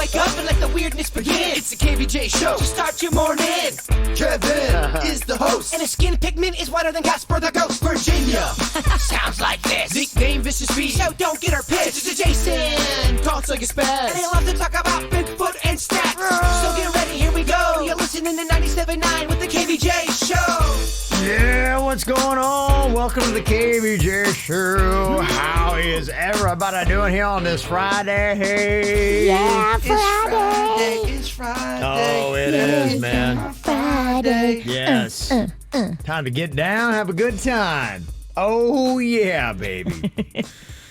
wake up and let the weirdness begin. It's the KVJ Show to start your morning. Kevin is the host, and his skin pigment is whiter than Casper the Ghost. Virginia sounds like this. Nickname Vicious Beast, so don't get her pissed. It's Jason, talks like a spaz, and they love to talk about Bigfoot and stats. So get ready, here we go. You're listening to 97.9 with the KVJ Show. Yeah, what's going on? Welcome to the KVJ Show. How is everybody doing here on this Friday? Hey, yeah, Friday. It's Friday. Oh, it is, man. Friday. Yes. Time to get down, have a good time. Oh, yeah, baby.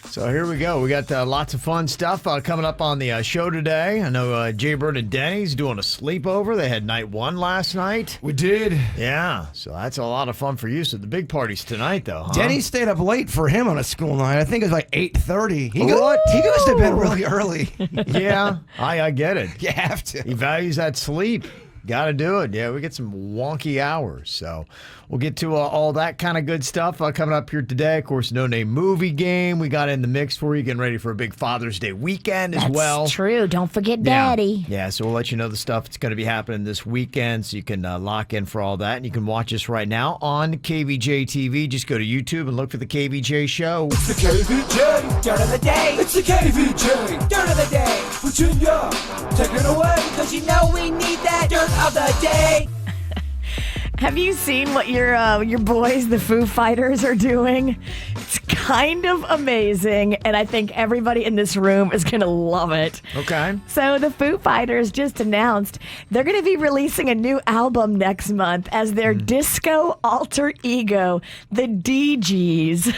So here we go. We got lots of fun stuff coming up on the show today. I know Jaybird and Dennys doing a sleepover. They had night one last night. We did. Yeah, so that's a lot of fun for you. So the big party's tonight, though, huh? Denny stayed up late for him on a school night. I think it was like 8:30. He goes to bed really early. Yeah, I get it. You have to. He values that sleep. Got to do it. Yeah, we get some wonky hours. So we'll get to all that kind of good stuff coming up here today. Of course, No Name Movie Game. We got in the mix for you, getting ready for a big Father's Day weekend as well. That's true. Don't forget Daddy. Yeah, so we'll let you know the stuff that's going to be happening this weekend so you can lock in for all that. And you can watch us right now on KVJ TV. Just go to YouTube and look for the KVJ Show. It's the KVJ Dirt of the Day. It's the KVJ Dirt of the Day. Virginia, take it away, because you know we need that Dirt of the Day. Have you seen what your boys, the Foo Fighters, are doing? It's kind of amazing, and I think everybody in this room is going to love it. Okay. So the Foo Fighters just announced they're going to be releasing a new album next month as their disco alter ego, the DGs.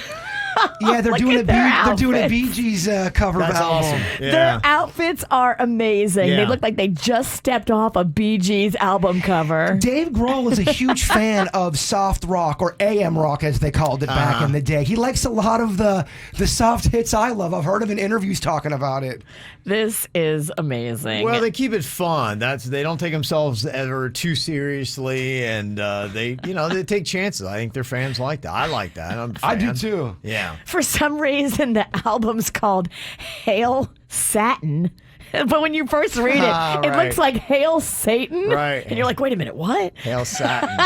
Yeah, they're doing a Bee Gees cover That's album. awesome. Yeah. Their outfits are amazing. Yeah. They look like they just stepped off a Bee Gees album cover. Dave Grohl is a huge fan of soft rock, or AM rock as they called it back in the day. He likes a lot of the soft hits I love. I've heard him in interviews talking about it. This is amazing. Well, they keep it fun. They don't take themselves ever too seriously, and they take chances. I think their fans like that. I like that. I'm a fan. I do too. Yeah. For some reason, the album's called Hail Satin. But when you first read it, it right. looks like Hail Satan. Right. And you're like, wait a minute, what? Hail Satin.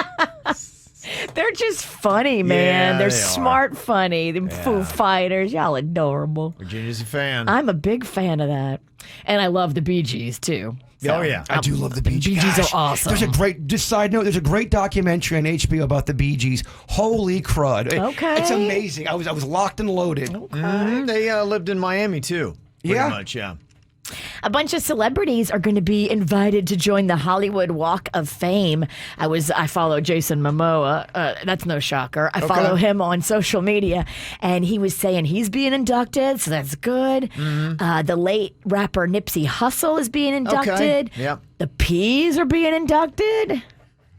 They're just funny, man. Yeah, They're they smart funny. The Foo Fighters, y'all adorable. Virginia's a fan. I'm a big fan of that. And I love the Bee Gees, too. Oh, yeah. I do love the Bee Gees. Bee Gees Gosh, are awesome. Just side note, there's a great documentary on HBO about the Bee Gees. Holy crud. Okay. It's amazing. I was locked and loaded. Mm-hmm. They lived in Miami, too. Pretty much, yeah. A bunch of celebrities are going to be invited to join the Hollywood Walk of Fame. I follow Jason Momoa. That's no shocker. I follow him on social media, and he was saying he's being inducted, so that's good. Mm-hmm. The late rapper Nipsey Hussle is being inducted. Okay. Yep. The Peas are being inducted.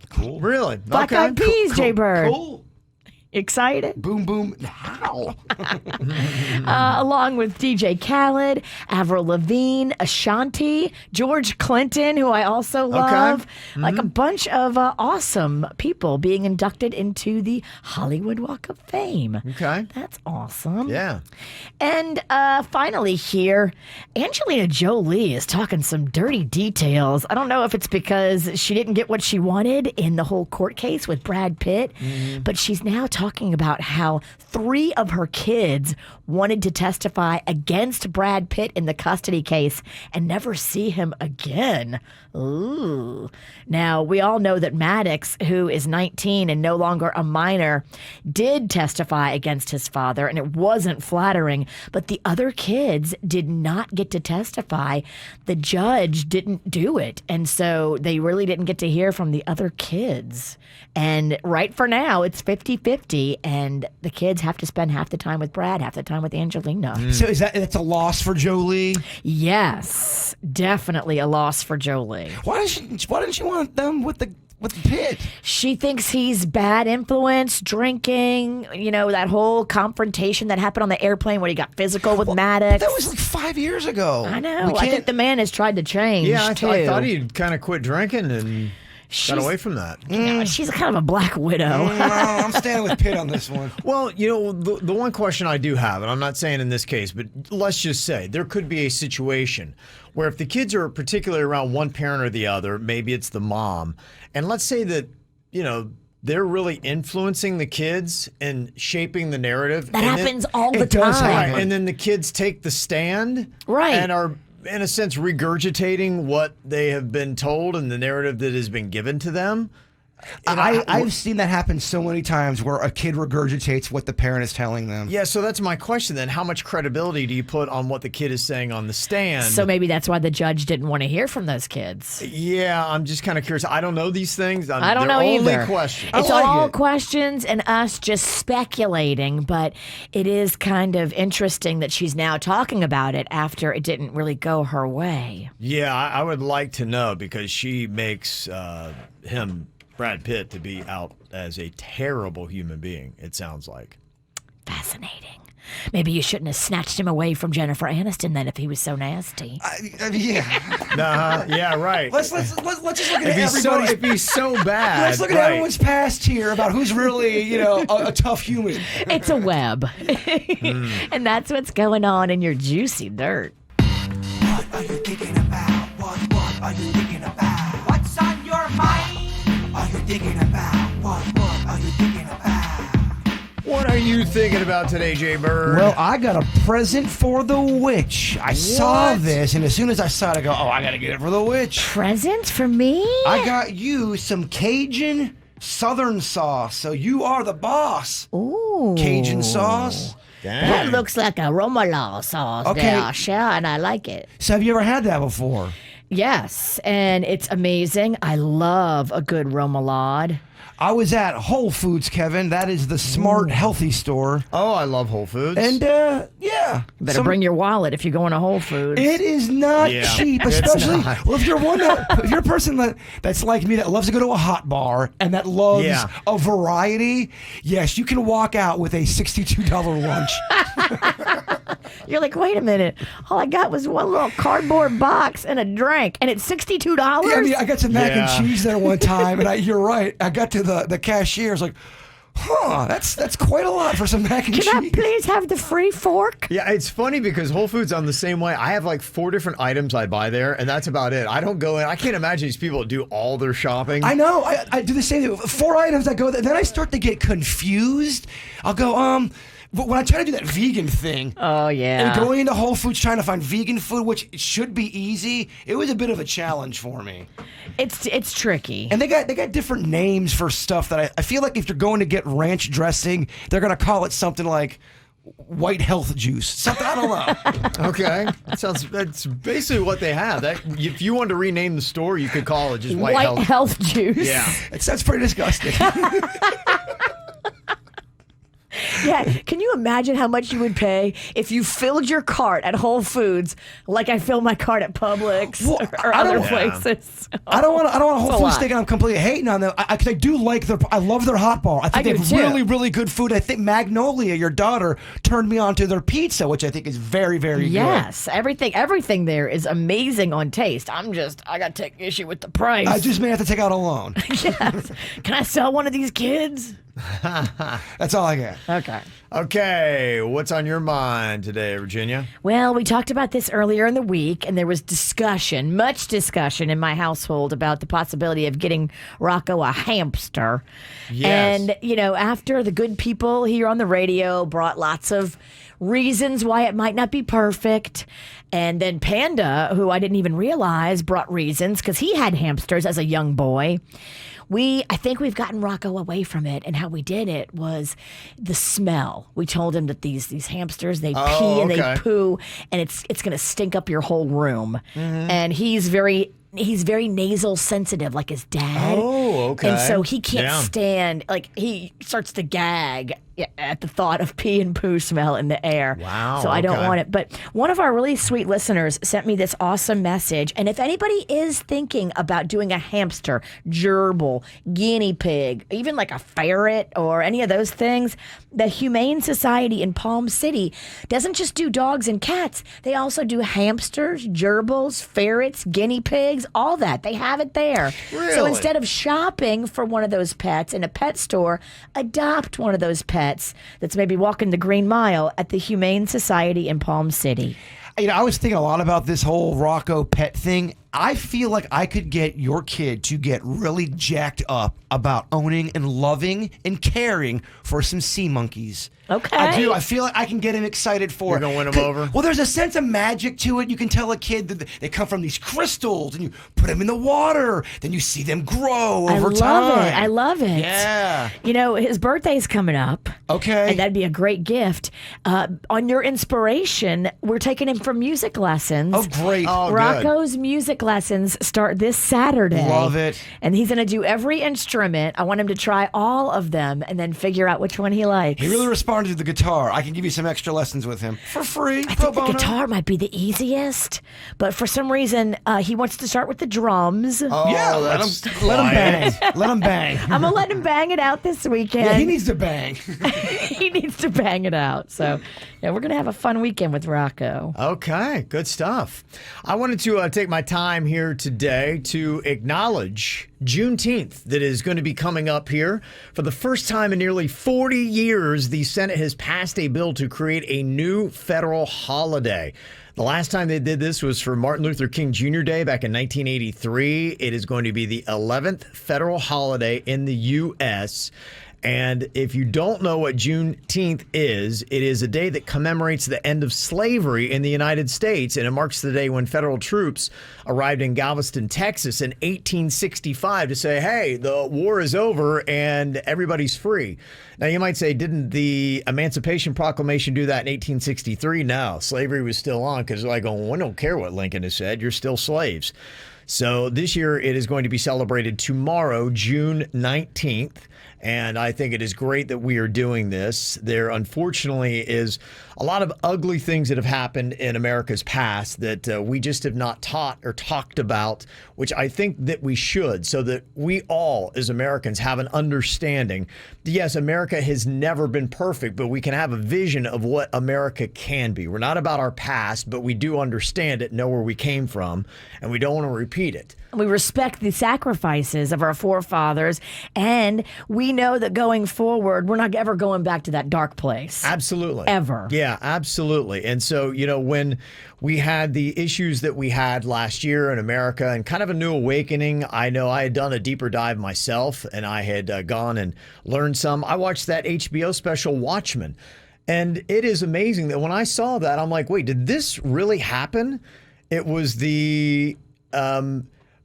Cool. Really? Black Eyed Peas, Jay Bird. Cool. Excited? Boom, boom. How? Along with DJ Khaled, Avril Lavigne, Ashanti, George Clinton, who I also love. Like a bunch of awesome people being inducted into the Hollywood Walk of Fame. Okay. That's awesome. Yeah. And finally here, Angelina Jolie is talking some dirty details. I don't know if it's because she didn't get what she wanted in the whole court case with Brad Pitt, but she's now talking about how 3 of her kids wanted to testify against Brad Pitt in the custody case and never see him again. Ooh. Now, we all know that Maddox, who is 19 and no longer a minor, did testify against his father, and it wasn't flattering, but the other kids did not get to testify. The judge didn't do it, and so they really didn't get to hear from the other kids. And right for now, it's 50-50, and the kids have to spend half the time with Brad, half the time with Angelina. So that's a loss for Jolie? Yes, definitely a loss for Jolie. Why didn't she want them with the Pitt? She thinks he's bad influence, drinking, that whole confrontation that happened on the airplane when he got physical with Maddox. That was like 5 years ago. I know. I think the man has tried to change, Yeah, I too. thought he'd kind of quit drinking and... got away from that. She's kind of a black widow. I'm standing with Pitt on this one. Well, the one question I do have, and I'm not saying in this case, but let's just say there could be a situation where if the kids are particularly around one parent or the other, maybe it's the mom, and let's say that, they're really influencing the kids and shaping the narrative. That happens all the it does time. happen. And then the kids take the stand. Right. And are, in a sense, regurgitating what they have been told and the narrative that has been given to them. I've seen that happen so many times where a kid regurgitates what the parent is telling them. Yeah, so that's my question then. How much credibility do you put on what the kid is saying on the stand? So maybe that's why the judge didn't want to hear from those kids. Yeah, I'm just kind of curious. I don't know these things. I don't know they're either. Only questions. It's like all it. questions and us just speculating, but it is kind of interesting that she's now talking about it after it didn't really go her way. Yeah, I would like to know because she makes him, Brad Pitt, to be out as a terrible human being, it sounds like. Fascinating. Maybe you shouldn't have snatched him away from Jennifer Aniston then if he was so nasty. Yeah. Yeah, right. Let's just look at If he's so bad. Let's look at everyone's past here about who's really, a tough human. It's a web. And that's what's going on in your juicy dirt. What are you thinking about? What are you thinking about? What's on your mind? Are you thinking about? What are you thinking about? What are you thinking about today, Jay Bird? Well, I got a present for the witch. I saw this, and as soon as I saw it, I go, I got to get it for the witch. Present for me? I got you some Cajun Southern sauce, so you are the boss. Ooh. Cajun sauce. That looks like a Romala sauce Okay. there, Sha, and I like it. So have you ever had that before? Yes, and it's amazing. I love a good remoulade. I was at Whole Foods, Kevin. That is the smart, healthy store. Oh, I love Whole Foods. And, yeah. Better bring your wallet if you're going to Whole Foods. It is not Yeah, cheap, it's especially not. well, if you're a person that's like me that loves to go to a hot bar and that loves a variety. Yes, you can walk out with a $62 lunch. You're like, wait a minute. All I got was one little cardboard box and a drink, and it's $62? Yeah, I mean, I got some mac Yeah. and cheese there one time, and you're right. I got to the cashier. I was like, that's quite a lot for some mac and cheese. Can I please have the free fork? Yeah, it's funny because Whole Foods on the same way. I have like 4 different items I buy there, and that's about it. I don't go in. I can't imagine these people do all their shopping. I know. I do the same thing. 4 items, I go there. Then I start to get confused. I'll go, but when I try to do that vegan thing, Oh, yeah. and going into Whole Foods trying to find vegan food, which should be easy, it was a bit of a challenge for me. It's tricky. And they got different names for stuff that I feel like if you're going to get ranch dressing, they're going to call it something like white health juice. Something, I don't know. Okay, that's basically what they have. That if you wanted to rename the store, you could call it just White, White health juice. Yeah. It sounds pretty disgusting. Yeah, can you imagine how much you would pay if you filled your cart at Whole Foods like I fill my cart at Publix Well, or I other don't- places? I don't want a Whole It's a Foods lot. steak, and I'm completely hating on them. I do like I love their hot bar. I think I they do have too. really, really good food. I think Magnolia, your daughter, turned me on to their pizza, which I think is very, very Yes, everything there is amazing on taste. I got to take issue with the price. good. I just may have to take out a loan. Yes. Can I sell one of these kids? That's all I got. Okay. Okay, what's on your mind today, Virginia? Well, we talked about this earlier in the week, and there was much discussion in my household about the possibility of getting Rocco a hamster. Yes. And, after the good people here on the radio brought lots of reasons why it might not be perfect, and then Panda, who I didn't even realize, brought reasons because he had hamsters as a young boy. I think we've gotten Rocco away from it, and how we did it was the smell. We told him that these hamsters, they pee and okay. they poo, and it's going to stink up your whole room. And he's very nasal sensitive, like his dad. Oh, okay. And so he can't Yeah. stand, he starts to gag at the thought of pee and poo smell in the air. Wow, So I don't okay. want it. But one of our really sweet listeners sent me this awesome message. And if anybody is thinking about doing a hamster, gerbil, guinea pig, even like a ferret or any of those things, the Humane Society in Palm City doesn't just do dogs and cats. They also do hamsters, gerbils, ferrets, guinea pigs. eggs, all that. They have it there. Really? So instead of shopping for one of those pets in a pet store, adopt one of those pets that's maybe walking the Green Mile at the Humane Society in Palm City. I was thinking a lot about this whole Rocco pet thing. I feel like I could get your kid to get really jacked up about owning and loving and caring for some sea monkeys. Okay. I do. I feel like I can get him excited for it. You're going to win him over? Well, there's a sense of magic to it. You can tell a kid that they come from these crystals, and you put them in the water. Then you see them grow over time. I love it. Yeah. His birthday's coming up. Okay. And that'd be a great gift. On your inspiration, we're taking him for music lessons. Oh, great. Oh, good. Rocco's music lessons start this Saturday. Love it. And he's going to do every instrument. I want him to try all of them and then figure out which one he likes. He really responded to the guitar. I can give you some extra lessons with him for free. I think the guitar might be the easiest, but for some reason, he wants to start with the drums. Oh, Yeah, let him bang. Let him bang. I'm going to let him bang it out this weekend. Yeah, he needs to bang. He needs to bang it out. So, we're going to have a fun weekend with Rocco. Okay, good stuff. I wanted to take my time here today to acknowledge Juneteenth that is going to be coming up here. For the first time in nearly 40 years, the Senate has passed a bill to create a new federal holiday. The last time they did this was for Martin Luther King Jr. Day back in 1983. It is going to be the 11th federal holiday in the U.S., and if you don't know what Juneteenth is, it is a day that commemorates the end of slavery in the United States, and it marks the day when federal troops arrived in Galveston, Texas in 1865 to say, hey, the war is over and everybody's free. Now, you might say, didn't the Emancipation Proclamation do that in 1863? No, slavery was still on because they're like, oh, we don't care what Lincoln has said. You're still slaves. So this year it is going to be celebrated tomorrow, June 19th. And I think it is great that we are doing this. There, unfortunately, is a lot of ugly things that have happened in America's past that we just have not taught or talked about, which I think that we should, so that we all, as Americans, have an understanding. Yes, America has never been perfect, but we can have a vision of what America can be. We're not about our past, but we do understand it, know where we came from, and we don't want to repeat it. We respect the sacrifices of our forefathers, and we know that going forward, we're not ever going back to that dark place. Absolutely. Ever. Yeah, absolutely. And so, when we had the issues that we had last year in America and kind of a new awakening, I know I had done a deeper dive myself, and I had gone and learned some. I watched that HBO special Watchmen, and it is amazing that when I saw that, I'm like, wait, did this really happen? It was the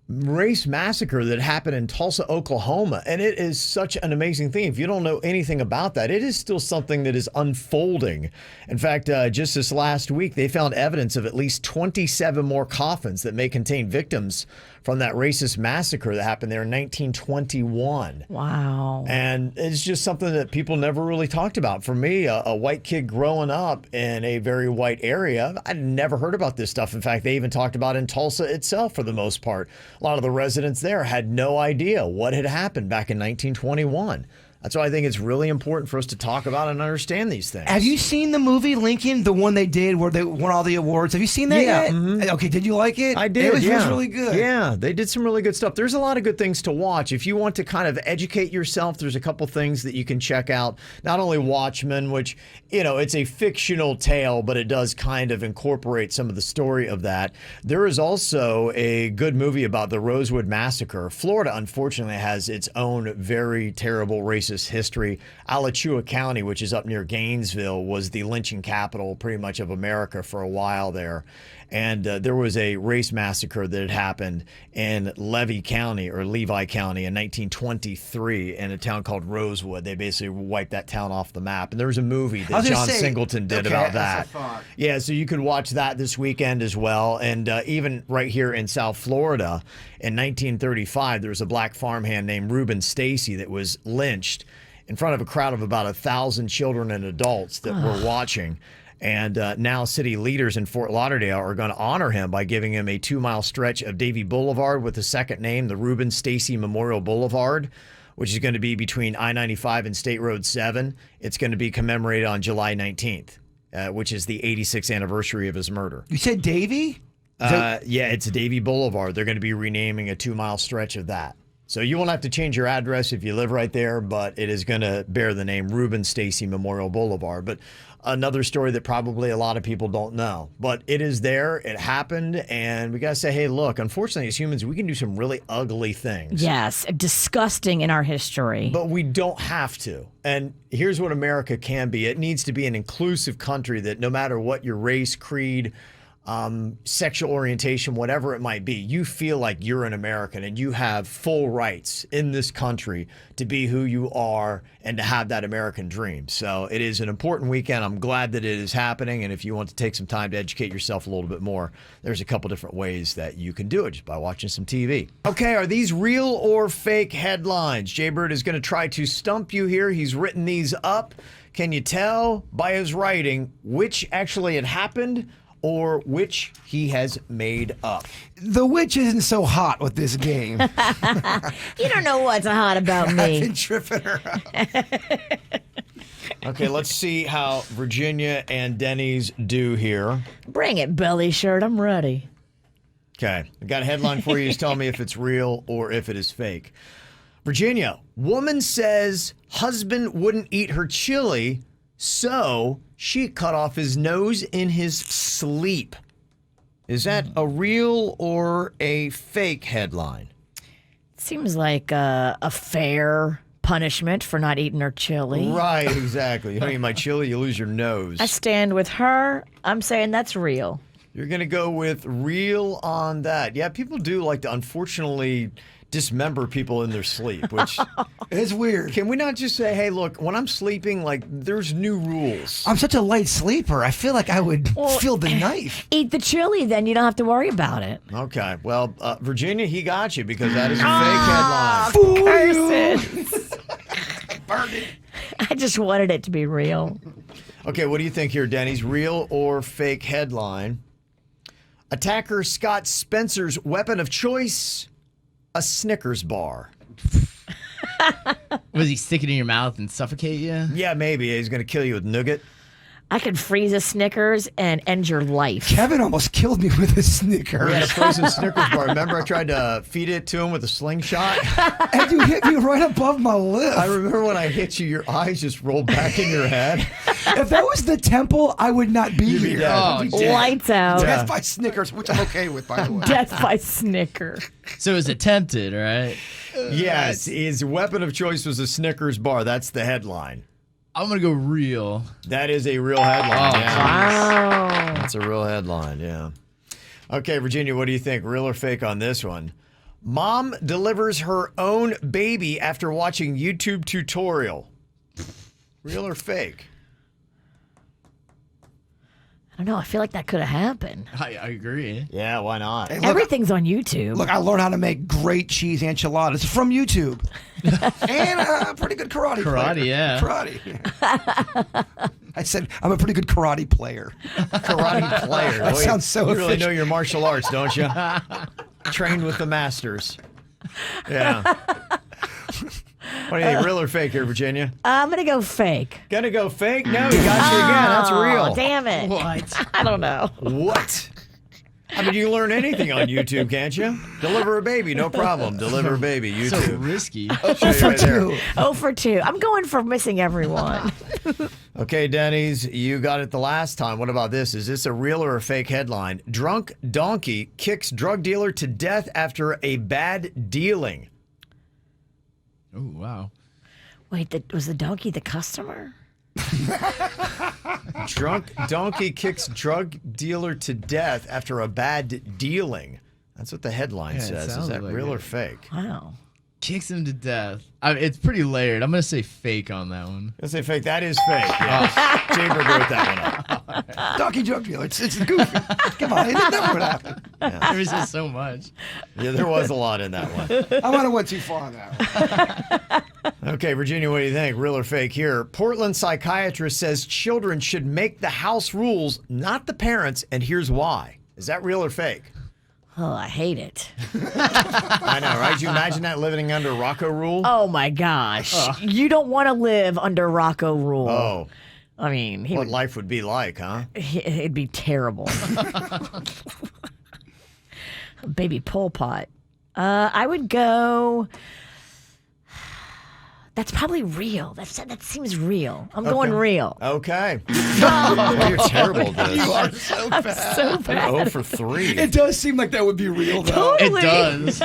race massacre that happened in Tulsa, Oklahoma. And it is such an amazing thing. If you don't know anything about that, it is still something that is unfolding. In fact, just this last week, they found evidence of at least 27 more coffins that may contain victims from that racist massacre that happened there in 1921. Wow. And it's just something that people never really talked about. For me, a white kid growing up in a very white area, I'd never heard about this stuff. In fact, they even talked about in Tulsa itself for the most part. A lot of the residents there had no idea what had happened back in 1921. That's why I think it's really important for us to talk about and understand these things. Have you seen the movie Lincoln, the one they did where they won all the awards? Have you seen that yet? Mm-hmm. Okay, did you like it? I did, It was yeah. really good. Yeah, they did some really good stuff. There's a lot of good things to watch. If you want to kind of educate yourself, there's a couple things that you can check out. Not only Watchmen, which, it's a fictional tale, but it does kind of incorporate some of the story of that. There is also a good movie about the Rosewood Massacre. Florida, unfortunately, has its own very terrible racist history. Alachua County, which is up near Gainesville, was the lynching capital pretty much of America for a while there. And there was a race massacre that had happened in Levi County in 1923 in a town called Rosewood. They basically wiped that town off the map. And there was a movie that John Singleton did about that. Yeah, so you could watch that this weekend as well. And even right here in South Florida in 1935, there was a black farmhand named Reuben Stacy that was lynched in front of a crowd of about 1,000 children and adults that were watching. And now city leaders in Fort Lauderdale are going to honor him by giving him a 2-mile stretch of Davie Boulevard with a second name, the Reuben Stacy Memorial Boulevard, which is going to be between I-95 and State Road 7. It's going to be commemorated on July 19th, which is the 86th anniversary of his murder. You said Davie? Yeah, it's Davie Boulevard. They're going to be renaming a 2-mile stretch of that. So you won't have to change your address if you live right there, but it is going to bear the name Reuben Stacy Memorial Boulevard. But another story that probably a lot of people don't know. But it is there. It happened. And we got to say, hey, look, unfortunately, as humans, we can do some really ugly things. Yes, disgusting in our history. But we don't have to. And here's what America can be. It needs to be an inclusive country that no matter what your race, creed, sexual orientation, whatever it might be, you feel like you're an American and you have full rights in this country to be who you are and to have that American dream. So it is an important weekend. I'm glad that it is happening. And if you want to take some time to educate yourself a little bit more, there's a couple different ways that you can do it just by watching some TV. Okay, are these real or fake headlines? Jay Bird is going to try to stump you here. He's written these up. Can you tell by his writing which actually had happened or which he has made up? The witch isn't so hot with this game. You don't know what's hot about I've me. been tripping her up. Okay, let's see how Virginia and Dennys do here. Bring it, belly shirt. I'm ready. Okay, I got a headline for you. Just tell me if it's real or if it is fake. Virginia, woman says husband wouldn't eat her chili, so she cut off his nose in his sleep. Is that a real or a fake headline? Seems like a fair punishment for not eating her chili. Right, exactly. You don't eat my chili, you lose your nose. I stand with her. I'm saying that's real. You're going to go with real on that. Yeah, people do like to, unfortunately, dismember people in their sleep, which It's weird. can we not just say, hey, look, when I'm sleeping, like, there's new rules. I'm such a light sleeper. I feel like I would Well, feel the knife. Eat the chili, then you don't have to worry about it. Okay, well, Virginia, he got you because that is a fake headline. Curses. I just wanted it to be real. Okay, what do you think here, Denny's? Real or fake headline? Attacker Scott Spencer's weapon of choice, a Snickers bar. Was he stick it in your mouth and suffocate you? Yeah, maybe. He's going to kill you with nougat. I could freeze a Snickers and end your life. Kevin almost killed me with a Snickers. We had a frozen Snickers bar. Remember I tried to feed it to him with a slingshot? And you hit me right above my lip. I remember when I hit you, your eyes just rolled back in your head. If that was the temple, I would not be You'd be here. dead. Oh, You'd be damn. dead. Lights out. Yeah. Death by Snickers, which I'm okay with, by the way. Death by Snicker. So it was attempted, right? Yes, his weapon of choice was a Snickers bar. That's the headline. I'm gonna go real. That is a real headline. Oh, yeah. Wow. That's a real headline, yeah. Okay, Virginia, what do you think? Real or fake on this one? Mom delivers her own baby after watching YouTube tutorial. Real or fake? I don't know. I feel like that could have happened. I agree. Yeah, why not? Hey, look, Everything's on YouTube. Look, I learned how to make great cheese enchiladas from YouTube. And a pretty good karate player. Karate, yeah. Karate. I said I'm a pretty good karate player. Karate player. That Boy, sounds so You really efficient. know your martial arts, don't you? Trained with the masters. Yeah. What do you think, real or fake here, Virginia? I'm going to go fake. Gonna go fake? No, he got you again. That's real. Oh, damn it. What? I don't know. What? I mean, you can learn anything on YouTube, can't you? Deliver a baby, no problem. Deliver a baby, So YouTube. risky. Show you right there. 0 for 2. I'm going for missing everyone. Okay, Denny's, you got it the last time. What about this? Is this a real or a fake headline? Drunk donkey kicks drug dealer to death after a bad dealing. Oh wow. Wait, was the donkey the customer? Drunk donkey kicks drug dealer to death after a bad dealing. That's what the headline Yeah, it says. Is sounds that like real it. or fake? Wow. Kicks him to death. It's pretty layered. I'm gonna say fake on that one. Let's say fake. That is fake. Yeah. Jaber wrote that one up. Donkey drug dealer. It's goofy. Come on, it never would happen. There was just so much. Yeah, there was a lot in that one. I might have went too far on that one. Okay, Virginia, what do you think? Real or fake here? Portland psychiatrist says children should make the house rules, not the parents, and here's why. Is that real or fake? Oh, I hate it. I know, right? You imagine that living under Rocco rule? Oh, my gosh. You don't want to live under Rocco rule. Oh, I mean, what life would be like, huh? it'd be terrible. Baby Pol Pot. I would go. That's probably real. That seems real. I'm going real. Okay. Well, you're terrible at this. You are so bad. So bad. You're 0 for 3. It does seem like that would be real, though. It does.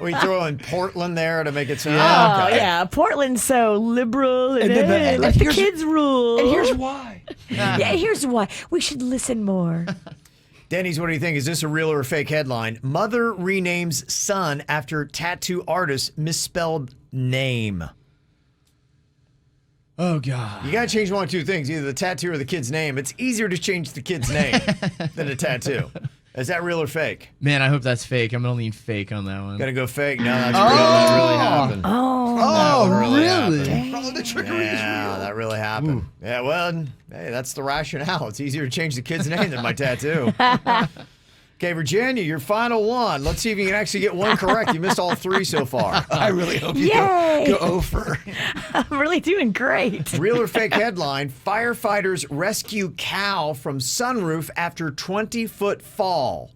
We throw in Portland there to make it sound. Oh, okay. yeah. Portland's so liberal. And, then hey, let the here's- kids rule. And here's why. yeah, here's why. We should listen more. Dennys, what do you think? Is this a real or a fake headline? Mother renames son after tattoo artist misspelled name. Oh, God. You got to change one of two things, either the tattoo or the kid's name. It's easier to change the kid's name than a tattoo. Is that real or fake? Man, I hope that's fake. I'm going to lean fake on that one. Got to go fake? No, that's real. That really happened. Oh, That really really? happened. Oh, the trickery is Yeah, real. that really happened. Yeah, well, hey, that's the rationale. It's easier to change the kid's name than my tattoo. Okay, Virginia, your final one. Let's see if you can actually get one correct. You missed all 3 so far. I really hope you Yay. go over. I'm really doing great. Real or fake headline, firefighters rescue cow from sunroof after 20-foot fall.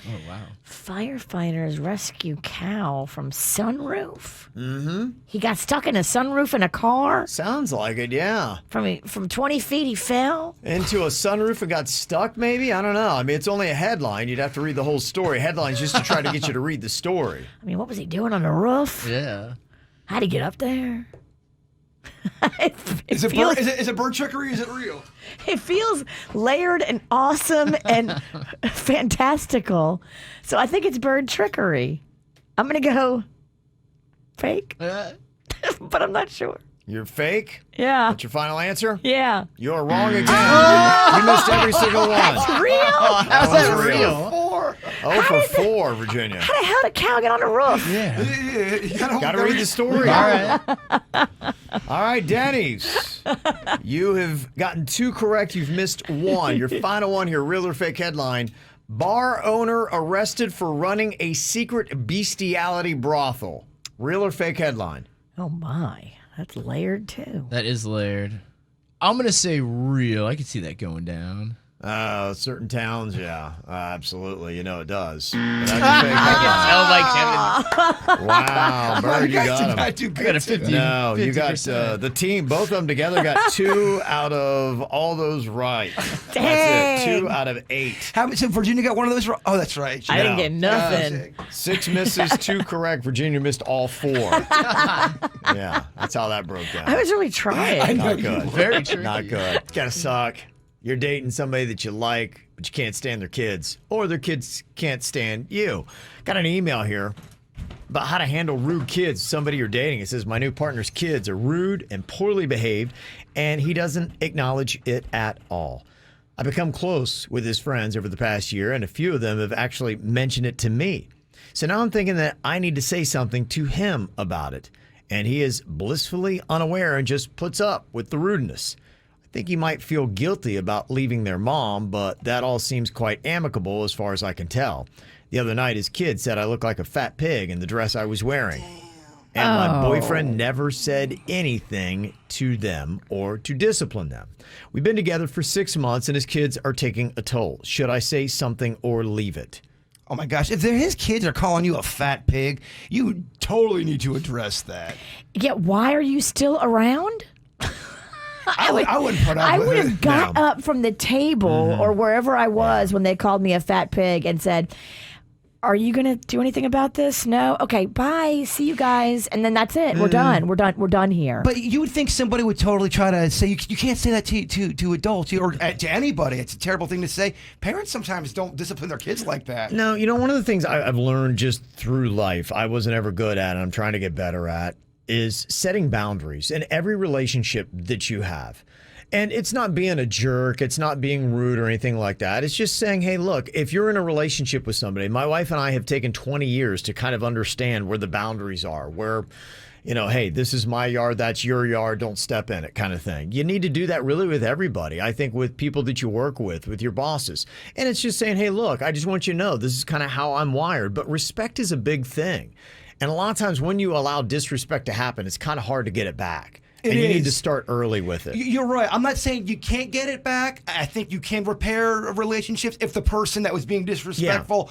Oh, wow. Firefighters rescue cow from sunroof. Mm-hmm. He got stuck in a sunroof in a car. Sounds like it, yeah. From 20 feet, he fell. Into a sunroof and got stuck, maybe? I don't know. I mean, it's only a headline. You'd have to read the whole story. Headlines just to try to get you to read the story. I mean, what was he doing on the roof? Yeah. How'd he get up there? Is it bird trickery? Is it real? It feels layered and awesome and fantastical. So I think it's bird trickery. I'm going to go fake, but I'm not sure. You're fake? Yeah. That's your final answer? Yeah. You're wrong again. You missed every single one. Real? How's That that was real? 0 for 4, Virginia. How the hell did a cow get on the roof? Yeah. You Got to read the story. All right. All right, Dennys. You have gotten 2 correct. You've missed 1. Your final one here, real or fake headline. Bar owner arrested for running a secret bestiality brothel. Real or fake headline? Oh, my. That's layered, too. That is layered. I'm going to say real. I can see that going down. Certain towns, yeah. Absolutely. You know it does. But that's a fake headline. Wow, Bird, you got him. I got a 50. No, you got 50%. the team, both of them together got 2 out of all those right. That's Dang. it, 2 out of 8. So Virginia got one of those wrong? Oh, that's right. I didn't get nothing. 6 misses, 2 correct. Virginia missed all 4. Yeah, that's how that broke down. I was really trying. Not good. Very tricky. Not good. It's gotta suck. You're dating somebody that you like, but you can't stand their kids, or their kids can't stand you. Got an email here about how to handle rude kids. Somebody you're dating. It says, my new partner's kids are rude and poorly behaved, and he doesn't acknowledge it at all. I've become close with his friends over the past year, and a few of them have actually mentioned it to me. So now I'm thinking that I need to say something to him about it. And he is blissfully unaware and just puts up with the rudeness. I think he might feel guilty about leaving their mom, but that all seems quite amicable as far as I can tell. The other night, his kid said I look like a fat pig in the dress I was wearing. And my boyfriend never said anything to them or to discipline them. We've been together for 6 months, and his kids are taking a toll. Should I say something or leave it? Oh my gosh, if his kids are calling you a fat pig, you totally need to address that. Yeah, why are you still around? I wouldn't put up I with would it. have got up from the table or wherever I was when they called me a fat pig and said, are you going to do anything about this? No? Okay, bye. See you guys. And then that's it. We're done. We're done here. But you would think somebody would totally try to say, you can't say that to adults or to anybody. It's a terrible thing to say. Parents sometimes don't discipline their kids like that. No, you know, one of the things I've learned just through life, I wasn't ever good at, and I'm trying to get better at, is setting boundaries in every relationship that you have. And it's not being a jerk. It's not being rude or anything like that. It's just saying, hey, look, if you're in a relationship with somebody, my wife and I have taken 20 years to kind of understand where the boundaries are, where, you know, hey, this is my yard, that's your yard, don't step in it kind of thing. You need to do that really with everybody. I think with people that you work with your bosses. And it's just saying, hey, look, I just want you to know this is kind of how I'm wired. But respect is a big thing. And a lot of times when you allow disrespect to happen, it's kind of hard to get it back. And you need to is. start early with it. You're right. I'm not saying you can't get it back. I think you can repair relationships if the person that was being disrespectful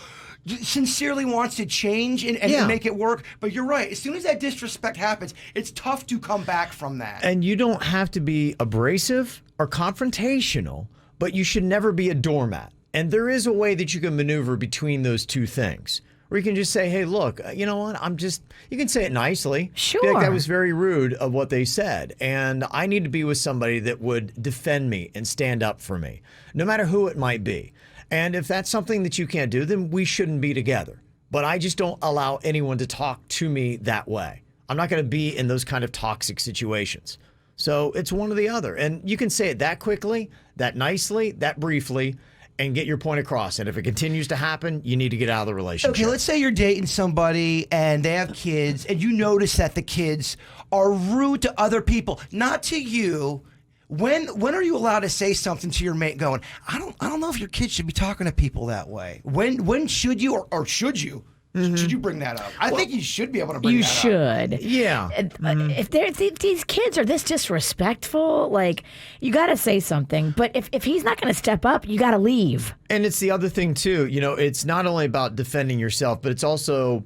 sincerely wants to change and make it work. But you're right. As soon as that disrespect happens, it's tough to come back from that. And you don't have to be abrasive or confrontational, but you should never be a doormat. And there is a way that you can maneuver between those two things. Or you can just say, hey, look, you know what? You can say it nicely. Sure. Be like, that was very rude of what they said. And I need to be with somebody that would defend me and stand up for me, no matter who it might be. And if that's something that you can't do, then we shouldn't be together. But I just don't allow anyone to talk to me that way. I'm not going to be in those kind of toxic situations. So it's one or the other. And you can say it that quickly, that nicely, that briefly, and get your point across. And if it continues to happen, you need to get out of the relationship. Okay, let's say you're dating somebody and they have kids, and you notice that the kids are rude to other people, not to you. When are you allowed to say something to your mate going, I don't know if your kids should be talking to people that way? When should you or should you? Should you bring that up? I think you should be able to bring You that up. should. Yeah. If these kids are this disrespectful, like, you got to say something. But if he's not going to step up, you got to leave. And it's the other thing, too. You know, it's not only about defending yourself, but it's also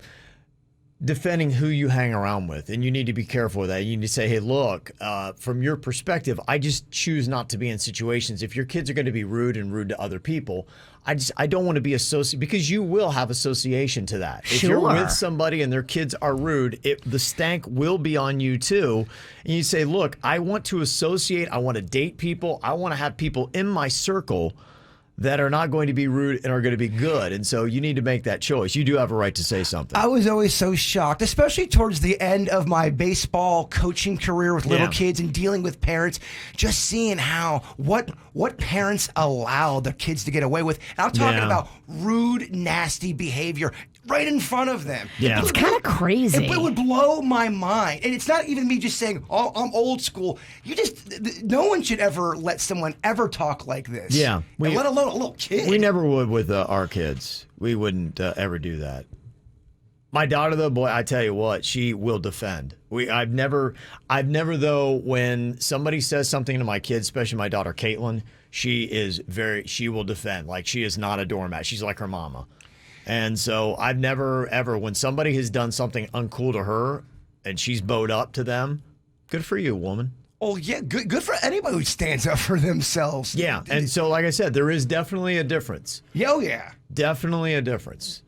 defending who you hang around with. And you need to be careful with that. You need to say, hey, look, from your perspective, I just choose not to be in situations. If your kids are going to be rude to other people, I don't want to be associated, because you will have association to that. If you're with somebody and their kids are rude, the stank will be on you too. And you say, look, I want to associate, I want to date people, I want to have people in my circle that are not going to be rude and are going to be good. And so you need to make that choice. You do have a right to say something. I was always so shocked, especially towards the end of my baseball coaching career with little kids and dealing with parents, just seeing what parents allow their kids to get away with. And I'm talking about rude, nasty behavior right in front of them. Yeah. It's kind of crazy. It would blow my mind. And it's not even me just saying, oh, I'm old school. No one should ever let someone ever talk like this. Yeah. And let alone a little kid. We never would with our kids. We wouldn't ever do that. My daughter, though, boy, I tell you what, she will defend. I've never though, when somebody says something to my kids, especially my daughter Caitlin, she will defend. Like, she is not a doormat. She's like her mama. And so I've never, ever, when somebody has done something uncool to her and she's bowed up to them, good for you, woman. Oh, yeah, good for anybody who stands up for themselves. Yeah, and so like I said, there is definitely a difference. Oh, yeah. Definitely a difference.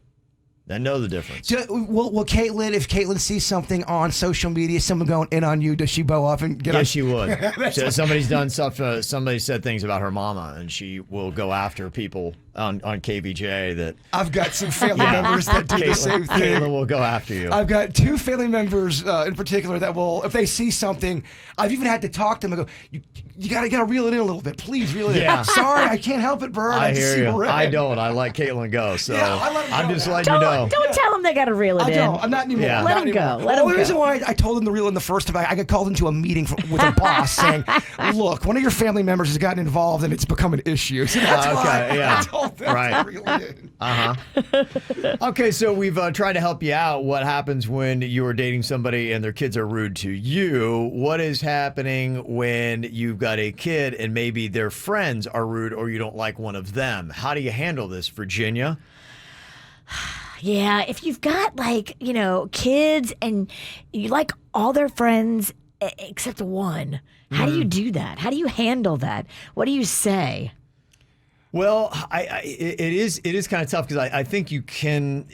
I know the difference. Will Caitlin, if Caitlin sees something on social media, someone going in on you, does she bow off and get on? Yes, she would. So somebody's done stuff, somebody said things about her mama, and she will go after people on KVJ that... I've got some family members that do the same thing. Caitlin will go after you. I've got two family members in particular that will, if they see something, I've even had to talk to them and go, you gotta reel it in a little bit. Please reel it in. Sorry, I can't help it, Bert. I hear you. I don't. I let Caitlin go, so I'm just letting you know. Don't tell them they got to reel it in. I'm not anymore. Yeah. Let them go. The reason why I told them to reel in the first time, I got called into a meeting with a boss saying, look, one of your family members has gotten involved and it's become an issue. So that's why I told them to reel it in. Okay, so we've tried to help you out. What happens when you are dating somebody and their kids are rude to you? What is happening when you've got a kid and maybe their friends are rude or you don't like one of them? How do you handle this, Virginia? Yeah, if you've got, like, kids and you like all their friends except one, how do you do that? How do you handle that? What do you say? Well, it is kind of tough because I think you can,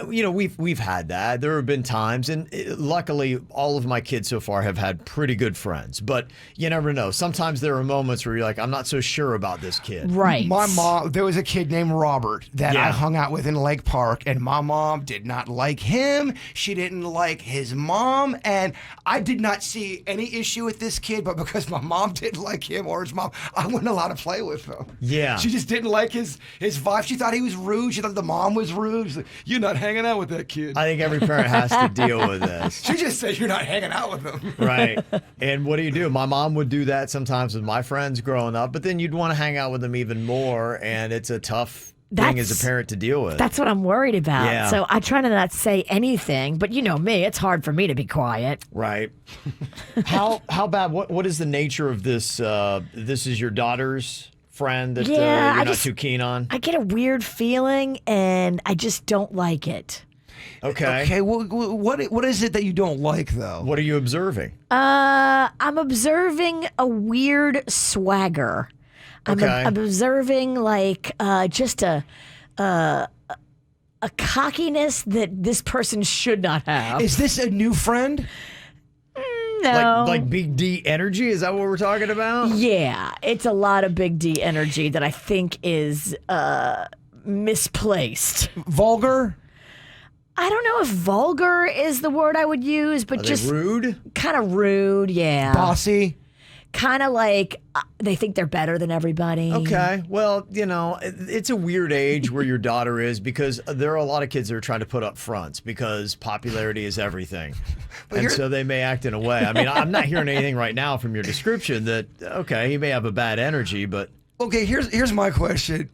we've had that. There have been times, and luckily all of my kids so far have had pretty good friends, but you never know. Sometimes there are moments where you're like, I'm not so sure about this kid. Right. My mom, there was a kid named Robert that I hung out with in Lake Park, and my mom did not like him. She didn't like his mom, and I did not see any issue with this kid, but because my mom didn't like him or his mom, I wasn't allowed to play with him. Yeah. She just didn't like his vibe. She thought he was rude. She thought the mom was rude. She's like, you're not hanging out with that kid. I think every parent has to deal with this. She just said you're not hanging out with him. Right. And what do? My mom would do that sometimes with my friends growing up, but then you'd want to hang out with them even more, and it's a tough thing as a parent to deal with. That's what I'm worried about. Yeah. So I try to not say anything, but you know me, it's hard for me to be quiet. Right. How bad? What is the nature of this? This is your daughter's friend that you're not too keen on? I get a weird feeling, and I just don't like it. Okay. Okay, what is it that you don't like, though? What are you observing? I'm observing a weird swagger. I'm observing like just a cockiness that this person should not have. Is this a new friend? No. Like Big D energy? Is that what we're talking about? Yeah, it's a lot of Big D energy that I think is misplaced. Vulgar? I don't know if vulgar is the word I would use, but just rude? Kind of rude, yeah. Bossy? Kind of like they think they're better than everybody. Okay. Well, you know, it's a weird age where your daughter is because there are a lot of kids that are trying to put up fronts because popularity is everything. And so they may act in a way. I mean, I'm not hearing anything right now from your description that, okay, he may have a bad energy, but. Okay, here's my question.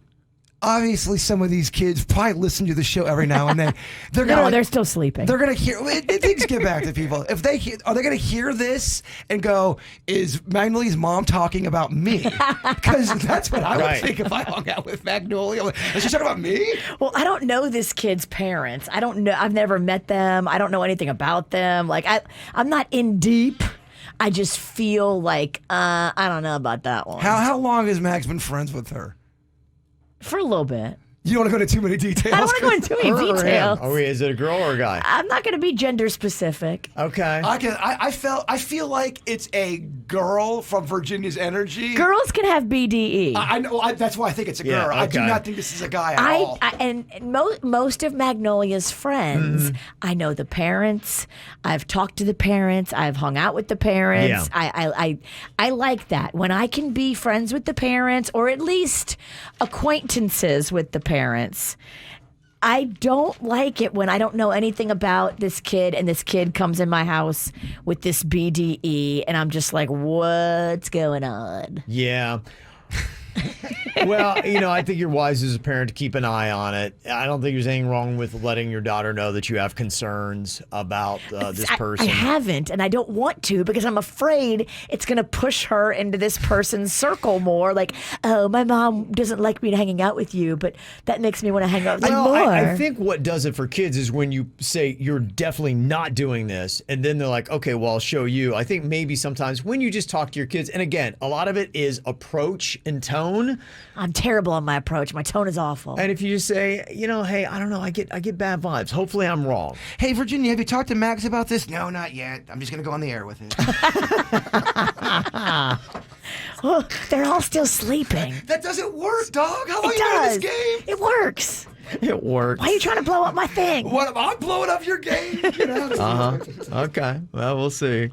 Obviously, some of these kids probably listen to the show every now and then. They're still sleeping. They're gonna hear. Things get back to people. If are they gonna hear this and go, "Is Magnolia's mom talking about me?" Because that's what I would think if I hung out with Magnolia. Is she talking about me? Well, I don't know this kid's parents. I don't know. I've never met them. I don't know anything about them. Like I'm not in deep. I just feel like I don't know about that one. How long has Max been friends with her? For a little bit. You don't want to go into too many details? I don't want to go into too many details. Is it a girl or a guy? I'm not going to be gender specific. Okay. I feel like it's a girl from Virginia's Energy. Girls can have BDE. I know. That's why I think it's a girl. Okay. I do not think this is a guy at all. And most of Magnolia's friends, I know the parents. I've talked to the parents. I've hung out with the parents. Yeah. I like that when I can be friends with the parents or at least acquaintances with the parents. I don't like it when I don't know anything about this kid and this kid comes in my house with this BDE and I'm just like, what's going on? Yeah. Well, you know, I think you're wise as a parent to keep an eye on it. I don't think there's anything wrong with letting your daughter know that you have concerns about this person. I haven't, and I don't want to because I'm afraid it's going to push her into this person's circle more. Like, oh, my mom doesn't like me hanging out with you, but that makes me want to hang out with you more. I think what does it for kids is when you say you're definitely not doing this, and then they're like, okay, well, I'll show you. I think maybe sometimes when you just talk to your kids, and again, a lot of it is approach and tone. I'm terrible on my approach. My tone is awful. And if you just say, you know, hey, I don't know, I get bad vibes. Hopefully I'm wrong. Hey, Virginia, have you talked to Max about this? No, not yet. I'm just going to go on the air with it. Oh, they're all still sleeping. That doesn't work, dog. How long It you been in does. this game? It works. It works. Why are you trying to blow up my thing? What? I'm blowing up your game. Get out of here. Okay. Well, we'll see.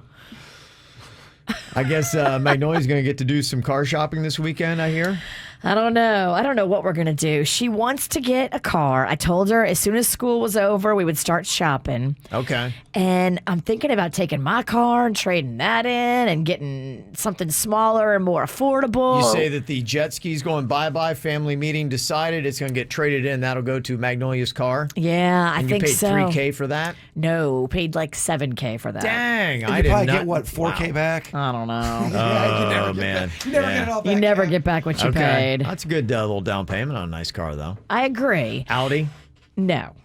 I guess Magnolia's going to get to do some car shopping this weekend, I hear. I don't know. I don't know what we're going to do. She wants to get a car. I told her as soon as school was over, we would start shopping. Okay. And I'm thinking about taking my car and trading that in and getting something smaller and more affordable. You say that the jet ski's going bye-bye, family meeting decided it's going to get traded in. That'll go to Magnolia's car. Yeah, I think so. And you paid $3K for that? No, paid like $7K for that. Dang. I did not get, what, $4K back? I don't know. Oh, man. You never get it all back. You never yeah. get back what you Okay. paid. That's a good little down payment on a nice car, though. I agree. Audi? No.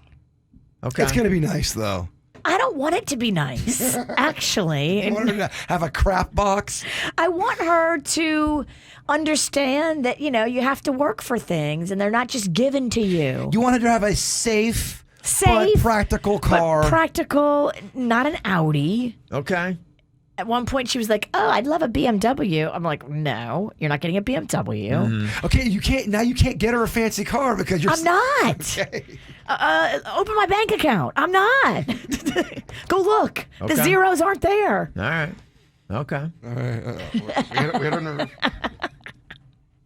Okay. It's going to be nice, though. I don't want it to be nice, actually. You want her to have a crap box? I want her to understand that, you know, you have to work for things and they're not just given to you. You want her to have a safe Safe, but practical car. But practical, not an Audi. Okay. At one point, she was like, "Oh, I'd love a BMW." I'm like, "No, you're not getting a BMW." Mm-hmm. Okay, you can't get her a fancy car because you're. I'm not. Okay. Open my bank account. I'm not. Go look. The Okay. zeros aren't there. All right. Okay. All right. We had her nerve.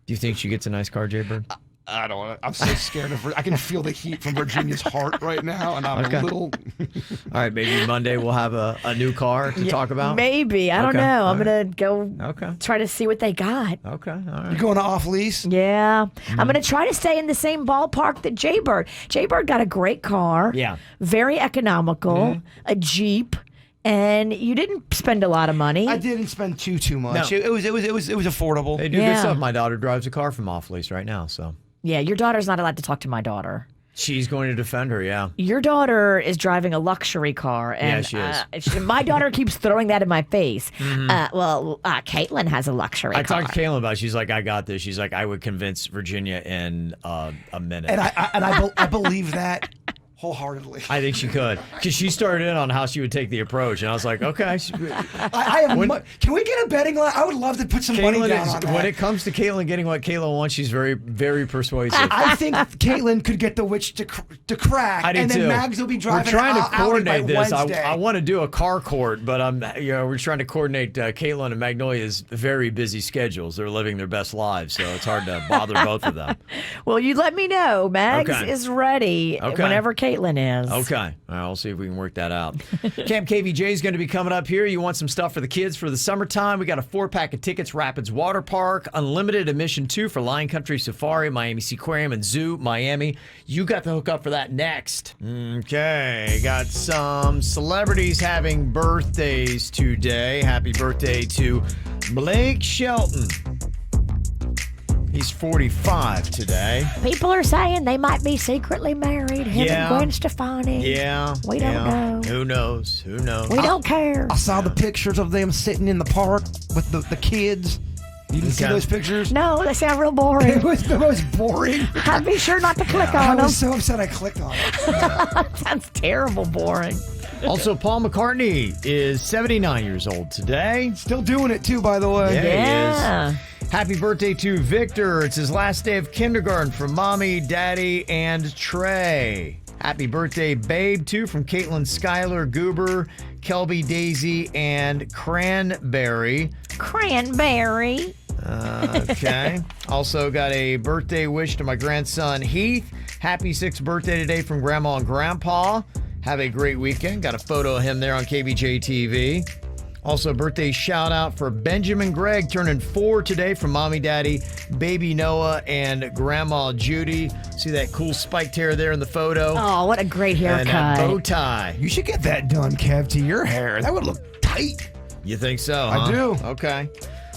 Do you think she gets a nice car, Jaybird? I don't want to. I'm so scared of her. I can feel the heat from Virginia's heart right now, and I'm a little. All right, maybe Monday we'll have a new car to talk about. Maybe. I don't know. I'm going to go Okay. try to see what they got. Okay, all right. You going to off lease? Yeah. I'm going to try to stay in the same ballpark that Jaybird. Jaybird got a great car. Yeah. Very economical. A Jeep. And you didn't spend a lot of money. I didn't spend too much. No. It was affordable. They do Yeah. good stuff. My daughter drives a car from off lease right now, so Yeah, your daughter's not allowed to talk to my daughter. she's going to defend her. Yeah. Your daughter is driving a luxury car, and she is. My daughter keeps throwing that in my face. Caitlin has a luxury I car. talked to Kaylin about it. She's like, I got this. She's like, I would convince Virginia in a minute. And I believe that wholeheartedly. I think she could, because she started in on how she would take the approach, and I was like, okay. I have. Can we get a betting line? I would love to put some money down on that. When it comes to Caitlin getting what Caitlin wants, she's very, very persuasive. I think Caitlin could get the witch to crack, I do and then too. Mags will be driving. We're trying to Audi by coordinate this. Wednesday. I want to do a car court, but we're trying to coordinate Caitlin and Magnolia's very busy schedules. They're living their best lives, so it's hard to bother both of them. Well, you let me know. Mags Okay. is ready whenever Caitlin is. Okay. All right, we'll see if we can work that out. Camp KVJ is going to be coming up here. You want some stuff for the kids for the summertime? We got a 4-pack of tickets, Rapids Water Park, unlimited admission too for Lion Country Safari, Miami Seaquarium, and Zoo, Miami. You got the hook up for that next. Okay, got some celebrities having birthdays today. Happy birthday to Blake Shelton. He's 45 today. People are saying they might be secretly married. Him and Gwen Stefani. Yeah. We don't know. Who knows? Who knows? We don't care. I saw the pictures of them sitting in the park with the kids. You didn't see Okay. those pictures? No, they sound real It boring. was the most boring. I'd be sure not to click I on them. was so upset I clicked on it. Sounds terrible boring. Also, Paul McCartney is 79 years old today. Still doing it too, by the way. Yeah. Yeah. He is. Happy birthday to Victor. It's his last day of kindergarten from Mommy, Daddy, and Trey. Happy birthday, Babe, too, from Caitlin, Skylar, Goober, Kelby, Daisy, and Cranberry. Cranberry. Okay. Also got a birthday wish to my grandson, Heath. Happy 6th birthday today from Grandma and Grandpa. Have a great weekend. Got a photo of him there on KVJ TV. Also, birthday shout out for Benjamin Gregg, turning 4 today from Mommy, Daddy, Baby Noah, and Grandma Judy. See that cool spiked hair there in the photo? Oh, what a great and haircut. a bow tie. You should get that done, Kev, to your hair. That would look tight. You think so, I huh? do. Okay.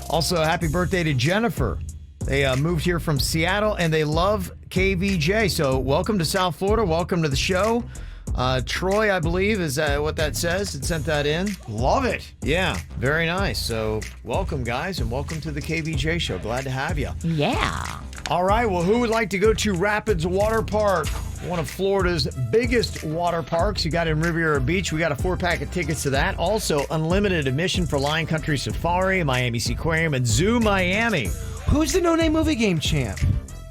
Also, happy birthday to Jennifer. They moved here from Seattle, and they love KVJ. So welcome to South Florida. Welcome to the show. Troy, I believe, is what that says. It sent that in. Love it. Yeah, very nice. So welcome, guys, and welcome to the KVJ Show. Glad to have you. Yeah. All right, well, who would like to go to Rapids Water Park? One of Florida's biggest water parks. You got in Riviera Beach. We got a 4-pack of tickets to that. Also, unlimited admission for Lion Country Safari, Miami Seaquarium, and Zoo Miami. Who's the no-name movie game champ?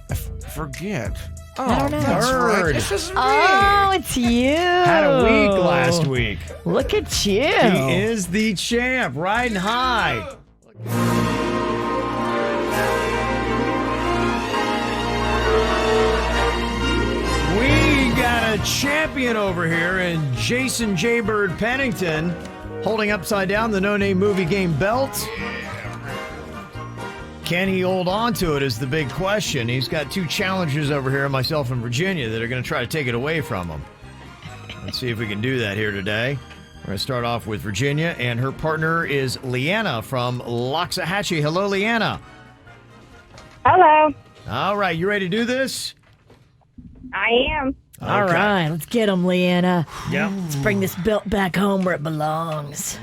I forget. Oh, I don't know. that's right. Bird. This is me. Oh, it's you. Had a week last week. Look at you. He is the champ, riding high. We got a champion over here in Jason Jaybird Pennington, holding upside down the no-name movie game belt. Can he hold on to it is the big question. He's got 2 challengers over here, myself and Virginia, that are going to try to take it away from him. Let's see if we can do that here today. We're going to start off with Virginia, and her partner is Leanna from Loxahatchee. Hello, Leanna. Hello, All right, you ready to do this? I am. All Okay. right, let's get him, Leanna. Yep. Let's bring this belt back home where it belongs.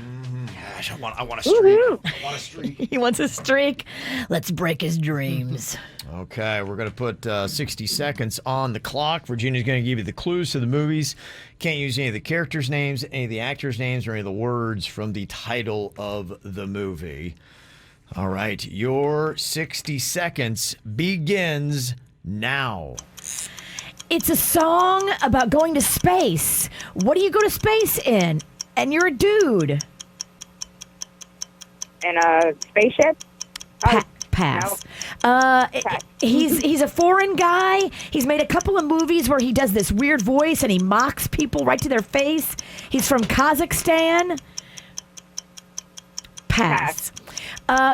Gosh, I want to streak. Woo-hoo. I want to streak. He wants a streak. Let's break his dreams. Okay, we're going to put 60 seconds on the clock. Virginia's going to give you the clues to the movies. Can't use any of the characters' names, any of the actors' names, or any of the words from the title of the movie. All right, your 60 seconds begins now. It's a song about going to space. What do you go to space in? And you're a dude. In a spaceship. Pa- Pass. He's a foreign guy. He's made a couple of movies where he does this weird voice and he mocks people right to their face. He's from Kazakhstan. Pass.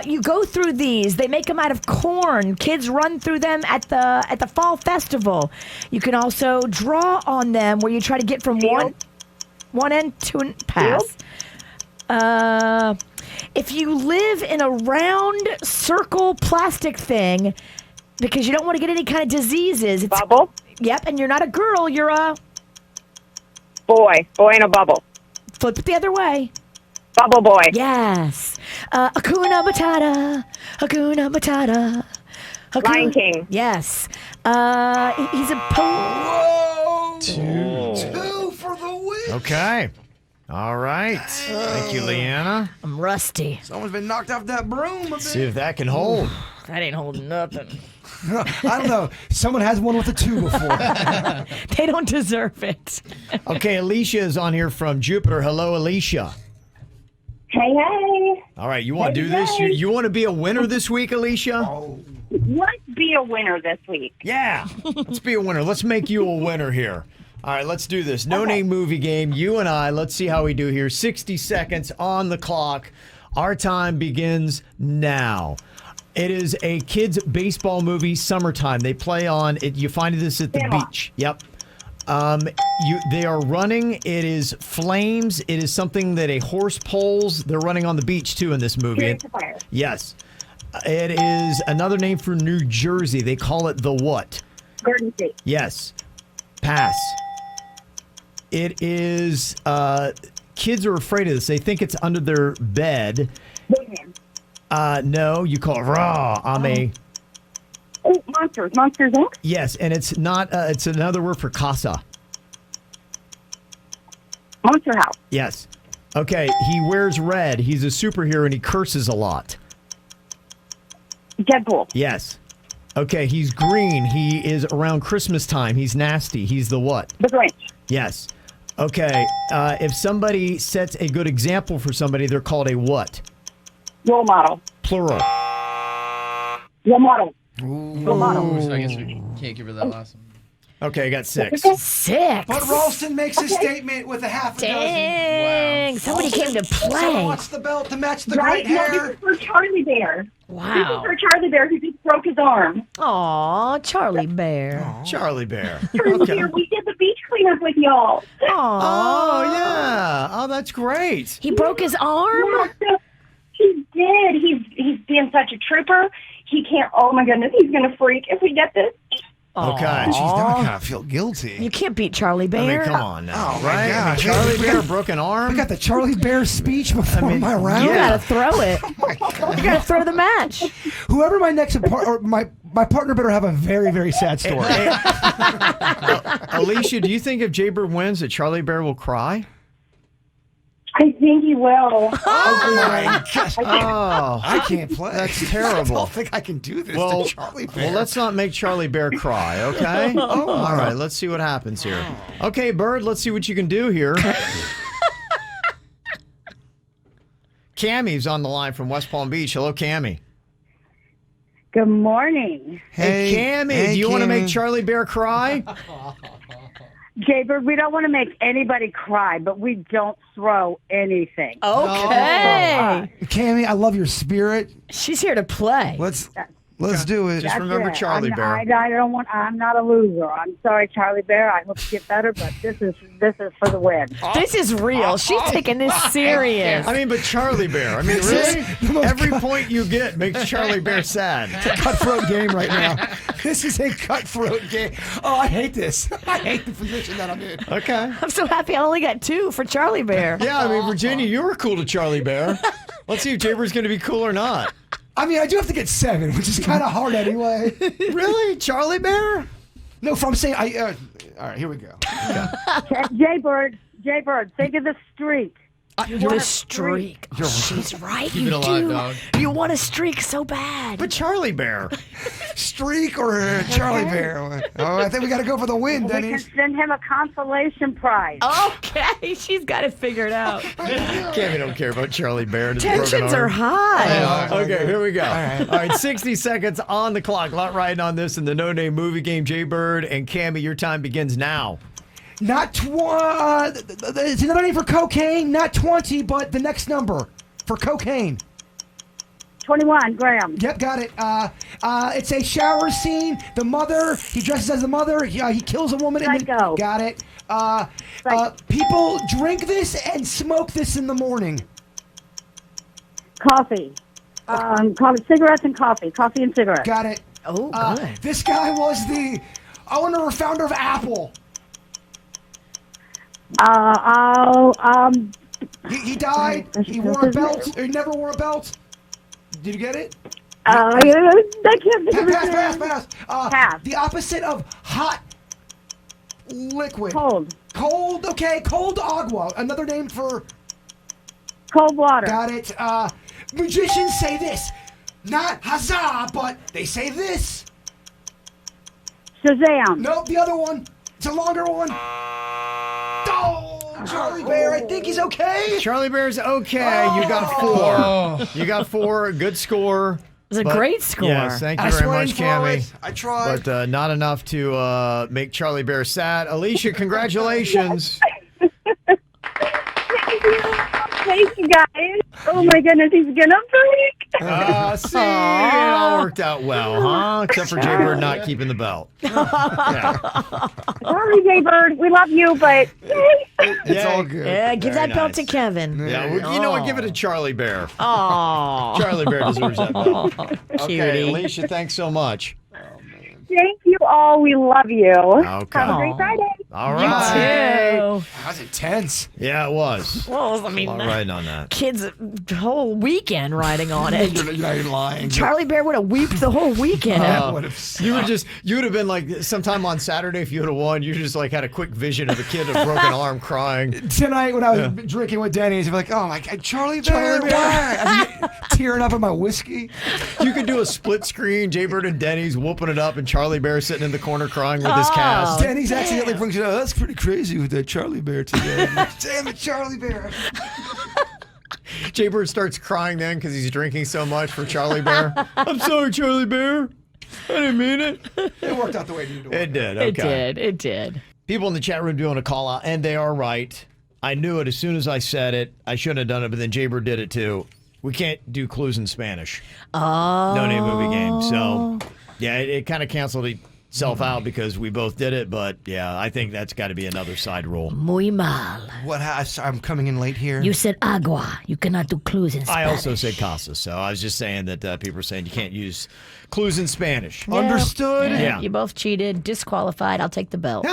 You go through these. They make them out of corn. Kids run through them at the fall festival. You can also draw on them where you try to get from one end to an pass. If you live in a round circle plastic thing, because you don't want to get any kind of diseases. It's, Bubble? Yep, and you're not a girl. You're a Boy. Boy in a bubble. flip it the other way. Bubble boy. Yes. Hakuna Matata. Hakuna Matata. Lion King. Yes. He's a poet. Two for the win. Okay. All right. Thank you, Leanna. I'm rusty. Someone's been knocked off that broom a bit. See if that can hold. That ain't holding nothing. I don't know. Someone has one with a 2 before. They don't deserve it. Okay, Alicia is on here from Jupiter. Hello, Alicia. Hey, hey. All right, you want to do this? You want to be a winner this week, Alicia? Let's be a winner this week. Yeah. Let's be a winner. Let's make you a winner here. All right, let's do this. No name movie game. You and I, let's see how we do here. 60 seconds on the clock. Our time begins now. It is a kids' baseball movie, Summertime. They play on it. You find this at the beach. Yep. They are running. It is flames. It is something that a horse pulls. They're running on the beach too in this movie. Chariots of Fire. Yes. It is another name for New Jersey. They call it the what? Garden State. Yes. Pass. It is kids are afraid of this. They think it's under their bed. Boogeyman. No, you call it raw. Oh, Monsters. Monsters, Inc. Yes, and it's not. It's another word for casa. Monster House. Yes. Okay. He wears red. He's a superhero and he curses a lot. Deadpool. Yes. Okay. He's green. He is around Christmas time. He's nasty. He's the what? The Grinch. Yes. Okay. If somebody sets a good example for somebody, they're called a what? Role model. Plural. Role model. Role model. So I guess we can't give her that last one. Okay, I got 6. 6. But Ralston makes his statement with a half a Dang. Somebody came to dozen. play. Someone wants the belt to match the Right? great No, hair. this is for Charlie Bear. This is Wow. for Charlie Bear who just broke his arm. Aw, Charlie Bear. Charlie Bear. Charlie Okay. Bear, we did the beach cleanup with y'all. Aw. Oh, yeah. Oh, that's great. He broke his arm? Yeah, so he did. He's being such a trooper. He can't. Oh my goodness, he's gonna freak if we get this. Okay. Jeez, now I kind of feel guilty. You can't beat Charlie I Bear. mean, come on now, Oh, my right? I mean, gosh. Charlie We Bear got- broke an I arm. got the Charlie Bear speech before my round. You yeah. gotta throw it. You gotta throw the match. Whoever my next or my partner better have a very, very sad story. Alicia, do you think if Jaybird wins that Charlie Bear will cry? I think he will. Oh my gosh. Oh, I can't play. That's I terrible. don't think I can do this well, to Charlie Bear. well, let's not make Charlie Bear cry, okay? All right, let's see what happens here. Okay, Bird, let's see what you can do here. Cammie's on the line from West Palm Beach. Hello, Cammie. Good morning, Hey, Cammie, do you want to make Charlie Bear cry? Jaybird. We don't want to make anybody cry, but we don't throw anything. Okay. Cammie, I love your spirit. She's here to play. Let's do it. Just remember it. Charlie Bear. I don't want. I'm not a loser. I'm sorry, Charlie Bear. I hope you get better, but this is for the win. This is real. She's taking this serious. I mean, but Charlie Bear. I mean, really? Every point you get makes Charlie Bear sad. Cutthroat game right now. This is a cutthroat game. Oh, I hate this. I hate the position that I'm in. Okay. I'm so happy I only got 2 for Charlie Bear. Yeah, I mean, Virginia, you were cool to Charlie Bear. Let's see if Jaybir's going to be cool or not. I mean, I do have to get 7, which is kind of hard anyway. Really? Charlie Bear? No, from saying all right, here we go. Jaybird, think of the street. You want a streak. Oh, she's right. Keep you it alive, do. dog. You want a streak so bad. But Charlie Bear. Streak or Charlie Bear? Oh, I think we got to go for the win, We can Dennys. send him a consolation prize. Okay, she's got it figured out. Cammy don't care about Charlie Bear. And his broken Tensions are arm. high. Okay, here we go. All right, 60 seconds on the clock. A lot riding on this in the No Name Movie Game. Jay Bird and Cammy, your time begins now. Not it's another name for cocaine. Not 20, but the next number for cocaine. 21 grams. Yep, got it. It's a shower scene. The mother, he dresses as the mother. He kills a woman. Psycho. Got it. Psycho. People drink this and smoke this in the morning. Coffee. Cigarettes and coffee. Coffee and cigarettes. Got it. Oh, good. This guy was the owner or founder of Apple. He died. He wore a belt. He never wore a belt. Did you get it? I can't think of his name. Pass. Pass. The opposite of hot liquid. Cold. Cold, okay. Cold agua. Another name for... Cold water. Got it. Magicians say this. Not huzzah, but they say this. Shazam. Nope, the other one. It's a longer one. Oh, Charlie Bear, I think he's okay. Charlie Bear's okay. You got 4. You got 4. Good score. It was a great score. Yes, thank you I very swung much, for Cammy. it. I tried. But not enough to make Charlie Bear sad. Alicia, congratulations. Thank you, guys. Oh, my goodness. He's going to freak. See, it all worked out well, huh? Except for Jay Bird not keeping the belt. Yeah. Sorry, Jay Bird. We love you, but... It's all good. Yeah, give Very that belt nice. to Kevin. Yeah, well, you know what? Give it to Charlie Bear. Oh, Charlie Bear deserves that belt. cutie. Okay, Alicia, thanks so much. Thank you all. We love you. Okay. Have a great Friday. All you right. too. That's intense. Yeah, it was. Well, I mean, All right on that. kids whole weekend riding on it. You're not even lying. Charlie Bear would have weeped the whole weekend. You would have been like sometime on Saturday if you would have won. You just like had a quick vision of a kid with a broken arm crying. Tonight when I was drinking with Dennys, I'm like, oh my God, Charlie Bear, why? I'm tearing up in my whiskey. You could do a split screen, Jay Bird and Dennys whooping it up, and Charlie Bear sitting in the corner crying with his cast. Dennys accidentally brings it up. That's pretty crazy with that Charlie Bear today. I'm like, damn it, Charlie Bear. Jay Bird starts crying then because he's drinking so much for Charlie Bear. I'm sorry, Charlie Bear. I didn't mean it. It worked out the way it needed to work. It did. Okay. It did. People in the chat room doing a call out, and they are right. I knew it as soon as I said it. I shouldn't have done it, but then Jay Bird did it too. We can't do clues in Spanish. Oh. No name movie game. So, yeah, it kind of canceled itself out because we both did it. But, yeah, I think that's got to be another side rule. Muy mal. I'm coming in late here. You said agua. You cannot do clues in Spanish. I also said casa, so I was just saying that people are saying you can't use clues in Spanish. Yeah. Understood? Yeah. You both cheated, disqualified. I'll take the belt.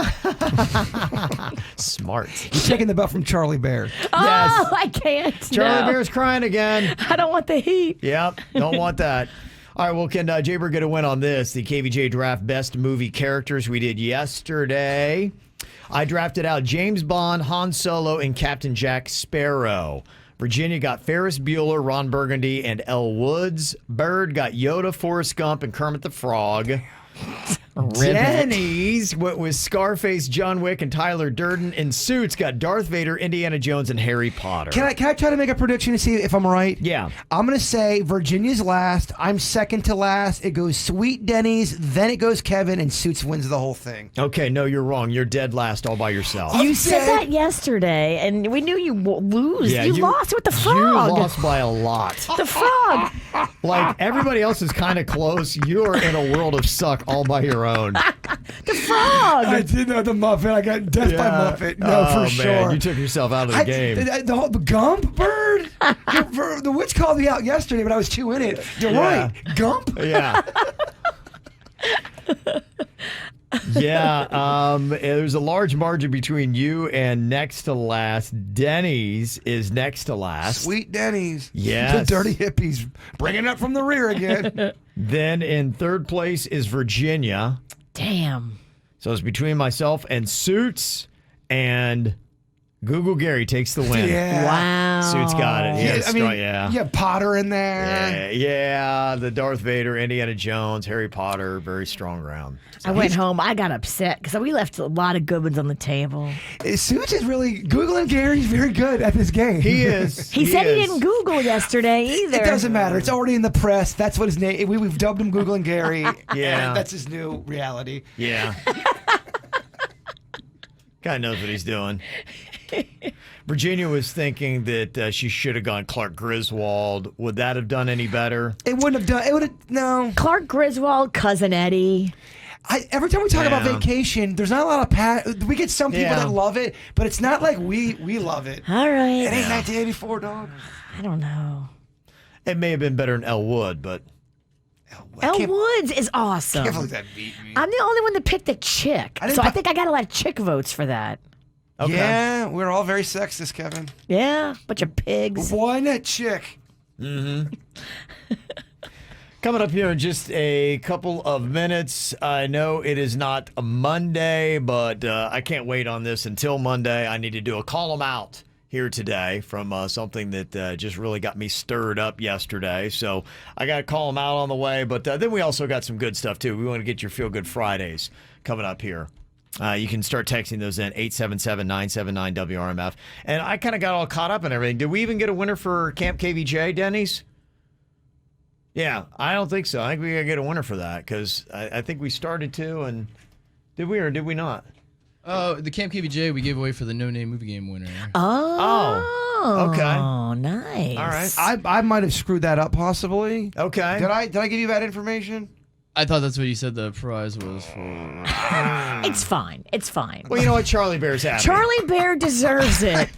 Smart. You're taking the belt from Charlie Bear. Oh, I can't. Charlie no. Bear's crying again. I don't want the heat. Yep, don't want that. All right, well, can Jay Bird get a win on this? The KVJ Draft Best Movie Characters we did yesterday. I drafted out James Bond, Han Solo, and Captain Jack Sparrow. Virginia got Ferris Bueller, Ron Burgundy, and Elle Woods. Bird got Yoda, Forrest Gump, and Kermit the Frog. Dennys went with Scarface, John Wick, and Tyler Durden. And Suits got Darth Vader, Indiana Jones, and Harry Potter. Can I try to make a prediction to see if I'm right? Yeah. I'm going to say Virginia's last. I'm second to last. It goes Sweet Dennys, then it goes Kevin, and Suits wins the whole thing. Okay, no, you're wrong. You're dead last all by yourself. You said that yesterday, and we knew you lose. Yeah, you lost with the frog. You lost by a lot. The frog. Like, everybody else is kind of close. You are in a world of suck all by your own. The frog. I did know the Muppet. I got death by Muppet. No, Oh, for man, sure. you took yourself out of the game. The Gump Bird? The witch called me out yesterday, but I was too in it. You're right. Gump? Yeah. Yeah, there's a large margin between you and next to last. Dennys is next to last. Sweet Dennys. Yes. The dirty hippies. Bringing it up from the rear again. Then in third place is Virginia. Damn. So it's between myself and Suits and Google Gary takes the win. Yeah. Wow. Suit's got it. Yeah, I mean, yeah. you have Potter in there. Yeah, the Darth Vader, Indiana Jones, Harry Potter, very strong round. I went home. I got upset because we left a lot of good ones on the table. Suits is really Googling Gary's very good at this game. He is. He said he didn't Google yesterday either. It doesn't matter. It's already in the press. That's what his name. We've dubbed him Googling Gary. Yeah. And that's his new reality. Yeah. Guy knows what he's doing. Virginia was thinking that she should have gone Clark Griswold. Would that have done any better? It wouldn't have done. It would have no. Clark Griswold, Cousin Eddie. Every time we talk about Yeah. vacation, there's not a lot of we get some people Yeah. that love it, but it's not like we love it. All right. It ain't 1984, dog. I don't know. It may have been better than Elwood, but Elle Woods is awesome. Can't believe that beat me. I'm the only one that picked the chick. I didn't So I pi- think I got a lot of chick votes for that. okay. Yeah, we're all very sexist, Kevin. Yeah, bunch of pigs. One chick. Coming up here in just a couple of minutes. I know it is not a Monday, but I can't wait on this until Monday. I need to do a call 'em out here today from something that just really got me stirred up yesterday. So I got to call them out on the way. But then we also got some good stuff, too. We want to get your Feel Good Fridays coming up here. You can start texting those in, 877-979-WRMF. And I kind of got all caught up in everything. Did we even get a winner for Camp KVJ, Dennys? Yeah, I don't think so. I think we got to get a winner for that because I think we started to. And did we or did we not? Oh, the Camp KVJ we gave away for the No Name Movie Game winner. Oh, okay. Oh, nice. All right. I might have screwed that up possibly. Okay. Did I give you that information? I thought that's what you said the prize was for. It's fine. It's fine. Well, you know what? Charlie Bear's happy. Charlie Bear deserves it.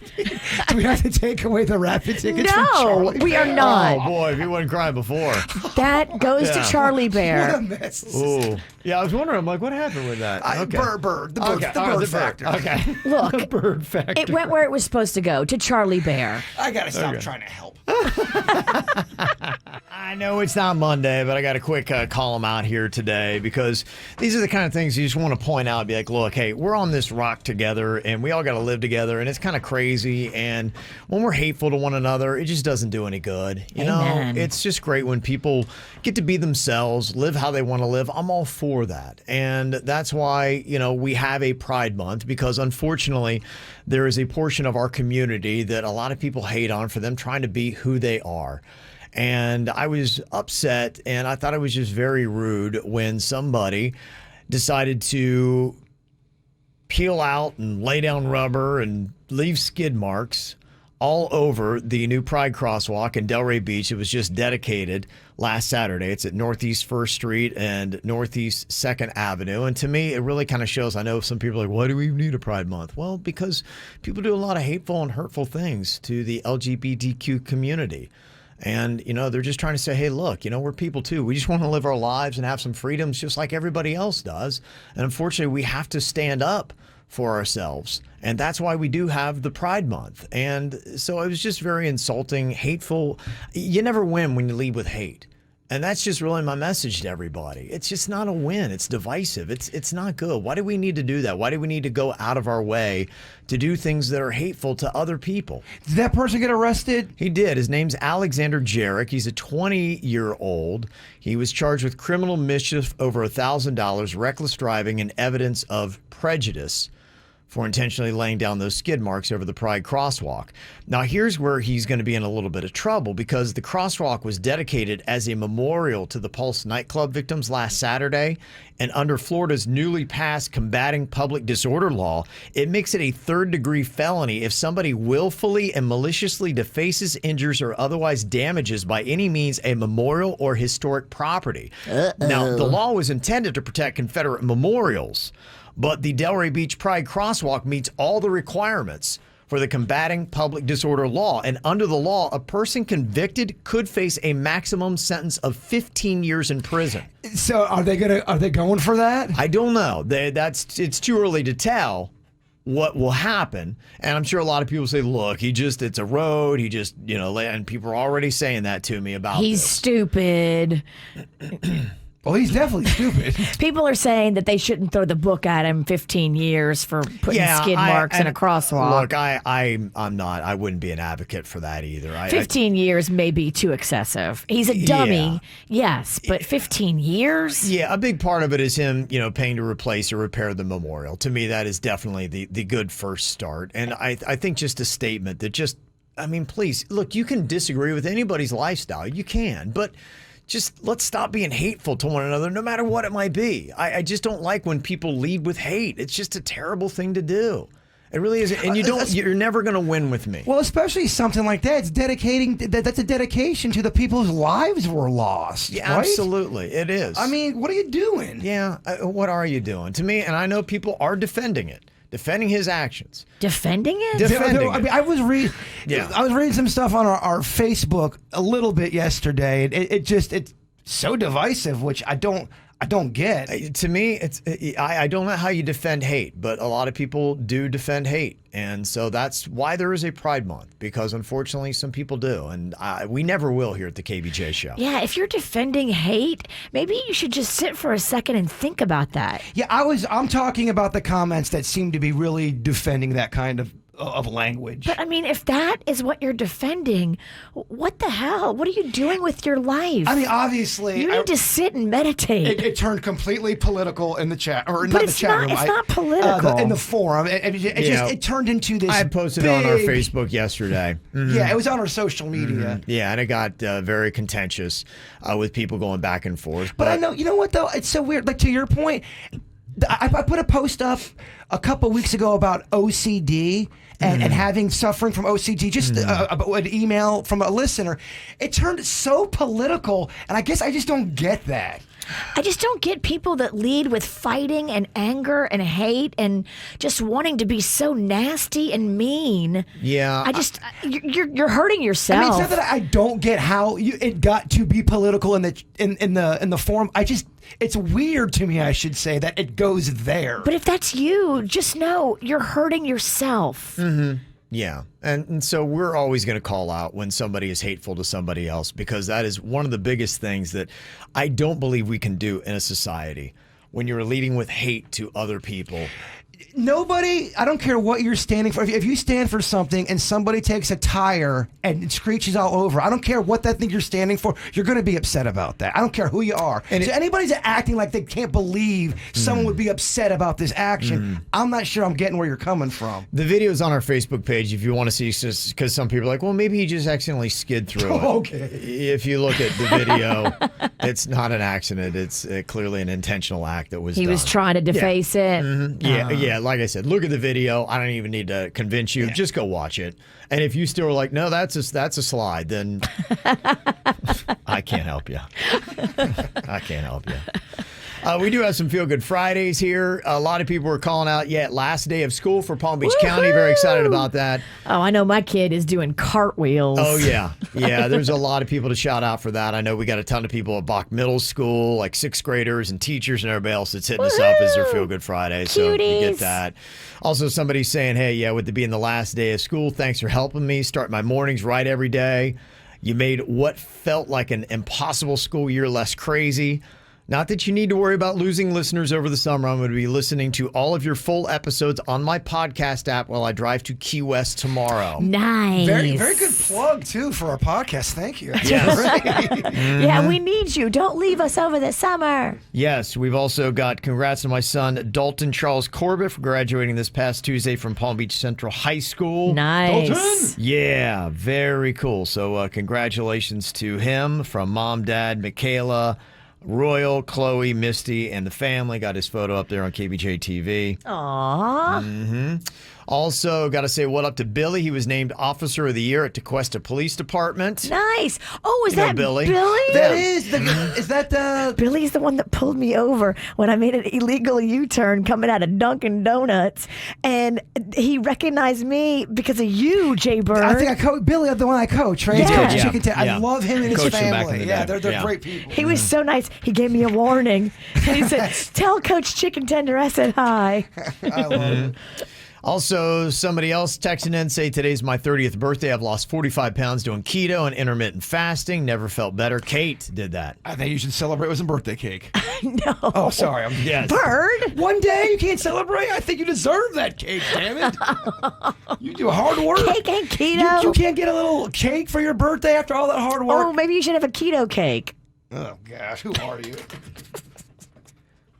Do we have to take away the rapid tickets from No, Charlie? we are Oh, not. boy, if he wasn't crying before. That goes Yeah. to Charlie What a Bear. mess. this is. Ooh. Yeah, I was wondering, I'm like, what happened with that? Okay. Bird. The bird, Okay. the all right, bird factor. Okay. Look, The bird factor. it went where it was supposed to go, to Charlie Bear. I gotta stop trying to help. I know it's not Monday, but I got a quick call them out here today because these are the kind of things you just want to point out. Be like, look, hey, we're on this rock together and we all got to live together. And it's kind of crazy. And when we're hateful to one another, it just doesn't do any good. You Amen. know, it's just great when people get to be themselves, live how they want to live. I'm all for that. And that's why, you know, we have a Pride Month because unfortunately, there is a portion of our community that a lot of people hate on for them trying to be who they are. And I was upset and I thought it was just very rude when somebody decided to peel out and lay down rubber and leave skid marks all over the new Pride crosswalk in Delray Beach. It was just dedicated last Saturday. It's at Northeast 1st Street and Northeast 2nd Avenue. And to me, it really kind of shows, I know some people are like, why do we even need a Pride Month? Well, because people do a lot of hateful and hurtful things to the LGBTQ community. And, you know, they're just trying to say, hey, look, you know, we're people too. We just want to live our lives and have some freedoms just like everybody else does. And unfortunately, we have to stand up for ourselves. And that's why we do have the Pride Month. And so it was just very insulting, hateful. You never win when you lead with hate. And that's just really my message to everybody. It's just not a win. It's divisive. It's not good. Why do we need to do that? Why do we need to go out of our way to do things that are hateful to other people? Did that person get arrested? He did. His name's Alexander Jarek. He's a 20-year-old. He was charged with criminal mischief over $1,000, reckless driving, and evidence of prejudice for intentionally laying down those skid marks over the Pride crosswalk. Now, here's where he's going to be in a little bit of trouble because the crosswalk was dedicated as a memorial to the Pulse nightclub victims last Saturday. And under Florida's newly passed combating public disorder law, it makes it a third-degree felony if somebody willfully and maliciously defaces, injures, or otherwise damages by any means a memorial or historic property. Now, the law was intended to protect Confederate memorials, but the Delray Beach Pride crosswalk meets all the requirements for the combating public disorder law. And under the law, a person convicted could face a maximum sentence of 15 years in prison. So are they going for that? I don't know. It's too early to tell what will happen. And I'm sure a lot of people say, look, it's a road. He just, you know, and people are already saying that to me about He's this. stupid. Well, he's definitely stupid. People are saying that they shouldn't throw the book at him 15 years for putting skid marks in a crosswalk. Look, I'm not. I wouldn't be an advocate for that either. 15 years may be too excessive. He's a dummy, yes, but 15 years? Yeah, a big part of it is him, paying to replace or repair the memorial. To me, that is definitely the good first start. And I think just a statement that please, look, you can disagree with anybody's lifestyle. You can, but just let's stop being hateful to one another, no matter what it might be. I just don't like when people lead with hate. It's just a terrible thing to do. It really is, and you're never going to win with me. Well, especially something like that. It's that's a dedication to the people whose lives were lost. Yeah, right? Absolutely, it is. I mean, what are you doing? Yeah, what are you doing? To me, and I know people are defending his actions. Defending it? Defending it. I was reading some stuff on our Facebook a little bit yesterday. It's so divisive, which I don't get. To me, I don't know how you defend hate, but a lot of people do defend hate. And so that's why there is a Pride Month, because unfortunately some people do. And we never will here at the KVJ Show. Yeah, if you're defending hate, maybe you should just sit for a second and think about that. Yeah, I'm talking about the comments that seem to be really defending that kind of language. But I mean, if that is what you're defending, what the hell? What are you doing with your life? I mean, obviously, you need to sit and meditate. It turned completely political in the chat, or but not it's the chat room. It's not political in the forum. It turned into this. I posted on our Facebook yesterday. Mm-hmm. Yeah, it was on our social media. Mm-hmm. Yeah, and it got very contentious with people going back and forth. But I know, you know what though? It's so weird. Like, to your point, I put a post up a couple weeks ago about OCD. And having suffering from OCD, just an email from a listener. It turned so political, and I guess I just don't get that. I just don't get people that lead with fighting and anger and hate and just wanting to be so nasty and mean. Yeah, you're hurting yourself. I mean, it's not that I don't get how it got to be political in the forum. It's weird to me, I should say, that it goes there. But if that's you, just know you're hurting yourself. Mm-hmm. Yeah. And so we're always going to call out when somebody is hateful to somebody else, because that is one of the biggest things that I don't believe we can do in a society, when you're leading with hate to other people. Nobody, I don't care what you're standing for. If you stand for something and somebody takes a tire and it screeches all over, I don't care what that thing you're standing for, you're going to be upset about that. I don't care who you are. And so anybody's acting like they can't believe someone would be upset about this action, I'm not sure I'm getting where you're coming from. The video's on our Facebook page if you want to see, because some people are like, well, maybe he just accidentally skid through it. Okay. If you look at the video, it's not an accident. It's clearly an intentional act that was done. He was trying to deface it. Mm-hmm. Yeah, like I said, look at the video. I don't even need to convince you. Just go watch it. And if you still are like, no, that's a slide, then I can't help you. I can't help you. We do have some Feel Good Fridays here. A lot of people were calling out, last day of school for Palm Beach County. Very excited about that. Oh, I know my kid is doing cartwheels. Oh, yeah. Yeah, there's a lot of people to shout out for that. I know we got a ton of people at Bach Middle School, like 6th graders and teachers and everybody else that's hitting us up as their Feel Good Friday. So you get that. Also, somebody's saying, hey, with it being the last day of school, thanks for helping me start my mornings right every day. You made what felt like an impossible school year less crazy. Not that you need to worry about losing listeners over the summer. I'm going to be listening to all of your full episodes on my podcast app while I drive to Key West tomorrow. Nice. Very, very good plug, too, for our podcast. Thank you. Yes. Yeah, we need you. Don't leave us over the summer. Yes, we've also got congrats to my son, Dalton Charles Corbett, for graduating this past Tuesday from Palm Beach Central High School. Nice. Dalton? Yeah, very cool. So congratulations to him from Mom, Dad, Michaela, Royal, Chloe, Misty, and the family. Got his photo up there on KVJ TV. Aww. Also, got to say what up to Billy. He was named Officer of the Year at Tequesta Police Department. Nice. Oh, is that Billy? That is that the... Billy's the one that pulled me over when I made an illegal U-turn coming out of Dunkin' Donuts, and he recognized me because of you, Jay Bird. I think I coach Billy, the one I coach, right? Yeah. I love him and his Coached him back in family. the Yeah, day. they're great people. He was so nice. He gave me a warning. He said, "Tell Coach Chicken Tender I said hi." I love it. Also, somebody else texting in, say, today's my 30th birthday. I've lost 45 pounds doing keto and intermittent fasting. Never felt better. Kate did that. I think you should celebrate with some birthday cake. No. Oh, sorry. Yes. Bird? One day you can't celebrate? I think you deserve that cake, damn it. You do hard work. Cake ain't keto. You can't get a little cake for your birthday after all that hard work? Oh, maybe you should have a keto cake. Oh, gosh. Who are you?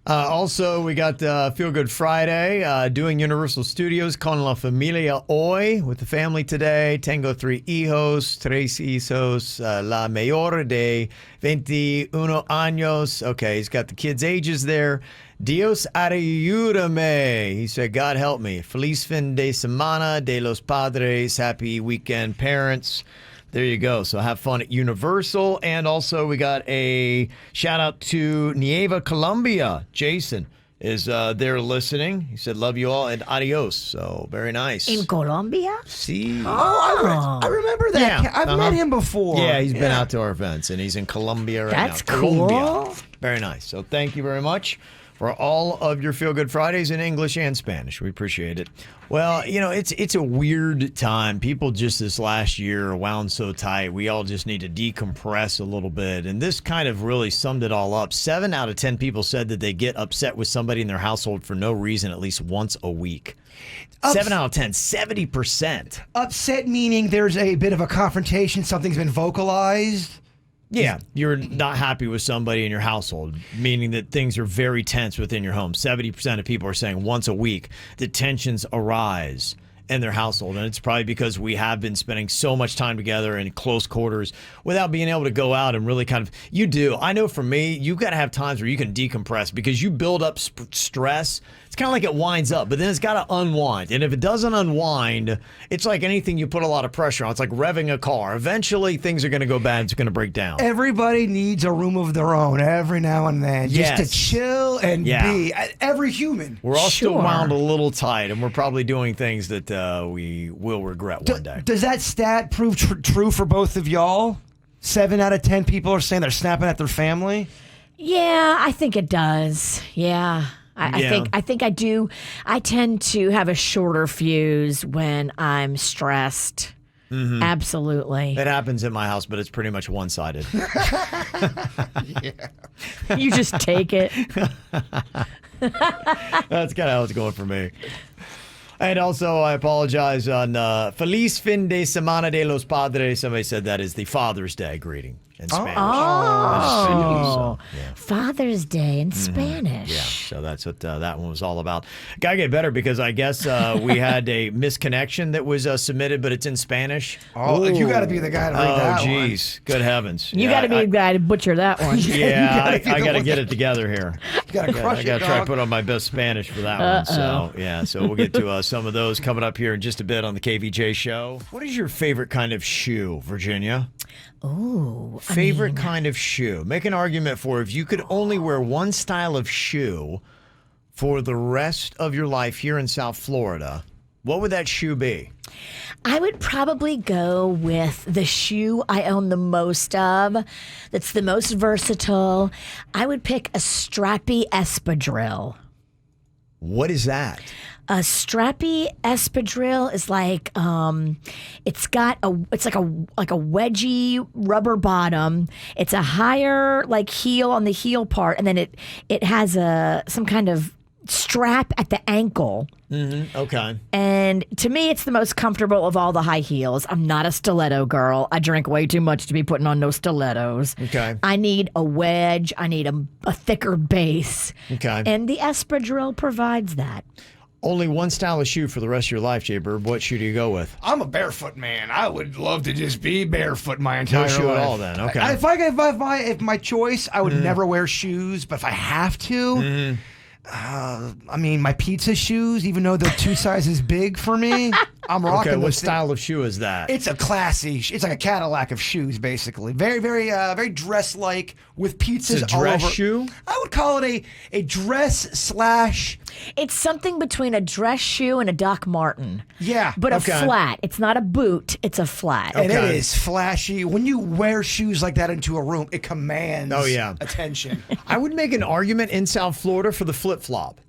Also, we got Feel Good Friday, doing Universal Studios con la familia hoy, with the family today. Tengo 3 hijos, 3 hijos, la mayor de 21 años. Okay, he's got the kids' ages there. Dios ayúdame. He said, God help me. Feliz fin de semana de los padres. Happy weekend, parents. There you go. So have fun at Universal. And also we got a shout out to Nieva, Colombia. Jason is there listening. He said, love you all and adios. So very nice. In Colombia? See? Oh, I remember that. Yeah, I've met him before. Yeah, he's been out to our events and he's in Colombia right That's now. cool. Colombia. Very nice. So thank you very much for all of your Feel Good Fridays in English and Spanish. We appreciate it. Well, you know, it's a weird time. People just this last year are wound so tight. We all just need to decompress a little bit. And this kind of really summed it all up. 7 out of 10 people said that they get upset with somebody in their household for no reason at least once a week. 7 out of 10, 70%. Upset meaning there's a bit of a confrontation. Something's been vocalized. Yeah, you're not happy with somebody in your household, meaning that things are very tense within your home. 70% of people are saying once a week that tensions arise in their household. And it's probably because we have been spending so much time together in close quarters without being able to go out and really kind of, you do. I know for me, you've got to have times where you can decompress because you build up stress. It's kind of like it winds up, but then it's got to unwind. And if it doesn't unwind, it's like anything you put a lot of pressure on. It's like revving a car. Eventually, things are going to go bad. It's going to break down. Everybody needs a room of their own every now and then, just to chill and be. Every human. We're all still wound a little tight, and we're probably doing things that we will regret one day. Does that stat prove true for both of y'all? 7 out of 10 people are saying they're snapping at their family? Yeah, I think it does. Yeah. I think I do. I tend to have a shorter fuse when I'm stressed. Mm-hmm. Absolutely. It happens in my house, but it's pretty much one-sided. You just take it. That's kind of how it's going for me. And also, I apologize on Feliz fin de semana de los padres. Somebody said that is the Father's Day greeting in Spanish. Oh, Father's Day in Spanish. Yeah, so that's what that one was all about. Gotta get better because I guess we had a misconnection that was submitted, but it's in Spanish. Oh, you got to be the guy to read that one. Oh, geez. Good heavens. You got to be the guy to butcher that one. Yeah, I got to get it together here. You got to crush I got to try to put on my best Spanish for that one. So, so we'll get to some of those coming up here in just a bit on the KVJ Show. What is your favorite kind of shoe, Virginia? Oh, favorite kind of shoe. Make an argument for if you could only wear one style of shoe for the rest of your life here in South Florida, what would that shoe be? I would probably go with the shoe I own the most of, that's the most versatile. I would pick a strappy espadrille. What is that? A strappy espadrille is like it's like a wedgy rubber bottom. It's a higher like heel on the heel part, and then it has some kind of strap at the ankle. Mm-hmm. Okay. And to me, it's the most comfortable of all the high heels. I'm not a stiletto girl. I drink way too much to be putting on no stilettos. Okay. I need a wedge. I need a thicker base. Okay. And the espadrille provides that. Only one style of shoe for the rest of your life, Jay-Bird. What shoe do you go with? I'm a barefoot man. I would love to just be barefoot my entire life. No shoe at all then, okay. If my choice, I would never wear shoes, but if I have to, I mean, my pizza shoes, even though they're 2 sizes big for me, I'm rocking Okay, what those style of shoe is that? It's a classy, it's like a Cadillac of shoes, basically. Very, very, very dress-like with pizzas It's a dress all over. shoe? I would call it a dress / It's something between a dress shoe and a Doc Marten. Yeah. But Okay. a flat. It's not a boot. It's a flat. And it Okay. is flashy. When you wear shoes like that into a room, it commands Oh, yeah. attention. I would make an argument in South Florida for the flip-flop.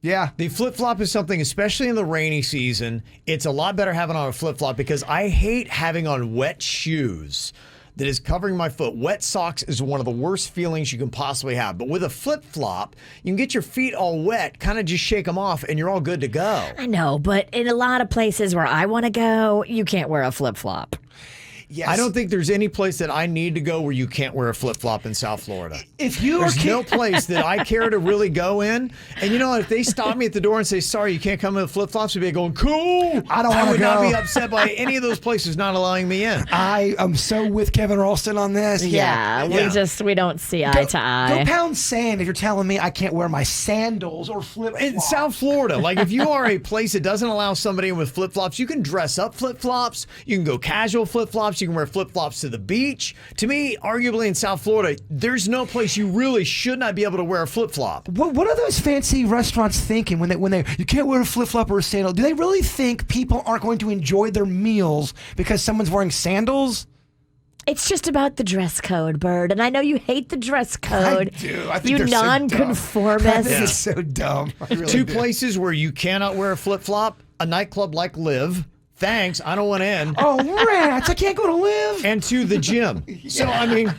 Yeah. The flip-flop is something, especially in the rainy season, it's a lot better having on a flip-flop because I hate having on wet shoes that is covering my foot. Wet socks is one of the worst feelings you can possibly have. But with a flip-flop, you can get your feet all wet, kind of just shake them off, and you're all good to go. I know, but in a lot of places where I want to go, you can't wear a flip-flop. Yes. I don't think there's any place that I need to go where you can't wear a flip-flop in South Florida. If you There's are no place that I care to really go in. And you know, if they stop me at the door and say, sorry, you can't come in with flip-flops, I'd be going, cool. I don't wanna would not go. be upset by any of those places not allowing me in. I am so with Kevin Ralston on this. Yeah, we don't see eye to eye. Go pound sand if you're telling me I can't wear my sandals or flip-flops. In South Florida, like if you are a place that doesn't allow somebody in with flip-flops, you can dress up flip-flops, you can go casual flip-flops, you can wear flip-flops to the beach. To me, arguably in South Florida, there's no place you really should not be able to wear a flip-flop. What are those fancy restaurants thinking when they you can't wear a flip-flop or a sandal? Do they really think people aren't going to enjoy their meals because someone's wearing sandals? It's just about the dress code, Bird. And I know you hate the dress code. I do. I think you they're so dumb. nonconformist. I think it's so dumb. I really Two do. places where you cannot wear a flip-flop, a nightclub like Live. Thanks, I don't want in. Oh, rats! I can't go to Live. And to the gym. So, I mean,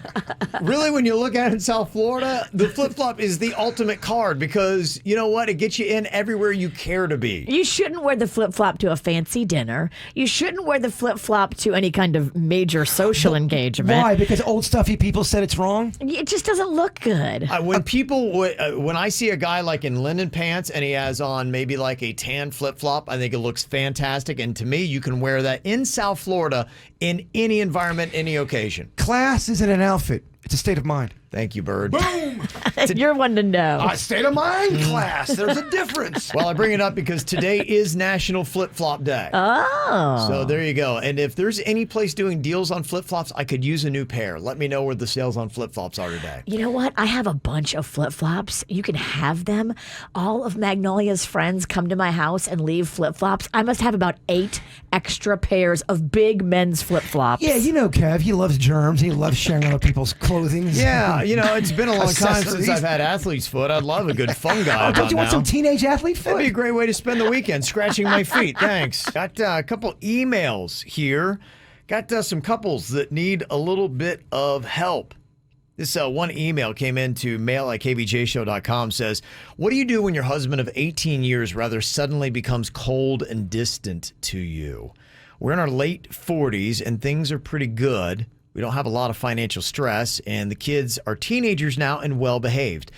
really, when you look at it in South Florida, the flip-flop is the ultimate card because, you know what? It gets you in everywhere you care to be. You shouldn't wear the flip-flop to a fancy dinner. You shouldn't wear the flip-flop to any kind of major social engagement. Why? Because old stuffy people said it's wrong? It just doesn't look good. When I see a guy like in linen pants and he has on maybe like a tan flip-flop, I think it looks fantastic. And to me, you can wear that in South Florida in any environment, any occasion. Class isn't an outfit. It's a state of mind. Thank you, Bird. Boom! You're one to know. State of mind class. There's a difference. Well, I bring it up because today is National Flip-Flop Day. Oh. So there you go. And if there's any place doing deals on flip-flops, I could use a new pair. Let me know where the sales on flip-flops are today. You know what? I have a bunch of flip-flops. You can have them. All of Magnolia's friends come to my house and leave flip-flops. I must have about 8 extra pairs of big men's flip-flops. Yeah, you know Kev. He loves germs. He loves sharing other people's clothing. Yeah, you know, it's been a long time since Accessories. I've had athlete's foot. I'd love a good fungi. Oh, don't you want some teenage athlete That'd be a foot? great way to spend the weekend, scratching my feet. Thanks. Got a couple emails here. Got some couples that need a little bit of help. This one email came in to mail@kvjshow.com, says, what do you do when your husband of 18 years rather suddenly becomes cold and distant to you? We're in our late 40s and things are pretty good. We don't have a lot of financial stress and the kids are teenagers now and well behaved.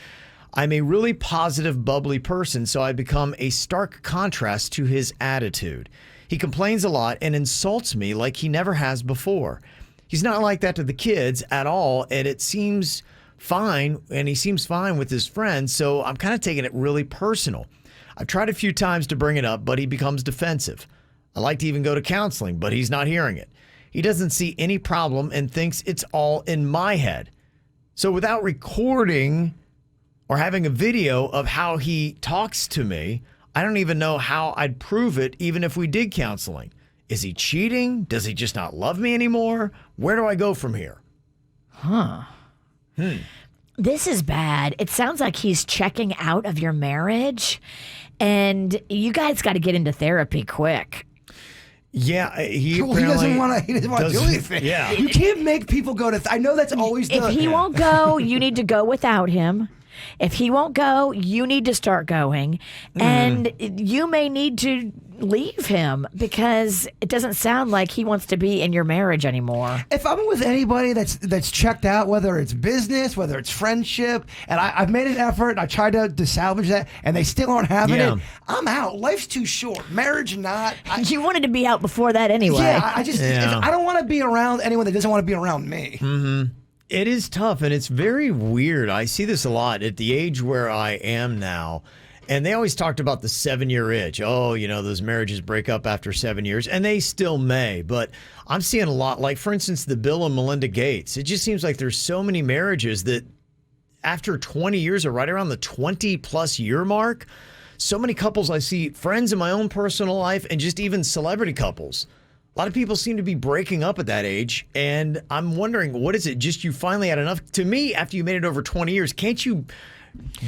I'm a really positive, bubbly person, so I become a stark contrast to his attitude. He complains a lot and insults me like he never has before. He's not like that to the kids at all, and it seems fine, and he seems fine with his friends, so I'm kind of taking it really personal. I've tried a few times to bring it up, but he becomes defensive. I like to even go to counseling, but he's not hearing it. He doesn't see any problem and thinks it's all in my head. So without recording or having a video of how he talks to me, I don't even know how I'd prove it even if we did counseling. Is he cheating? Does he just not love me anymore? Where do I go from here? This is bad. It sounds like he's checking out of your marriage, and you guys got to get into therapy quick. Yeah, he doesn't apparently want to do doesn't- anything. Yeah. You can't make people go to. I know that's always If the. he won't go, you need to go without him. If he won't go, you need to start going. And you may need to leave him because it doesn't sound like he wants to be in your marriage anymore. If I'm with anybody that's checked out, whether it's business, whether it's friendship, and I've made an effort, and I tried to salvage that, and they still aren't having Yeah. it, I'm out. Life's too short. Marriage, not. You wanted to be out before that anyway. Yeah, I just Yeah. I don't want to be around anyone that doesn't want to be around me. It is tough, and it's very weird. I see this a lot at the age where I am now, and they always talked about the 7-year itch. Oh, you know, those marriages break up after 7 years, and they still may, but I'm seeing a lot, like, for instance, the Bill and Melinda Gates. It just seems like there's so many marriages that after 20 years are right around the 20-plus year mark. So many couples I see, friends in my own personal life, and just even celebrity couples. A lot of people seem to be breaking up at that age, and I'm wondering, what is it? Just you finally had enough? To me, after you made it over 20 years, can't you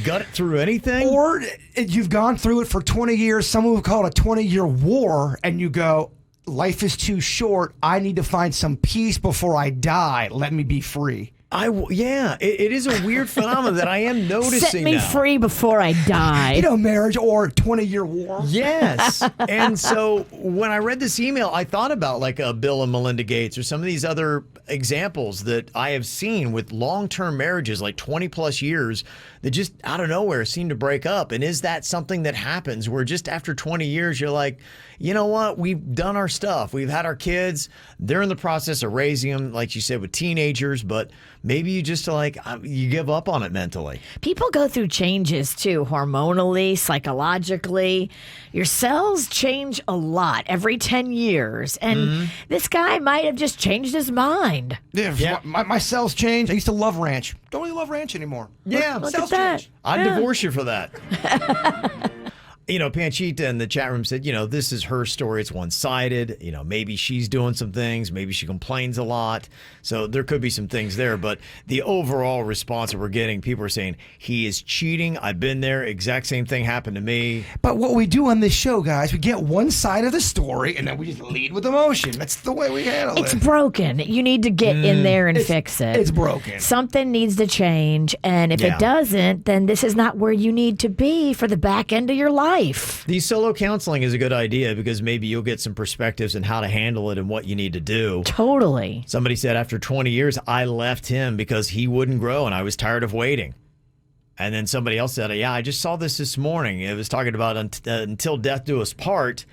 gut through anything. Or you've gone through it for 20 years. Someone would call it a 20-year war, and you go, life is too short. I need to find some peace before I die. Let me be free. It is a weird phenomenon that I am noticing. Set me now. free before I die. Marriage or 20-year war. Yes. And so when I read this email, I thought about like Bill and Melinda Gates or some of these other examples that I have seen with long-term marriages, like 20 plus years, that just out of nowhere seem to break up. And is that something that happens where just after 20 years, you're like, you know what? We've done our stuff. We've had our kids. They're in the process of raising them, like you said, with teenagers, but maybe you just like, you give up on it mentally. People go through changes too, hormonally, psychologically. Your cells change a lot every 10 years. And this guy might have just changed his mind. Yeah. My cells changed. I used to love ranch. Don't really love ranch anymore. Yeah. Look cells at that. change. I'd divorce you for that. Panchita in the chat room said, this is her story. It's one-sided. Maybe she's doing some things. Maybe she complains a lot. So there could be some things there. But the overall response that we're getting, people are saying, he is cheating. I've been there. Exact same thing happened to me. But what we do on this show, guys, we get one side of the story, and then we just lead with emotion. That's the way we handle it. It's broken. You need to get in there and fix it. It's broken. Something needs to change. And if it doesn't, then this is not where you need to be for the back end of your life. The solo counseling is a good idea because maybe you'll get some perspectives on how to handle it and what you need to do. Totally. Somebody said after 20 years, I left him because he wouldn't grow and I was tired of waiting. And then somebody else said, yeah, I just saw this morning. It was talking about until death do us part.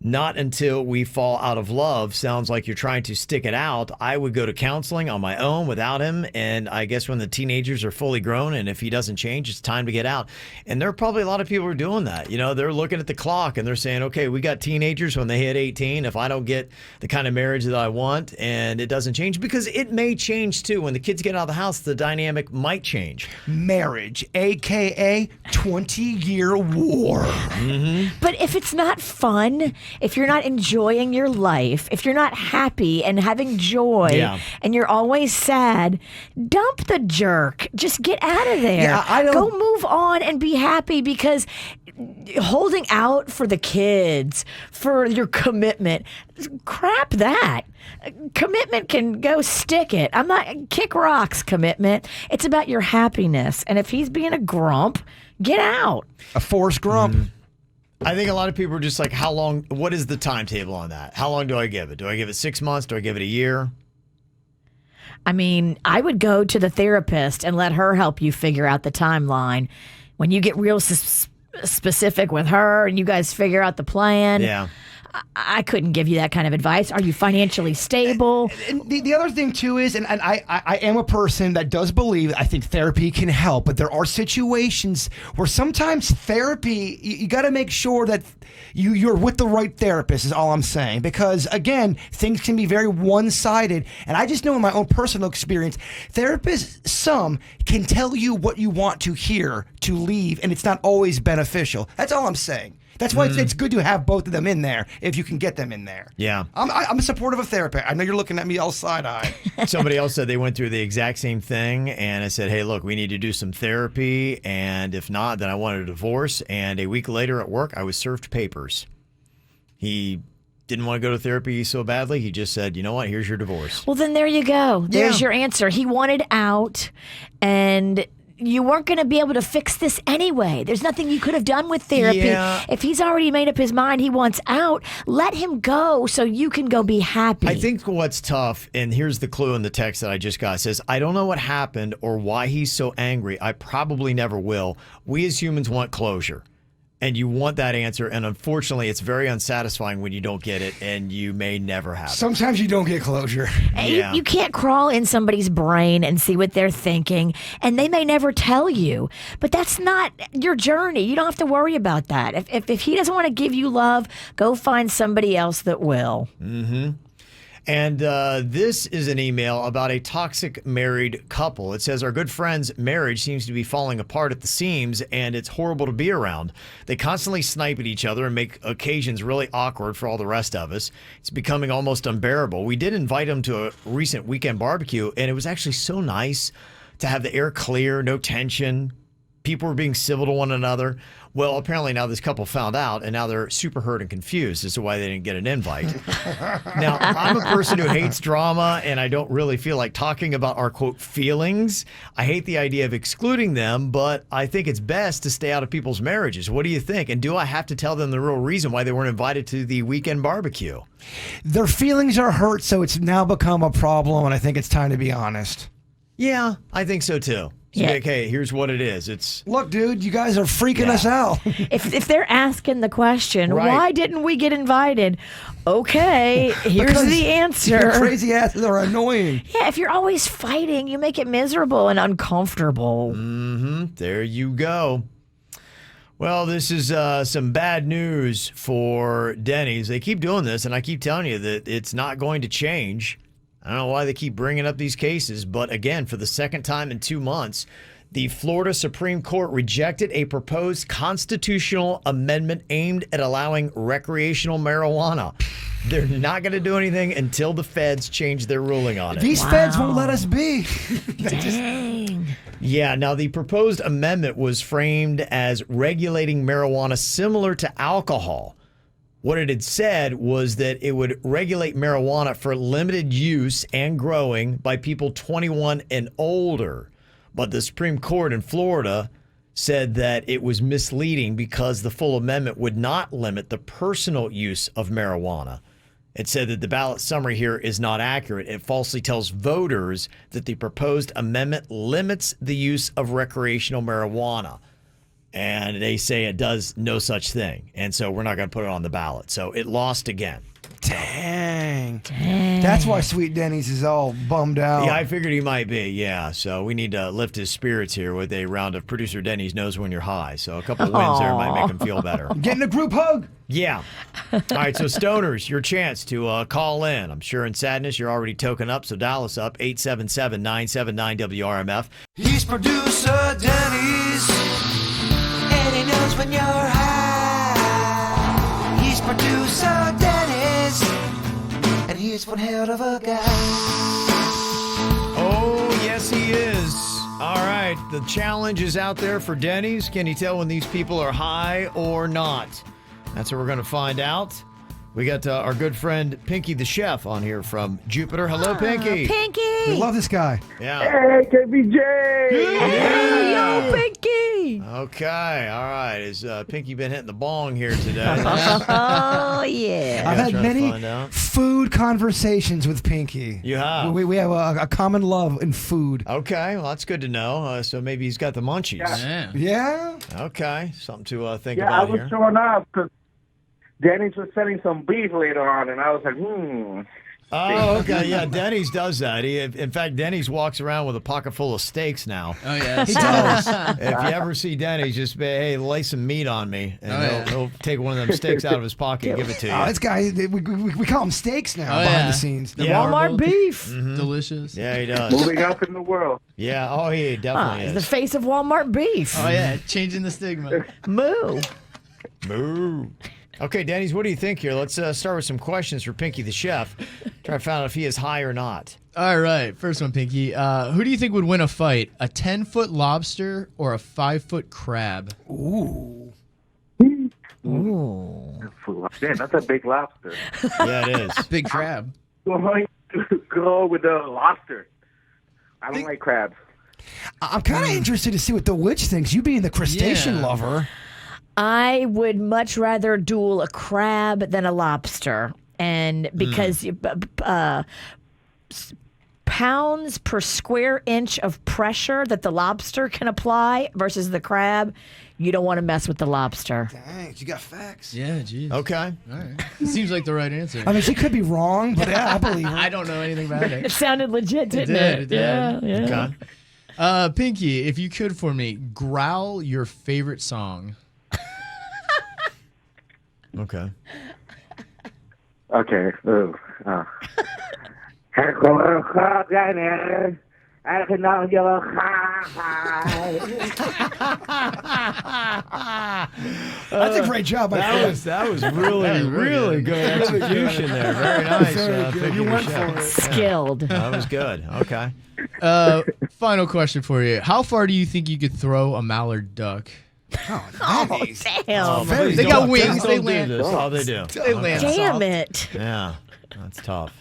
Not until we fall out of love. Sounds like you're trying to stick it out. I would go to counseling on my own without him. And I guess when the teenagers are fully grown and if he doesn't change, it's time to get out. And there are probably a lot of people who are doing that. They're looking at the clock and they're saying, okay, we got teenagers when they hit 18. If I don't get the kind of marriage that I want and it doesn't change, because it may change too. When the kids get out of the house, the dynamic might change. Marriage, a.k.a. 20-year war. But if it's not fun, if you're not enjoying your life, if you're not happy and having joy, and you're always sad, dump the jerk. Just get out of there. Yeah, Go move on and be happy, because holding out for the kids, for your commitment, crap that. Commitment can go stick it. I'm not kick rocks commitment. It's about your happiness. And if he's being a grump, get out. A forced grump. I think a lot of people are just like, how long, what is the timetable on that? How long do I give it? Do I give it 6 months? Do I give it a year? I mean, I would go to the therapist and let her help you figure out the timeline. When you get real specific with her and you guys figure out the plan. Yeah. I couldn't give you that kind of advice. Are you financially stable? And the other thing, too, is, and I am a person that does believe, I think therapy can help, but there are situations where sometimes therapy, you got to make sure that you're with the right therapist is all I'm saying. Because, again, things can be very one-sided. And I just know in my own personal experience, therapists, some can tell you what you want to hear to leave, and it's not always beneficial. That's all I'm saying. That's why it's good to have both of them in there if you can get them in there. Yeah. I'm a supportive of therapy. I know you're looking at me all side-eyed. Somebody else said they went through the exact same thing, and I said, hey, look, we need to do some therapy, and if not, then I wanted a divorce. And a week later at work, I was served papers. He didn't want to go to therapy so badly. He just said, you know what, here's your divorce. Well, then there you go. There's your answer. He wanted out, and you weren't going to be able to fix this anyway. There's nothing you could have done with therapy. Yeah. If he's already made up his mind he wants out, let him go so you can go be happy. I think what's tough, and here's the clue in the text that I just got, it says, I don't know what happened or why he's so angry. I probably never will. We as humans want closure. And you want that answer, and unfortunately, it's very unsatisfying when you don't get it, and you may never have it. Sometimes you don't get closure. Yeah. You can't crawl in somebody's brain and see what they're thinking, and they may never tell you. But that's not your journey. You don't have to worry about that. If he doesn't want to give you love, go find somebody else that will. Mm-hmm. And this is an email about a toxic married couple. It says, our good friend's marriage seems to be falling apart at the seams, and it's horrible to be around. They constantly snipe at each other and make occasions really awkward for all the rest of us. It's becoming almost unbearable. We did invite them to a recent weekend barbecue, and it was actually so nice to have the air clear, no tension. people were being civil to one another. Well, apparently now this couple found out, and now they're super hurt and confused as to why they didn't get an invite. Now, I'm a person who hates drama, and I don't really feel like talking about our, quote, feelings. I hate the idea of excluding them, but I think it's best to stay out of people's marriages. What do you think? And do I have to tell them the real reason why they weren't invited to the weekend barbecue? Their feelings are hurt, so it's now become a problem, and I think it's time to be honest. Yeah, I think so, too. So Yeah. okay, here's what it is. It's Look, dude, you guys are freaking us out. If they're asking the question, Right. why didn't we get invited? Okay, here's Because the Your answer. crazy asses are annoying. Yeah, if you're always fighting, you make it miserable and uncomfortable. there you go. Well, this is some bad news for Dennys. They keep doing this, and I keep telling you that it's not going to change. I don't know why they keep bringing up these cases, but again, for the second time in 2 months, the Florida Supreme Court rejected a proposed constitutional amendment aimed at allowing recreational marijuana. They're not going to do anything until the feds change their ruling on it. These feds won't let us be. Dang. Yeah, now the proposed amendment was framed as regulating marijuana similar to alcohol. What it had said was that it would regulate marijuana for limited use and growing by people 21 and older. But the Supreme Court in Florida said that it was misleading because the full amendment would not limit the personal use of marijuana. It said that the ballot summary here is not accurate. It falsely tells voters that the proposed amendment limits the use of recreational marijuana. And they say it does no such thing. And so we're not going to put it on the ballot. So it lost again. Dang. That's why Sweet Denny's is all bummed out. Yeah, I figured he might be. Yeah. So we need to lift his spirits here with a round of Producer Denny's knows when you're high. So a couple wins there might make him feel better. Getting a group hug. Yeah. All right. So Stoners, your chance to call in. I'm sure in sadness you're already token up. So dial us up 877-979-WRMF. He's producer Dennys, and he knows when you're high. He's producer Dennys, and he's one hell of a guy. Oh, yes, he is. All right. The challenge is out there for Denny's. Can you tell when these people are high or not? That's what we're going to find out. We got our good friend Pinky the Chef on here from Jupiter. Hello, Pinky. Pinky! We love this guy. Yeah. Hey, KVJ! Hey, yo, Pinky! Okay. All right. Has Pinky been hitting the bong here today? Oh, yeah. I've had trying to many find out. food conversations with Pinky. You have? We have a common love in food. Okay. Well, that's good to know. So maybe he's got the munchies. Yeah. Yeah? Okay. Something to think Yeah, I about was here. showing up because Dennys was selling some beef later on, and I was like, Oh, okay. Yeah, Denny's does that. In fact, Denny's walks around with a pocket full of steaks now. Oh, yeah. He does. If you ever see Denny's, just be, hey, lay some meat on me. And Oh, yeah. he'll take one of them steaks out of his pocket and give it to you. Oh, this guy, we call him steaks now Oh, behind yeah. the scenes. The Yeah. Walmart marbled, beef. Delicious. Yeah, he does. moving up in the world. Yeah, oh, he definitely The is. face of Walmart beef. Oh, yeah. Changing the stigma. Moo. Moo. Okay, Denny's, what do you think here? Let's start with some questions for Pinky the Chef. Try to find out if he is high or not. All right. First one, Pinky. Who do you think would win a fight? A 10-foot lobster or a 5-foot crab? Damn, that's a big lobster. Yeah, it is. Big crab. Going to go with the lobster. I don't like crabs. I'm kind of interested to see what the witch thinks. You being the crustacean Yeah. lover. I would much rather duel a crab than a lobster. And because pounds per square inch of pressure that the lobster can apply versus the crab, you don't want to mess with the lobster. Dang, you got facts. Yeah, geez. Okay. All right. Seems like the right answer. I mean, she could be wrong, but yeah, I believe her. I don't know anything about It it. sounded legit, didn't it? It did. Yeah, yeah. Okay. Pinky, if you could for me, growl your favorite song. Okay. Okay. I can know you're high. That's a great job, my friend. That was really good execution there. Very nice. Very good. Pinky You the went Chef. for it. Skilled. That was good. Okay. Final question for you. How far do you think you could throw a mallard duck? Oh, damn. They got wings. They land. That's all they do. They land Damn soft. it. Yeah, that's tough.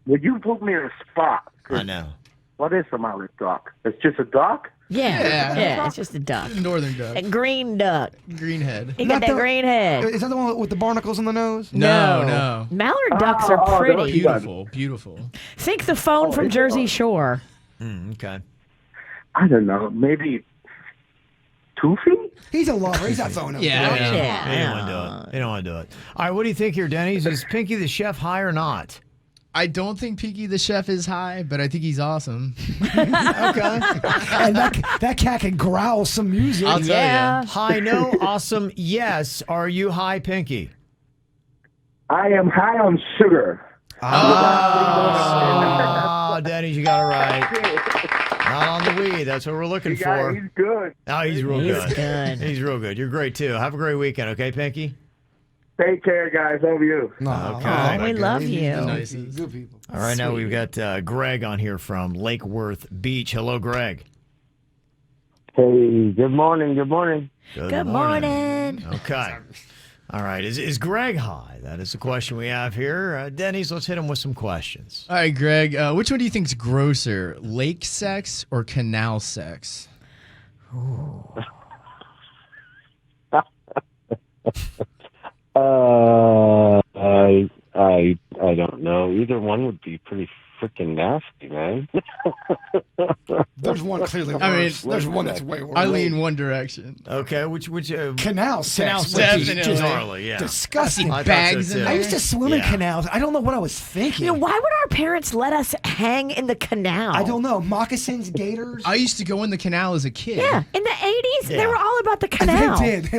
Well, you put me in a spot. I know. What is a mallard duck? It's just a duck? Yeah, it's just a duck. Northern duck. A green duck. Green head. You got that green head. Is that the one with the barnacles on the nose? No. Mallard ducks are pretty. Beautiful. Think the phone from Jersey Shore. Okay. I don't know. Maybe 2 feet? He's a lover. He's not throwing Yeah. He don't want to do it. He don't want to do it. All right, what do you think here, Dennys? Is Pinky the Chef high or not? I don't think Pinky the Chef is high, but I think he's awesome. Okay. And that cat can growl some music. I'll tell you. High, no. Awesome, yes. Are you high, Pinky? I am high on sugar. Dennys, you got it right. Not on the weed. That's what we're looking for. He's good. Oh, he's real He's good. good. He's real good. You're great, too. Have a great weekend, okay, Pinky? Take care, guys. Love you. Okay. We love you. Nice. Good people. All right, now we've got Greg on here from Lake Worth Beach. Hello, Greg. Hey, good morning. Good morning. Good morning. Okay. All right. Is Greg high? That is the question we have here. Dennys, let's hit him with some questions. All right, Greg. Which one do you think's grosser, lake sex or canal sex? I don't know. Either one would be pretty freaking nasty, man. There's one clearly worse. I mean, there's one that's way worse. I lean one direction. Okay. Which Canal sex. Canal would sex be is just gnarly, yeah. disgusting. I thought bags so, in too. I used to swim in Yeah. canals. I don't know what I was thinking. You know, why would our parents let us hang in the canal? I don't know. Moccasins, gators. I used to go in the canal as a kid. Yeah, in the 80s, Yeah. they were all about the canal. They did.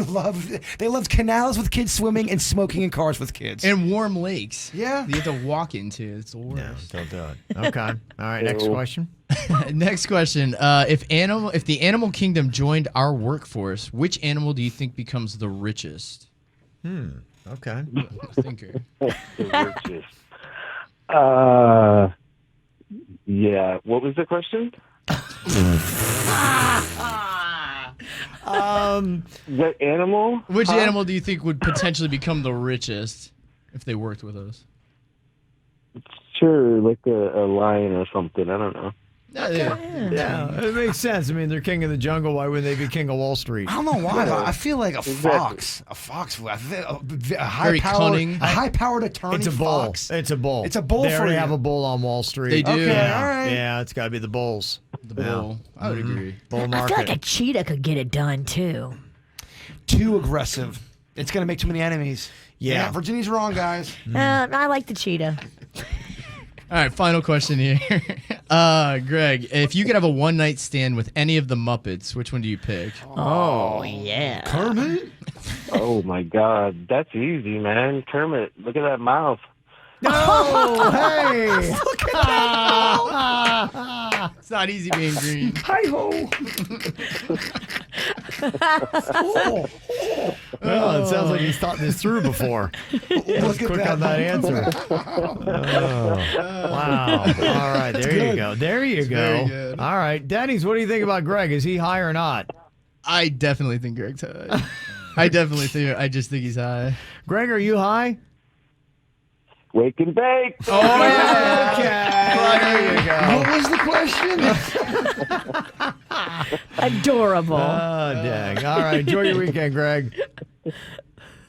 They loved canals with kids swimming and smoking in cars with kids. And warm lakes. Yeah. You have to walk into. It's the No, worst. don't do it. Okay. All right. Next question. Next question. If the animal kingdom joined our workforce, which animal do you think becomes the richest? Okay. Thinker. The richest. Yeah. What was the question? What animal? Which animal do you think would potentially become the richest if they worked with us? Sure, like a lion or something. I don't know. Yeah, it makes sense. I mean, they're king of the jungle. Why wouldn't they be king of Wall Street? I don't know why, but I feel like a fox. A fox. A high-powered attorney. It's a bull. Fox. It's a bull. It's a bull They for already you. have a bull on Wall Street. They do. Okay, Yeah, all right. yeah, it's got to be the bulls. The bull. I would agree. Bull I market. feel like a cheetah could get it done, too. Too aggressive. It's gonna make too many enemies. Yeah. Virginia's wrong, guys. I like the cheetah. All right, final question here. Greg, if you could have a one-night stand with any of the Muppets, which one do you pick? Oh, yeah. Kermit? Oh my God, that's easy, man. Kermit, look at that mouth. Oh, hey! It's not easy being green. Hi-ho. Oh, it sounds like he's thought this through before. Let's quick on that answer. Wow. All right, there you go. There you go. very good. All right, Dennys, what do you think about Greg? Is he high or not? I definitely think Greg's high. I just think he's high. Greg, are you high? Wake and bake. Oh, yeah. Okay. There you go. What was the question? Adorable. Oh, dang. All right, enjoy your weekend, Greg.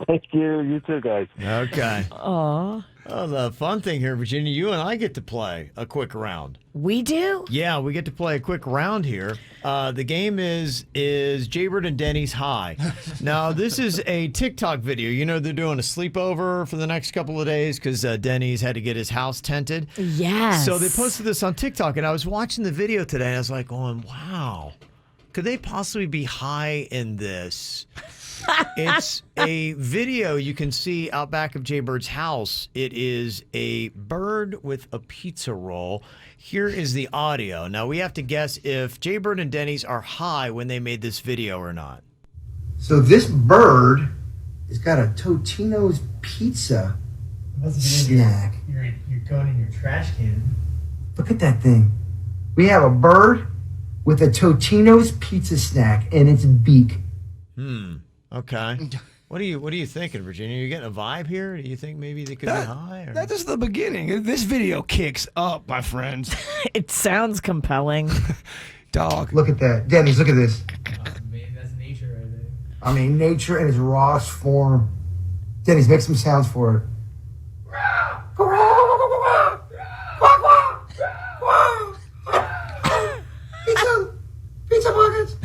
Thank you. You too, guys. Okay. Aw. Oh, the fun thing here, Virginia, you and I get to play a quick round. We do? Yeah, we get to play a quick round here. The game is Jaybird and Dennys high. Now, this is a TikTok video. You know, they're doing a sleepover for the next couple of days because Dennys had to get his house tented. Yes. So they posted this on TikTok, and I was watching the video today, and I was like going, wow, could they possibly be high in this? It's a video you can see out back of Jaybird's house. It is a bird with a pizza roll. Here is the audio. Now we have to guess if Jaybird and Dennys are high when they made this video or not. So this bird has got a Totino's pizza snack. You're going in your trash can. Look at that thing. We have a bird with a Totino's pizza snack in its beak. Okay. What are you thinking, Virginia? You getting a vibe here? Do you think maybe they could be high? Or? That is the beginning. This video kicks up, my friends. It sounds compelling. Dog. Look at that. Dennys, look at this. Man, that's nature right there. I mean, nature in its rawest form. Dennys, make some sounds for it. Pizza buckets.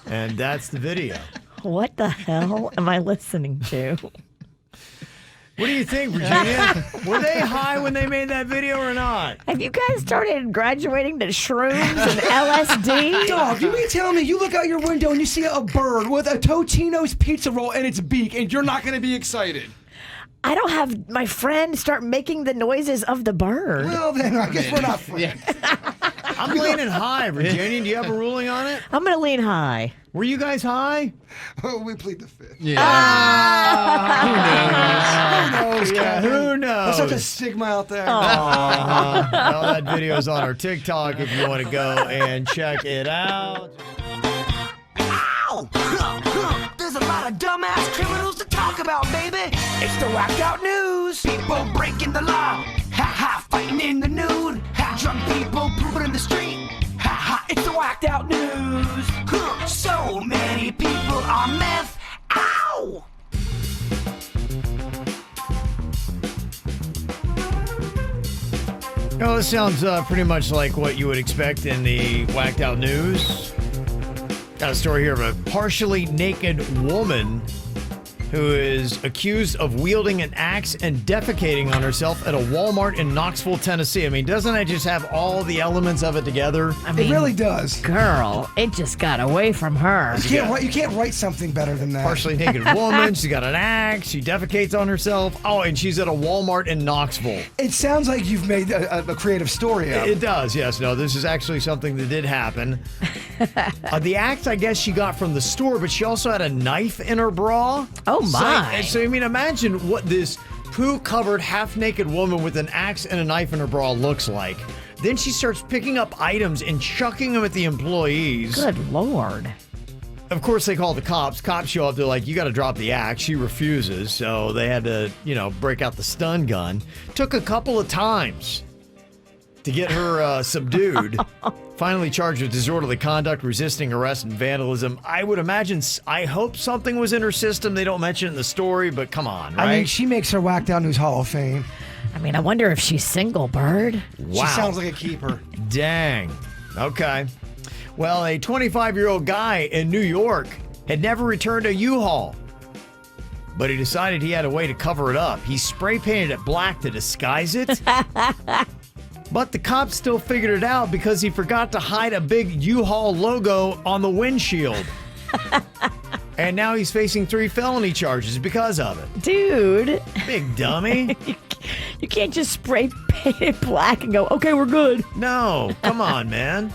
And that's the video. What the hell am I listening to? What do you think, Virginia? Were they high when they made that video or not? Have you guys started graduating to shrooms and LSD? Dog, you mean tell me you look out your window and you see a bird with a Totino's pizza roll in its beak and you're not going to be excited? I don't have my friend start making the noises of the bird. Well, then I guess we're not friends. I'm leaning high, Virginia. Do you have a ruling on it? I'm going to lean high. Were you guys high? Oh, we plead the fifth. Yeah. Who knows? Yeah, who knows? There's such a stigma out there. Well, that video is on our TikTok if you want to go and check it out. Ow! There's a lot of dumbass criminals to talk about, baby. It's the whacked out news. People breaking the law. Ha ha, fighting in the nude. Ha, drunk people pooping in the street. Ha ha, it's the whacked out news. So many people on meth. Ow! Oh, this sounds pretty much like what you would expect in the whacked out news. Got a story here of a partially naked woman who is accused of wielding an axe and defecating on herself at a Walmart in Knoxville, Tennessee. I mean, doesn't it just have all the elements of it together? I mean, It really does. girl, it just got away from her. You can't write something better than that. Partially naked woman. She's got an axe. She defecates on herself. Oh, and she's at a Walmart in Knoxville. It sounds like you've made a creative story out. It does, yes. No, this is actually something that did happen. The axe, I guess she got from the store, but she also had a knife in her bra. Oh, my. So I mean, imagine what this poo-covered, half-naked woman with an axe and a knife in her bra looks like. Then she starts picking up items and chucking them at the employees. Good Lord. Of course, they call the cops. Cops show up. They're like, you got to drop the axe. She refuses. So they had to, break out the stun gun. Took a couple of times to get her subdued. Finally charged with disorderly conduct, resisting arrest, and vandalism. I would imagine, I hope something was in her system. They don't mention it in the story, but come on, right? I mean, she makes her Whacked Out News Hall of Fame. I mean, I wonder if she's single, Bird. Wow. She sounds like a keeper. Dang. Okay. Well, a 25-year-old guy in New York had never returned a U-Haul, but he decided he had a way to cover it up. He spray painted it black to disguise it. But the cops still figured it out because he forgot to hide a big U-Haul logo on the windshield. And now he's facing 3 felony charges because of it. Dude. Big dummy. You can't just spray paint it black and go, okay, we're good. No, come on, man.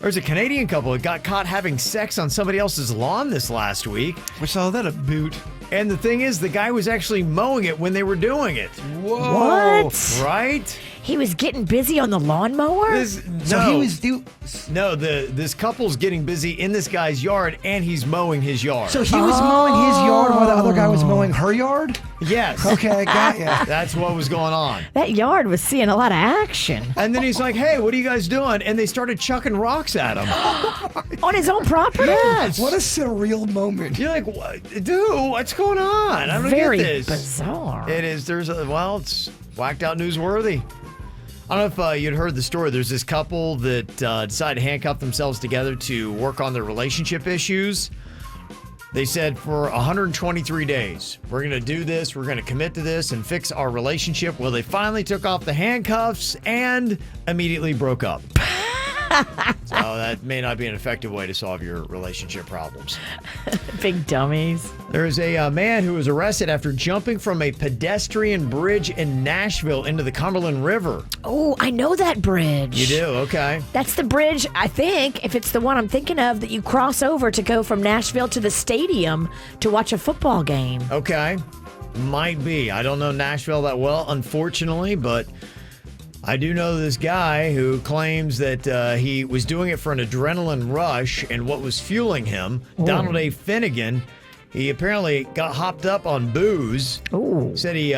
There's a Canadian couple that got caught having sex on somebody else's lawn this last week. We saw that a boot. And the thing is, the guy was actually mowing it when they were doing it. Whoa. What? Right? He was getting busy on the lawnmower? This couple's getting busy in this guy's yard, and he's mowing his yard. So he was mowing his yard while the other guy was mowing her yard? Yes. Okay, got ya. That's what was going on. That yard was seeing a lot of action. And then he's like, hey, what are you guys doing? And they started chucking rocks at him. On his own property? Yes. What a surreal moment. You're like, what? Dude, what's going on? I don't Very get this. bizarre. It is. It's whacked out newsworthy. I don't know if you'd heard the story. There's this couple that decided to handcuff themselves together to work on their relationship issues. They said for 123 days, we're going to do this, we're going to commit to this and fix our relationship. Well, they finally took off the handcuffs and immediately broke up. So that may not be an effective way to solve your relationship problems. Big dummies. There is a man who was arrested after jumping from a pedestrian bridge in Nashville into the Cumberland River. Oh, I know that bridge. You do? Okay. That's the bridge, I think, if it's the one I'm thinking of, that you cross over to go from Nashville to the stadium to watch a football game. Okay. Might be. I don't know Nashville that well, unfortunately, but I do know this guy who claims that he was doing it for an adrenaline rush, and what was fueling him, Donald A. Finnegan, he apparently got hopped up on booze. Said he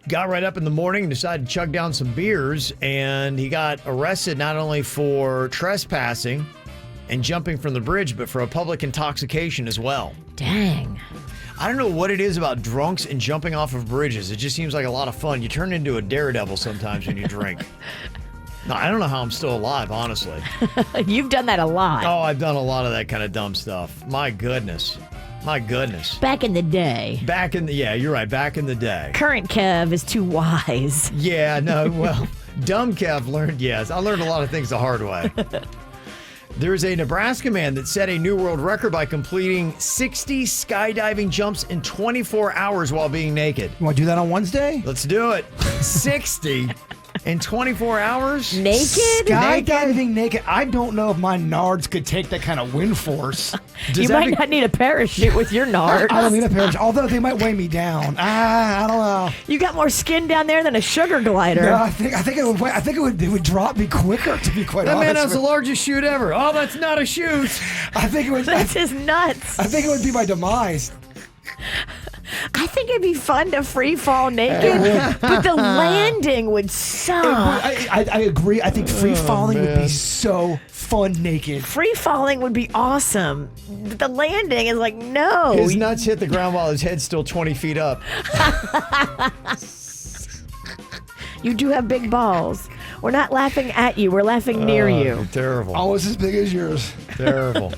got right up in the morning and decided to chug down some beers, and he got arrested not only for trespassing and jumping from the bridge, but for a public intoxication as well. Dang. I don't know what it is about drunks and jumping off of bridges. It just seems like a lot of fun. You turn into a daredevil sometimes when you drink. No, I don't know how I'm still alive, honestly. You've done that a lot. Oh, I've done a lot of that kind of dumb stuff. My goodness. My goodness. Back in the day. Yeah, you're right. Back in the day. Current Kev is too wise. Yeah, no, well, dumb Kev learned, yes. I learned a lot of things the hard way. There's a Nebraska man that set a new world record by completing 60 skydiving jumps in 24 hours while being naked. You want to do that on Wednesday? Let's do it. 60 in 24 hours? Naked? Skydiving naked. I don't know if my nards could take that kind of wind force. You might not need a parachute with your nards. I don't need a parachute, although they might weigh me down. I don't know. You got more skin down there than a sugar glider. No, I think it would drop me quicker, to be quite honest. That man has the largest chute ever. Oh, that's not a chute. I think it would. That's his nuts. I think it would be my demise. I think it'd be fun to free fall naked, but the landing would suck. I agree. I think free falling would be so fun naked. Free falling would be awesome. But the landing is like, no. His nuts hit the ground while his head's still 20 feet up. You do have big balls. We're not laughing at you. We're laughing near you. Terrible. Almost as big as yours. Terrible.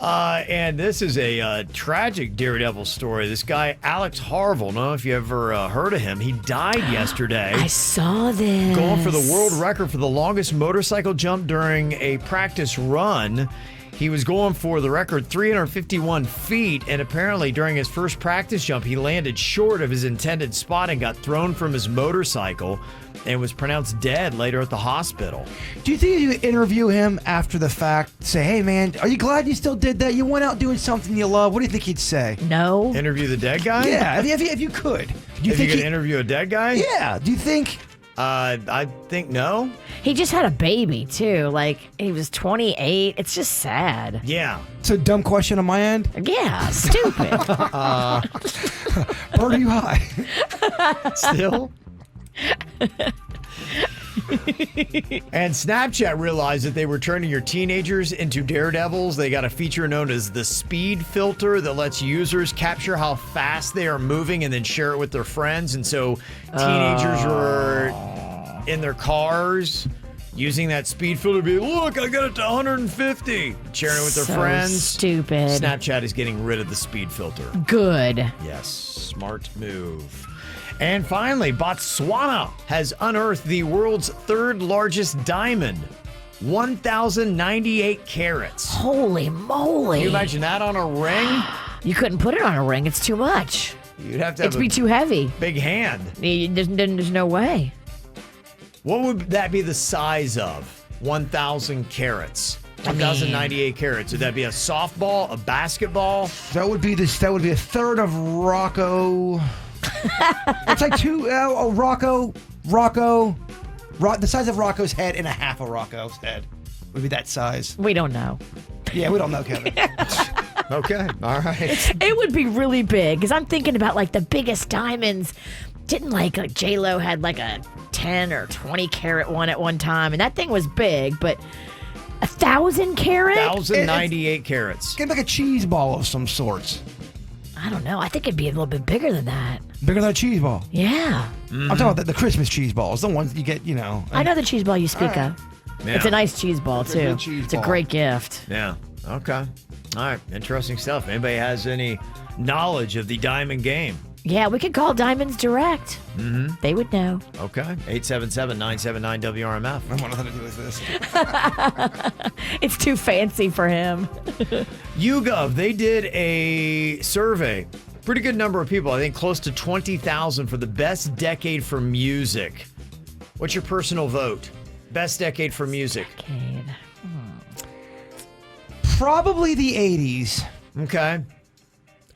And this is a tragic Daredevil story. This guy, Alex Harville, I don't know if you ever heard of him. He died yesterday. I saw this. Going for the world record for the longest motorcycle jump during a practice run. He was going for the record 351 feet, and apparently during his first practice jump, he landed short of his intended spot and got thrown from his motorcycle and was pronounced dead later at the hospital. Do you think you interview him after the fact, say, hey man, are you glad you still did that? You went out doing something you love. What do you think he'd say? No. Interview the dead guy? Yeah, if you could. Do you think you could interview a dead guy? Yeah. Do you think? I think no. He just had a baby, too. Like, he was 28. It's just sad. Yeah. It's a dumb question on my end. Yeah, stupid. Bird, are you high? Still? And Snapchat realized that they were turning your teenagers into daredevils. They got a feature known as the speed filter that lets users capture how fast they are moving and then share it with their friends. And so teenagers were in their cars using that speed filter to be, look, I got it to 150. Sharing it with their friends. Stupid. Snapchat is getting rid of the speed filter. Good. Yes, smart move. And finally, Botswana has unearthed the world's third largest diamond, 1,098 carats. Holy moly. Can you imagine that on a ring? You couldn't put it on a ring. It's too much. You'd have to have It'd be too heavy. big hand. There's no way. What would that be the size of? 1,000 carats. 1,098 carats. Would that be a softball, a basketball? That would be a third of Rocco. It's like the size of Rocco's head and a half of Rocco's head would be that size. We don't know. Yeah, we don't know, Kevin. Okay, all right. It would be really big because I'm thinking about like the biggest diamonds. Didn't like J-Lo had like a 10 or 20 carat one at one time, and that thing was big, but 1,000 carat? 1,098 carats. Get like a cheese ball of some sorts. I don't know. I think it'd be a little bit bigger than that. Bigger than a cheese ball. Yeah. I'm talking about the Christmas cheese balls, the ones you get, you know. I know the cheese ball you speak of. Yeah. It's a nice cheese ball, It's a too. good cheese It's ball. a great gift. Yeah. Okay. All right. Interesting stuff. Anybody has any knowledge of the diamond game? Yeah, we could call Diamonds Direct. Mm-hmm. They would know. Okay. 877-979-WRMF. I want nothing to do with this. It's too fancy for him. YouGov, they did a survey. Pretty good number of people. I think close to 20,000 for the best decade for music. What's your personal vote? Best decade for music. Probably the 80s. Okay.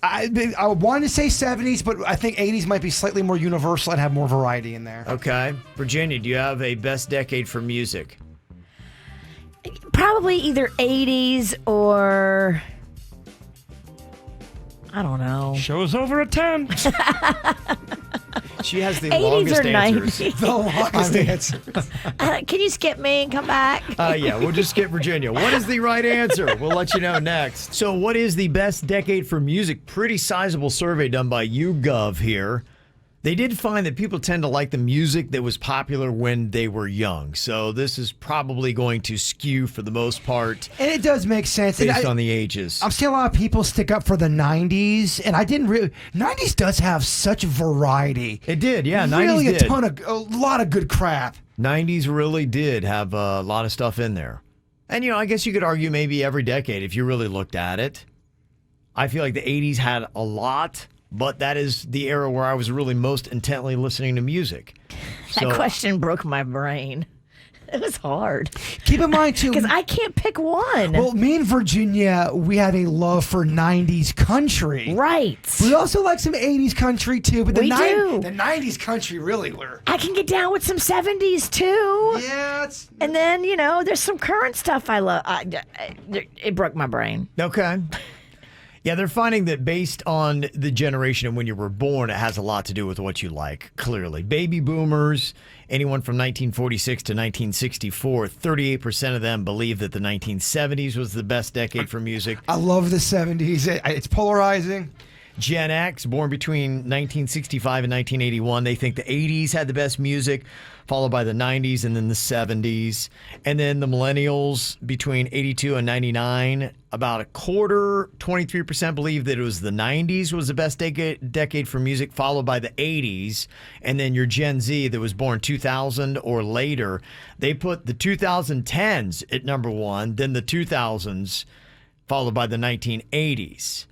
I wanted to say 70s, but I think 80s might be slightly more universal and have more variety in there. Okay. Virginia, do you have a best decade for music? Probably either 80s or I don't know. Show's over at 10. She has the 80s longest or answers. 90s. The longest answer. Can you skip me and come back? Yeah, we'll just skip Virginia. What is the right answer? We'll let you know next. So what is the best decade for music? Pretty sizable survey done by YouGov here. They did find that people tend to like the music that was popular when they were young. So this is probably going to skew for the most part. And it does make sense. Based on the ages. I'm seeing a lot of people stick up for the 90s, and I didn't really. 90s does have such variety. It did, yeah. 90s really did. A lot of good crap. 90s really did have a lot of stuff in there. And, I guess you could argue maybe every decade if you really looked at it. I feel like the 80s had a lot, but that is the era where I was really most intently listening to music. That question broke my brain. It was hard. Keep in mind, too. Because I can't pick one. Well, me and Virginia, we have a love for 90s country. Right. We also like some 80s country, too. But We do. The 90s country really were. I can get down with some 70s, too. Yeah. And then, there's some current stuff I love. It broke my brain. Okay. Yeah, they're finding that based on the generation and when you were born, it has a lot to do with what you like, clearly. Baby boomers, anyone from 1946 to 1964, 38% of them believe that the 1970s was the best decade for music. I love the 70s. It's polarizing. Gen X, born between 1965 and 1981, they think the 80s had the best music, followed by the 90s and then the 70s. And then the millennials between 82 and 99, about a quarter, 23% believe that it was the 90s was the best decade for music, followed by the 80s. And then your Gen Z that was born 2000 or later, they put the 2010s at number one, then the 2000s, followed by the 1980s.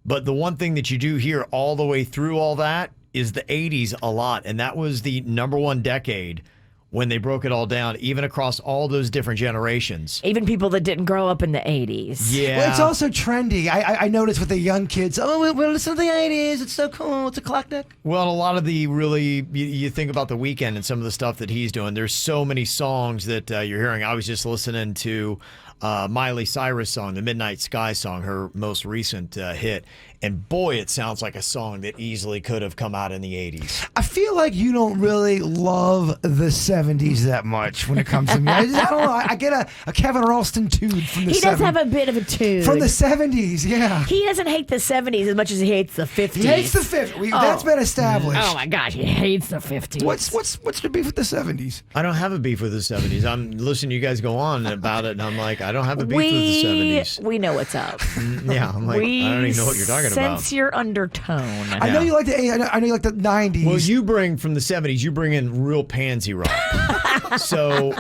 But the one thing that you do hear all the way through all that is the 80s a lot. And that was the number one decade when they broke it all down, even across all those different generations. Even people that didn't grow up in the 80s. Yeah. Well, it's also trendy. I noticed with the young kids, we'll listen to the 80s. It's so cool. It's eclectic. Well, and a lot of the really, you think about The Weeknd and some of the stuff that he's doing. There's so many songs that you're hearing. I was just listening to Miley Cyrus' song, the Midnight Sky song, her most recent hit. And boy, it sounds like a song that easily could have come out in the 80s. I feel like you don't really love the 70s that much when it comes to me. I don't know. I get a Kevin Ralston tune from the 70s. He does have a bit of a tune. From the 70s, yeah. He doesn't hate the 70s as much as he hates the 50s. He hates the 50s. That's been established. Oh, my gosh. He hates the 50s. What's your beef with the 70s? I don't have a beef with the 70s. I'm listening to you guys go on about it, and I'm like, I don't have a beef with the 70s. We know what's up. Yeah, I'm like, I don't even know what you're talking about. Sense your undertone. I know you like the 90s. Well, you bring from the 70s, you bring in real pansy rock. So,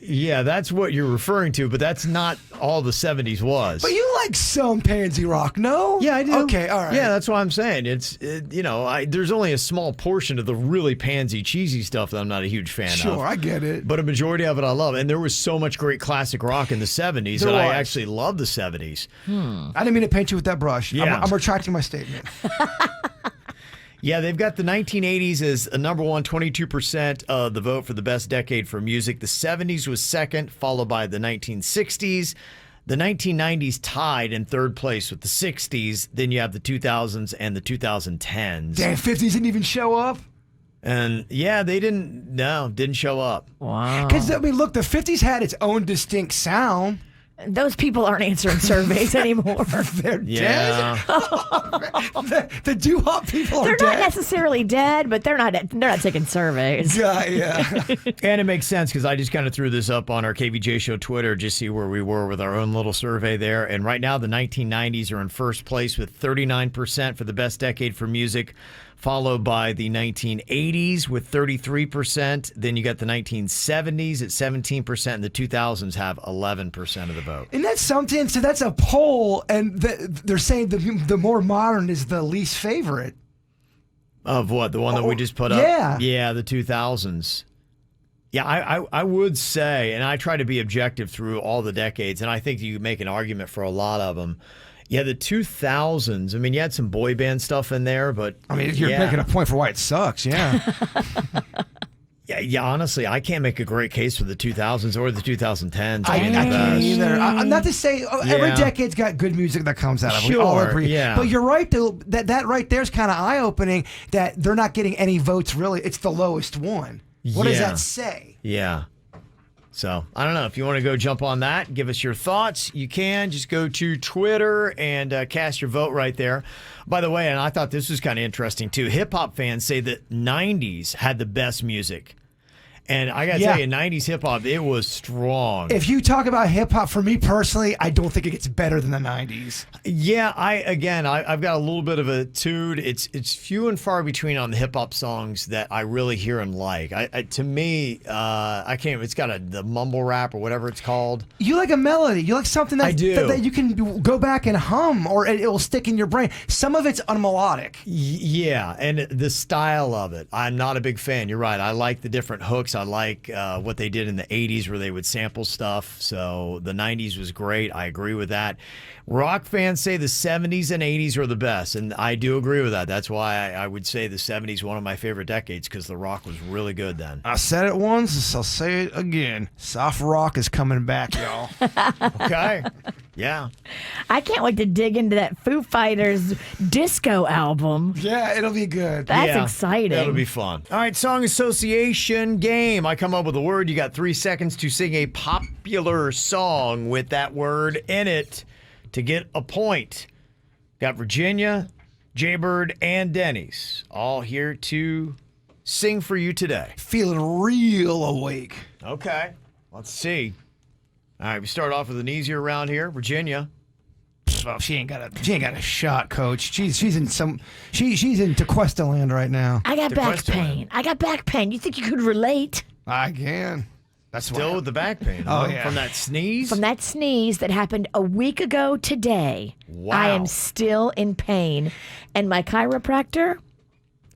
yeah, that's what you're referring to, but that's not all the 70s was. But you like some pansy rock, no? Yeah, I do. Okay, all right. Yeah, that's what I'm saying. There's only a small portion of the really pansy, cheesy stuff that I'm not a huge fan of. Sure, I get it. But a majority of it I love. And there was so much great classic rock in the 70s that I actually love the 70s. I didn't mean to paint you with that brush. Yeah. I'm retracting my statement. Yeah, they've got the 1980s as a number one, 22% of the vote for the best decade for music. The 70s was second, followed by the 1960s. The 1990s tied in third place with the 60s. Then you have the 2000s and the 2010s. Damn, 50s didn't even show up. And yeah, didn't show up. Wow. Because, look, the 50s had its own distinct sound. Those people aren't answering surveys anymore. They're dead. Yeah. The doo-wop people are They're dead. not necessarily dead, but they're not taking surveys. Yeah. And it makes sense because I just kind of threw this up on our KVJ Show Twitter, just see where we were with our own little survey there. And right now, the 1990s are in first place with 39% for the best decade for music, followed by the 1980s with 33%. Then you got the 1970s at 17%, and the 2000s have 11% of the vote. And that's something. So that's a poll, and they're saying the more modern is the least favorite. Of what? The one that we just put up? Yeah. Yeah, the 2000s. Yeah, I would say, and I try to be objective through all the decades, and I think you make an argument for a lot of them, Yeah, the 2000s. I mean, you had some boy band stuff in there, but I mean, you're making a point for why it sucks. Yeah. Yeah, honestly, I can't make a great case for the 2000s or the 2010s. I can't either. I'm not to say every decade's got good music that comes out of it. We all agree. Yeah. But you're right, though. That right there is kind of eye-opening that they're not getting any votes, really. It's the lowest one. What does that say? Yeah. So, I don't know. If you want to go jump on that, give us your thoughts, you can. Just go to Twitter and cast your vote right there. By the way, and I thought this was kind of interesting, too, hip-hop fans say that 90s had the best music. And I got to tell you, 90s hip-hop, it was strong. If you talk about hip-hop, for me personally, I don't think it gets better than the 90s. Yeah, I've got a little bit of a tude. It's few and far between on the hip-hop songs that I really hear and like. To me, I can't. It's got the mumble rap or whatever it's called. You like a melody. You like something that you can go back and hum, or it will stick in your brain. Some of it's unmelodic. Yeah, and the style of it, I'm not a big fan. You're right. I like the different hooks. I like what they did in the 80s where they would sample stuff. So the 90s was great. I agree with that. Rock fans say the 70s and 80s are the best, and I do agree with that. That's why I would say the 70s one of my favorite decades, because the rock was really good then. I said it once, so I'll say it again. Soft rock is coming back, y'all. Okay. Yeah. I can't wait to dig into that Foo Fighters disco album. Yeah, it'll be good. That's exciting. That'll be fun. All right, song association game. I come up with a word. You got 3 seconds to sing a popular song with that word in it to get a point. Got Virginia, Jaybird, and Dennys all here to sing for you today. Feeling real awake. Okay, let's see. All right, we start off with an easier round here. Virginia. Oh, she ain't got a shot, Coach. She's in Tequesta land right now. I got back pain. You think you could relate? I can. That's still with the back pain. Oh, huh? yeah. From that sneeze? From that sneeze that happened a week ago today. Wow. I am still in pain, and my chiropractor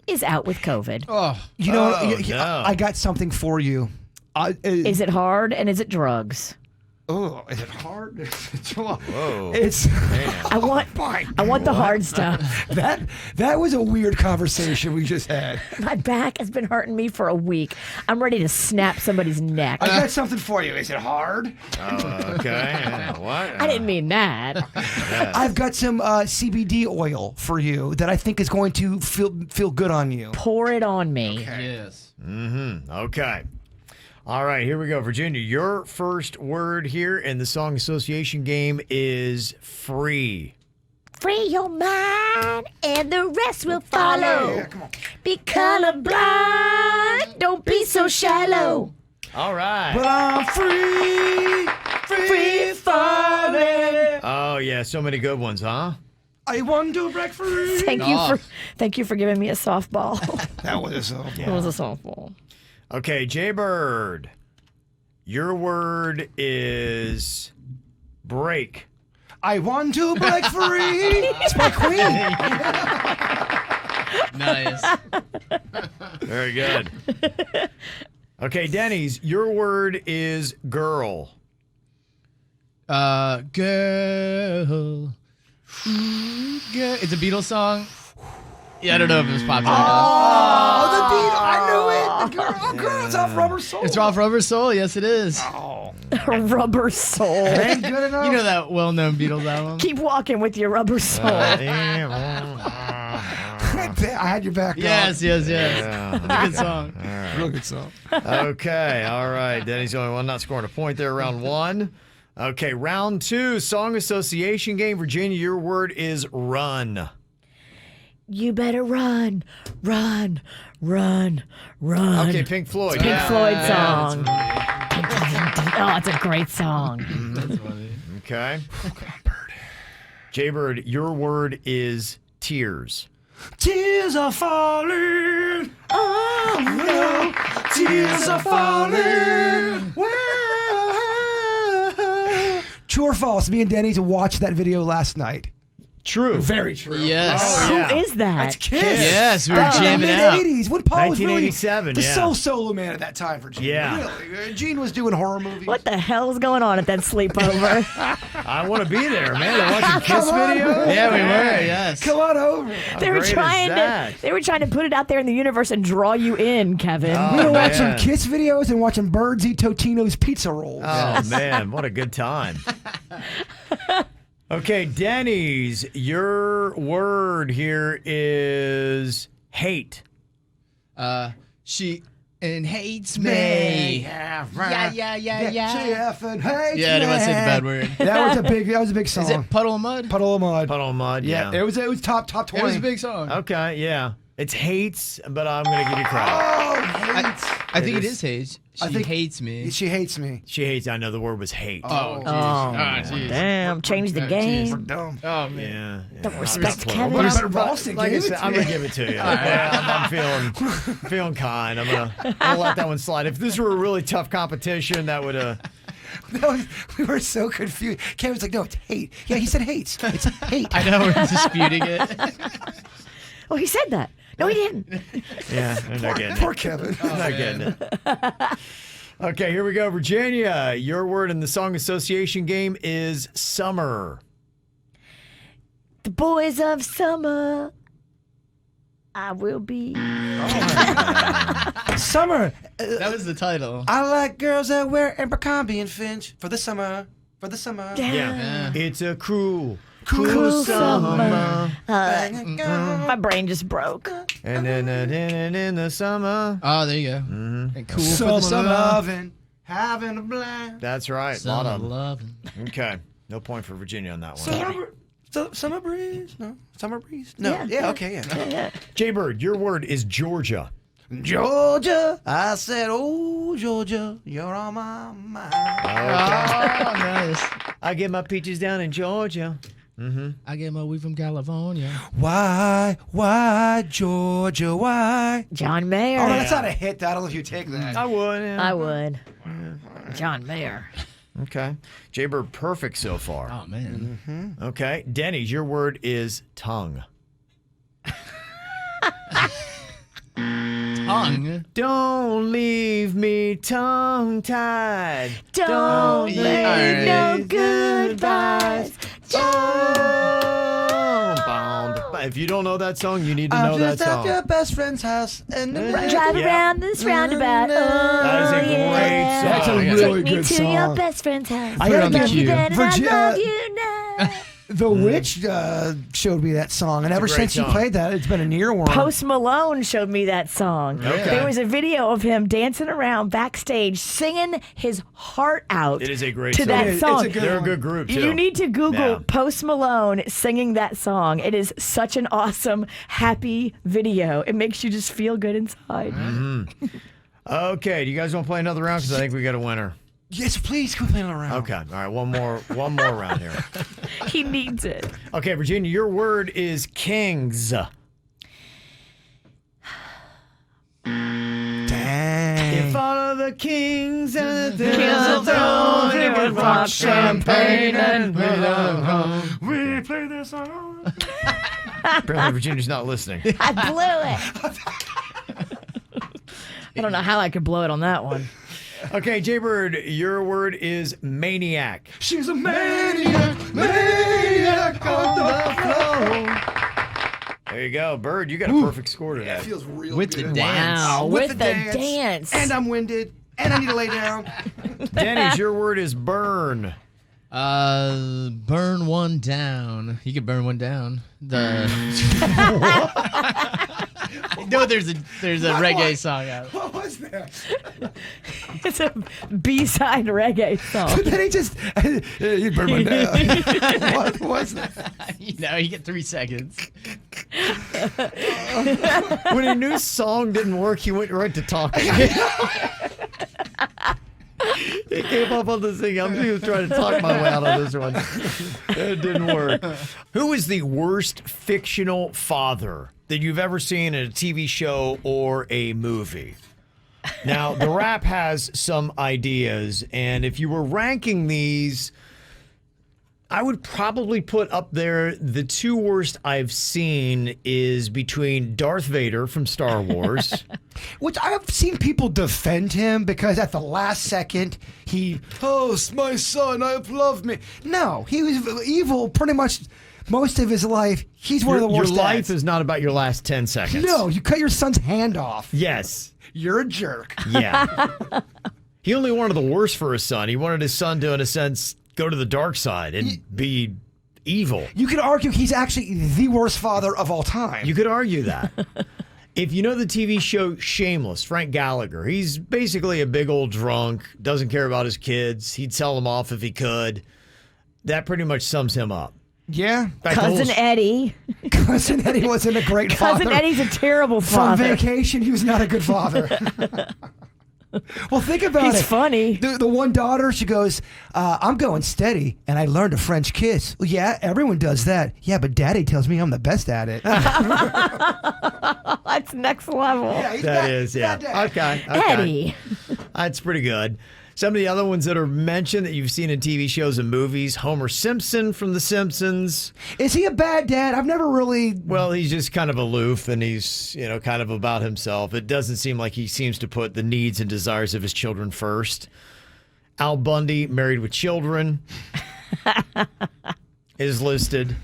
is out with COVID. Oh, I got something for you. Is it hard, and is it drugs? Oh, is it hard? Whoa. It's. I want the hard stuff. That was a weird conversation we just had. My back has been hurting me for a week. I'm ready to snap somebody's neck. I got something for you. Is it hard? Oh, okay. What? I didn't mean that. I've got some CBD oil for you that I think is going to feel good on you. Pour it on me. Okay. Yes. Mm-hmm. Okay. All right, here we go. Virginia, your first word here in the song association game is free. Free your mind and the rest will follow. Yeah, come on. Be colorblind. Don't be so shallow. All right. But I'm free falling. Oh, yeah, so many good ones, huh? I want to break free. Thank you for giving me a softball. That was a softball. It was a softball. Okay, Jaybird, your word is break. I want to break free. It's my queen. Nice. Very good. Okay, Dennys, your word is girl. Girl. It's a Beatles song. Yeah, I don't know if it was popular enough. Oh, the Beatles. I knew it. The girl. It's off Rubber Soul. It's off Rubber Soul. Yes, it is. Oh. Rubber Soul. Ain't good enough. You know that well-known Beatles album? Keep walking with your rubber soul. I had your back. Yes. Yeah. Good song. Real good song. Okay, all right. Dennys the only one not scoring a point there, round one. Okay, round two, song association game. Virginia, your word is run. You better run, run, run, run. Okay, Pink Floyd. Pink Floyd Yeah, song. Oh, it's a great song. That's funny. Okay. Jaybird, your word is tears. Tears are falling. Oh no, tears are falling. True or false? Me and Denny to watch that video last night. True. Very true. Yes. Oh, yeah. Who is that? That's Kiss. Yes, we were jamming mid out. 80s when Paul was really 1987, the yeah. sole solo man at that time for Gene. Yeah. Really. Gene was doing horror movies. What the hell's going on at that sleepover? I want to be there, man. They're watching Kiss Come on, video. bro. Yeah, we were. Yes. Come on over. They were great is trying that? to. They were trying to put it out there in the universe and draw you in, Kevin. Oh, We were watching man. Kiss videos and watching birds eat Totino's pizza rolls. Oh, man. What a good time. Okay, Dennys, your word here is hate. She hates me. Yeah, Yeah. She effing hates Yeah, I didn't want to say the me. bad word. That was a big song. Is it Puddle of Mud? Puddle of Mud? Puddle of Mud, yeah. It was top 20. It was a big song. Okay, yeah. It's hates, but I'm going to give you credit. Oh, hates. I think it is Hate. She hates me. She hates me. She hates, I know the word was hate. Oh, jeez. Oh, jeez. Damn, change the Oh, game. Dumb. Oh, man. Yeah. Don't yeah. respect Well, Kevin. but Ralston like I gave it said, to I'm me. going to give it to you. Yeah, I'm feeling kind. I'm gonna let that one slide. If this were a really tough competition, that would We were so confused. Kevin's like, no, it's hate. Yeah, he said hates. It's hate. I know we're disputing it. Oh, he said that. No, he didn't. Yeah, I'm not getting Poor it. Kevin. I'm not getting it. Okay, here we go. Virginia, your word in the song association game is summer. The boys of summer. I will be. Summer. That was the title. I like girls that wear Abercrombie and Finch for the summer. For the summer. Yeah. It's a cruel Cruel summer. My brain just broke. And then in the summer. Oh, there you go. And cool for Summer the summer. loving, having a blast. That's right. A lot Summer of them. loving. Okay. No point for Virginia on that one. Summer breeze? No. Summer breeze? No. Yeah. Yeah, okay, yeah. Jaybird, your word is Georgia. Georgia. I said, oh, Georgia, you're on my mind. Oh, nice. I get my peaches down in Georgia. I get my weed from California. Why, Georgia, why? John Mayer. Oh, that's not a hit. I don't know if you take that. I would. Yeah. I would. John Mayer. Okay. Jaybird, perfect so far. Oh, man. Okay. Dennys, your word is tongue. Tongue. Don't leave me tongue-tied. Don't leave make no me goodbyes. If you don't know that song, you need to I'm know that just at song. your best friend's house and Drive Yeah. around this roundabout. That is a Oh, yeah. great song. That's a Yeah. really Take me good to song. your best friend's house. I Put it on the Love you queue. then and I Virginia- love you now. The Witch showed me that song, and ever great since you song. played that, it's been an earworm. Post Malone showed me that song. Okay. There was a video of him dancing around backstage, singing his heart out It is a great to song. that It's song. a good They're a one. good group, too. You need to Google Yeah. Post Malone singing that song. It is such an awesome, happy video. It makes you just feel good inside. Okay. Do you guys want to play another round? Because I think we got a winner. Yes, please, quit playing around. Okay. All right. One more round here. He needs it. Okay, Virginia, your word is kings. Dang. If all of the kings and the Kings of thrones, they would rock champagne and We play this song. Apparently, Virginia's not listening. I blew it. I don't know how I could blow it on that one. Okay, Jaybird, your word is maniac. She's a maniac, maniac on the floor. There you go, Bird. You got a perfect score today. That feels real With good. the dance. Wow, With with the the dance. dance. And I'm winded, and I need to lay down. Dennys, your word is burn. Burn one down. You could burn one down. No, there's a reggae song out. What was that? It's a B-side reggae song. Then he just, you burn my down. What was that? You know, you get 3 seconds. When he knew song didn't work, he went right to talking. He came up on this thing. He was trying to talk my way out of this one. It didn't work. Who is the worst fictional father that you've ever seen in a TV show or a movie? Now, the Rap has some ideas, and if you were ranking these, I would probably put up there the two worst I've seen is between Darth Vader from Star Wars. Which I've seen people defend him because at the last second my son, love me. No, he was evil pretty much most of his life. He's one of the worst. Your life dads. is not about your last 10 seconds. No, you cut your son's hand off. Yes. You're a jerk. Yeah. He only wanted the worst for his son. He wanted his son to, in a sense, go to the dark side and be evil. You could argue he's actually the worst father of all time. You could argue that. If you know the TV show Shameless, Frank Gallagher, he's basically a big old drunk, doesn't care about his kids. He'd sell them off if he could. That pretty much sums him up. Yeah. Cousin Eddie. Cousin Eddie wasn't a great father. Cousin Eddie's a terrible father. From Vacation, he was not a good father. Well, think about it. He's funny. The one daughter, she goes, I'm going steady, and I learned a French kiss. Well, yeah, everyone does that. Yeah, but Daddy tells me I'm the best at it. That's next level. Yeah. Okay. Eddie. That's pretty good. Some of the other ones that are mentioned that you've seen in TV shows and movies, Homer Simpson from The Simpsons. Is he a bad dad? I've never really... Well, he's just kind of aloof and he's, kind of about himself. It doesn't seem like he seems to put the needs and desires of his children first. Al Bundy, Married with Children, is listed.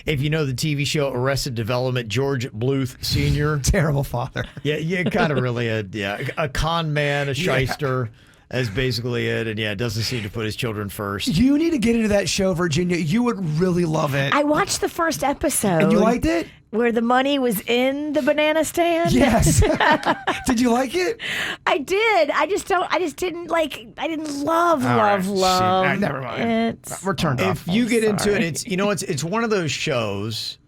If you know the TV show Arrested Development, George Bluth Sr. Terrible father. Yeah, kind of really a con man, a shyster. That's basically it. And it doesn't seem to put his children first. You need to get into that show, Virginia. You would really love it. I watched the first episode. And you liked it? Where the money was in the banana stand? Yes. Did you like it? I did. I didn't love. Never mind. We're turned off. If you get into it, it's one of those shows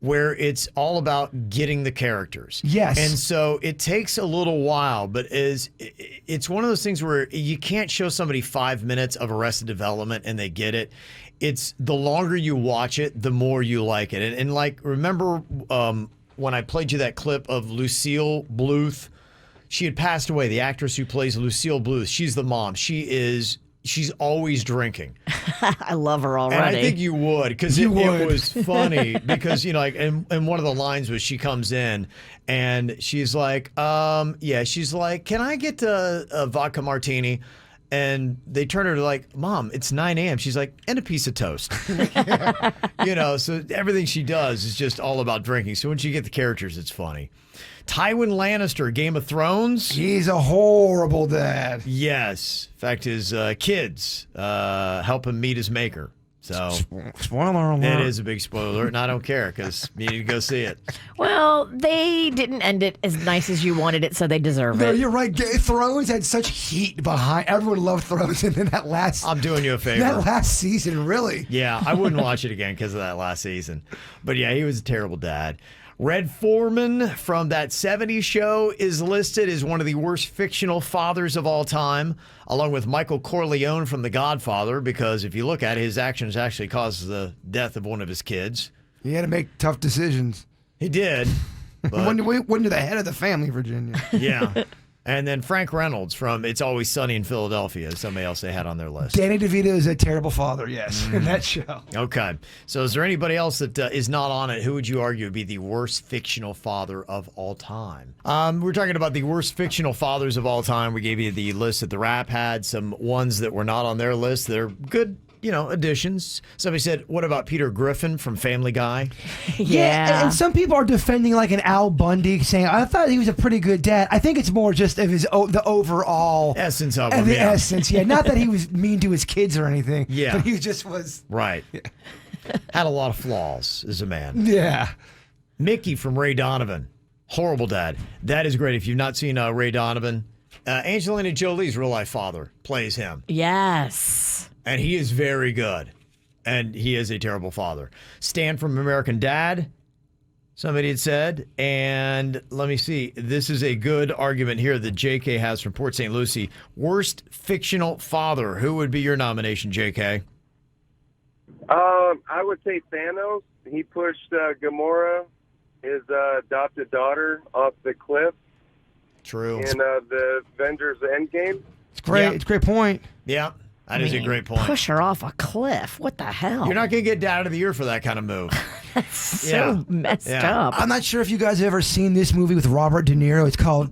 where it's all about getting the characters. Yes. And so it takes a little while, but it's one of those things where you can't show somebody 5 minutes of Arrested Development and they get it. It's the longer you watch it, the more you like it. And like, remember when I played you that clip of Lucille Bluth? She had passed away, the actress who plays Lucille Bluth. She's the mom. She's always drinking. I love her already. And I think you would, because it was funny. Because, and one of the lines was she comes in and she's like, she's like, can I get a vodka martini? And they turn her to like, Mom, it's 9 a.m. She's like, and a piece of toast. So everything she does is just all about drinking. So when you get the characters, it's funny. Tywin Lannister, Game of Thrones. He's a horrible dad. Yes. In fact, his kids help him meet his maker. So, spoiler alert. It is a big spoiler alert, and I don't care because you need to go see it. Well, they didn't end it as nice as you wanted it, so they deserve it. No, you're right. Thrones had such heat behind. Everyone loved Thrones, and then that last... I'm doing you a favor. That last season, really. Yeah, I wouldn't watch it again because of that last season. But yeah, he was a terrible dad. Red Foreman from that 70s show is listed as one of the worst fictional fathers of all time, along with Michael Corleone from The Godfather, because if you look at it, his actions actually caused the death of one of his kids. He had to make tough decisions. He did. But when to the head of the family, Virginia. Yeah. And then Frank Reynolds from It's Always Sunny in Philadelphia is somebody else they had on their list. Danny DeVito is a terrible father, yes, in that show. Okay. So is there anybody else that is not on it? Who would you argue would be the worst fictional father of all time? We're talking about the worst fictional fathers of all time. We gave you the list that the Rap had, some ones that were not on their list. They're good, additions. Somebody said, what about Peter Griffin from Family Guy? Yeah. And some people are defending like an Al Bundy, saying, I thought he was a pretty good dad. I think it's more just of the overall essence of him. Essence, yeah. Not that he was mean to his kids or anything. Yeah. But he just was. Right. Yeah. Had a lot of flaws as a man. Yeah. Mickey from Ray Donovan. Horrible dad. That is great. If you've not seen Ray Donovan, Angelina Jolie's real life father plays him. Yes. And he is very good. And he is a terrible father. Stan from American Dad, somebody had said. And let me see. This is a good argument here that JK has from Port St. Lucie. Worst fictional father. Who would be your nomination, JK? I would say Thanos. He pushed Gamora, his adopted daughter, off the cliff. True. In the Avengers Endgame. It's great. Yeah. It's a great point. Yeah. That is a great point. Push her off a cliff. What the hell? You're not going to get Dad of the Year for that kind of move. So messed up. I'm not sure if you guys have ever seen this movie with Robert De Niro. It's called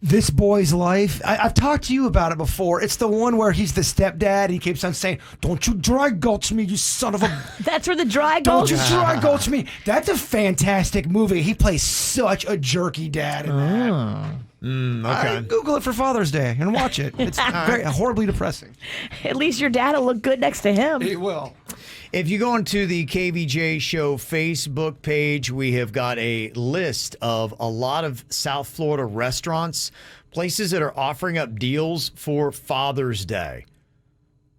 This Boy's Life. I've talked to you about it before. It's the one where he's the stepdad. He keeps on saying, "Don't you dry gulch me, you son of a..." That's where the dry Don't gulch. you dry gulch me. That's a fantastic movie. He plays such a jerky dad in that. Okay. Google it for Father's Day and watch it. It's very horribly depressing. At least your dad will look good next to him. He will. If you go into the KVJ Show Facebook page, we have got a list of a lot of South Florida restaurants, places that are offering up deals for Father's Day.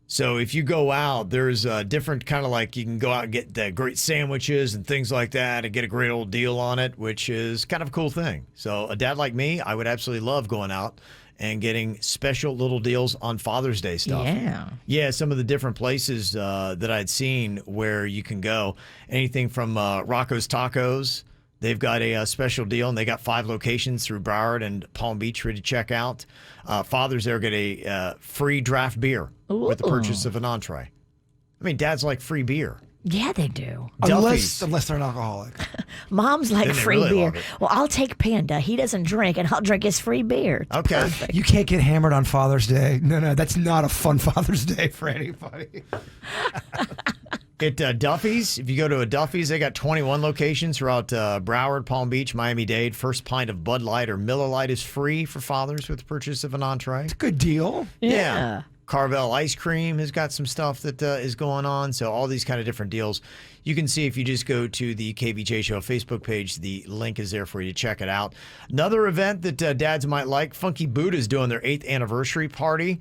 So if you go out, there's a different kind of like you can go out and get the great sandwiches and things like that and get a great old deal on it, which is kind of a cool thing. So a dad like me, I would absolutely love going out and getting special little deals on Father's Day stuff. Yeah. Yeah, some of the different places that I'd seen where you can go. Anything from Rocco's Tacos. They've got a special deal, and they got 5 locations through Broward and Palm Beach ready to check out. Fathers there get a free draft beer with the purchase of an entree. I mean, dads like free beer. Yeah, they do. Duffy's. Unless they're an alcoholic. Moms like Then they free really beer. love it. Well, I'll take Panda. He doesn't drink, and I'll drink his free beer. It's Okay. perfect. You can't get hammered on Father's Day. No, that's not a fun Father's Day for anybody. At Duffy's, if you go to a Duffy's, they got 21 locations throughout Broward, Palm Beach, Miami-Dade. First pint of Bud Light or Miller Lite is free for fathers with the purchase of an entree. Good deal. Yeah. Carvel Ice Cream has got some stuff that is going on. So all these kind of different deals. You can see if you just go to the KVJ Show Facebook page. The link is there for you to check it out. Another event that dads might like, Funky Buddha's doing their 8th anniversary party.